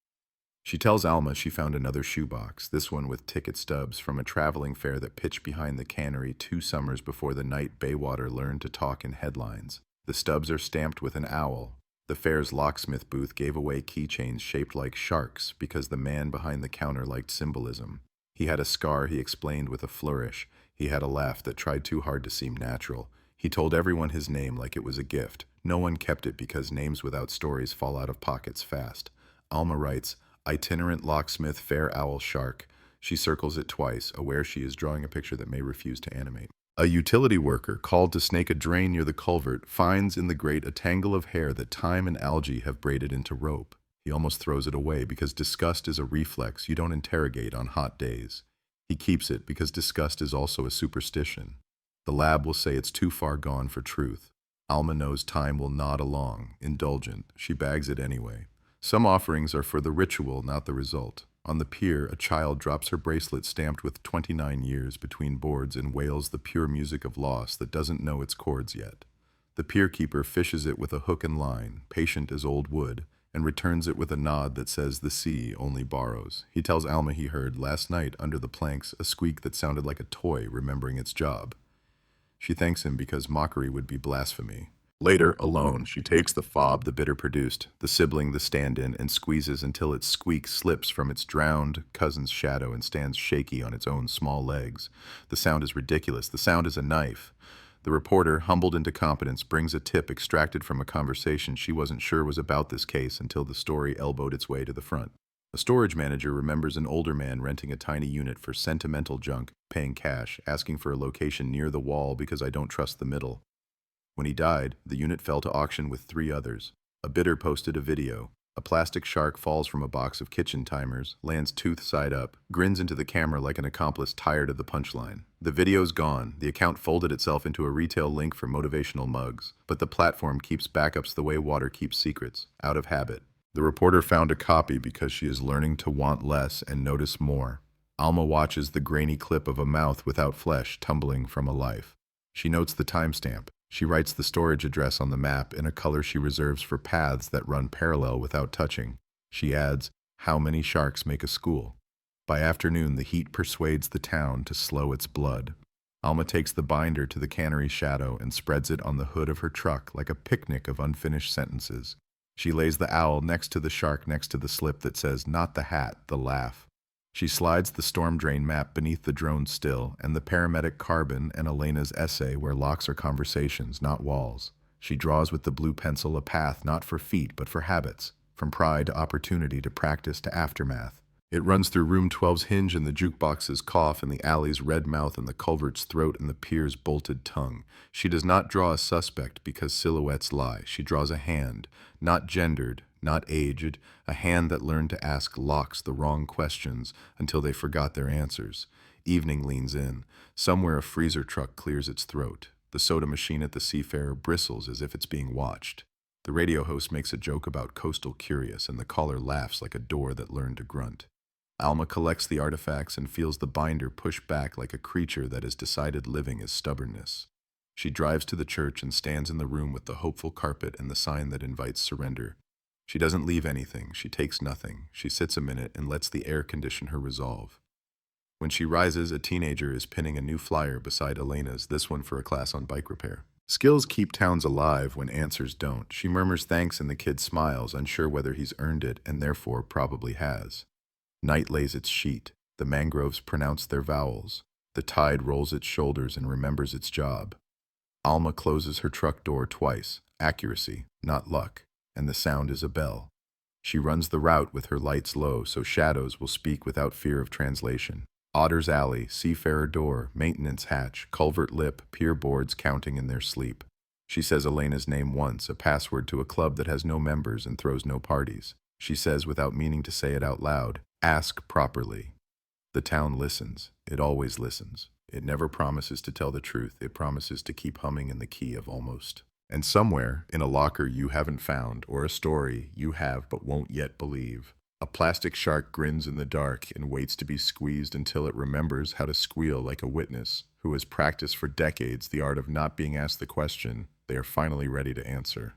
She tells Alma she found another shoebox, this one with ticket stubs from a traveling fair that pitched behind the cannery 2 summers before the night Baywater learned to talk in headlines. The stubs are stamped with an owl. The fair's locksmith booth gave away keychains shaped like sharks because the man behind the counter liked symbolism. He had a scar, he explained with a flourish. He had a laugh that tried too hard to seem natural. He told everyone his name like it was a gift. No one kept it because names without stories fall out of pockets fast. Alma writes, "Itinerant locksmith fair owl shark." She circles it twice, aware she is drawing a picture that may refuse to animate. A utility worker, called to snake a drain near the culvert, finds in the grate a tangle of hair that time and algae have braided into rope. He almost throws it away because disgust is a reflex you don't interrogate on hot days. He keeps it because disgust is also a superstition. The lab will say it's too far gone for truth. Alma knows time will nod along, indulgent. She bags it anyway. Some offerings are for the ritual, not the result. On the pier, a child drops her bracelet stamped with 29 years between boards and wails the pure music of loss that doesn't know its chords yet. The pier keeper fishes it with a hook and line, patient as old wood, and returns it with a nod that says the sea only borrows. He tells Alma he heard, last night under the planks, a squeak that sounded like a toy remembering its job. She thanks him because mockery would be blasphemy. Later, alone, she takes the fob the bidder produced, the sibling the stand-in, and squeezes until its squeak slips from its drowned cousin's shadow and stands shaky on its own small legs. The sound is ridiculous. The sound is a knife. The reporter, humbled into competence, brings a tip extracted from a conversation she wasn't sure was about this case until the story elbowed its way to the front. A storage manager remembers an older man renting a tiny unit for sentimental junk, paying cash, asking for a location near the wall because I don't trust the middle. When he died, the unit fell to auction with 3 others. A bidder posted a video. A plastic shark falls from a box of kitchen timers, lands tooth side up, grins into the camera like an accomplice tired of the punchline. The video's gone. The account folded itself into a retail link for motivational mugs. But the platform keeps backups the way water keeps secrets, out of habit. The reporter found a copy because she is learning to want less and notice more. Alma watches the grainy clip of a mouth without flesh tumbling from a life. She notes the timestamp. She writes the storage address on the map in a color she reserves for paths that run parallel without touching. She adds, "How many sharks make a school?" By afternoon, the heat persuades the town to slow its blood. Alma takes the binder to the cannery shadow and spreads it on the hood of her truck like a picnic of unfinished sentences. She lays the owl next to the shark next to the slip that says, "Not the hat, the laugh." She slides the storm drain map beneath the drone still and the paramedic carbon and Elena's essay where locks are conversations, not walls. She draws with the blue pencil a path not for feet but for habits, from pride to opportunity to practice to aftermath. It runs through room 12's hinge and the jukebox's cough and the alley's red mouth and the culvert's throat and the pier's bolted tongue. She does not draw a suspect because silhouettes lie. She draws a hand, not gendered, not aged, a hand that learned to ask locks the wrong questions until they forgot their answers. Evening leans in. Somewhere a freezer truck clears its throat. The soda machine at the Seafarer bristles as if it's being watched. The radio host makes a joke about coastal curious, and the caller laughs like a door that learned to grunt. Alma collects the artifacts and feels the binder push back like a creature that has decided living is stubbornness. She drives to the church and stands in the room with the hopeful carpet and the sign that invites surrender. She doesn't leave anything. She takes nothing. She sits a minute and lets the air condition her resolve. When she rises, a teenager is pinning a new flyer beside Elena's, this one for a class on bike repair. Skills keep towns alive when answers don't. She murmurs thanks and the kid smiles, unsure whether he's earned it and therefore probably has. Night lays its sheet. The mangroves pronounce their vowels. The tide rolls its shoulders and remembers its job. Alma closes her truck door twice. Accuracy, not luck. And the sound is a bell. She runs the route with her lights low so shadows will speak without fear of translation. Otter's Alley, Seafarer Door, Maintenance Hatch, Culvert Lip, pier boards counting in their sleep. She says Elena's name once, a password to a club that has no members and throws no parties. She says without meaning to say it out loud, "Ask properly." The town listens. It always listens. It never promises to tell the truth. It promises to keep humming in the key of almost. And somewhere, in a locker you haven't found, or a story you have but won't yet believe, a plastic shark grins in the dark and waits to be squeezed until it remembers how to squeal like a witness who has practiced for decades the art of not being asked the question they are finally ready to answer.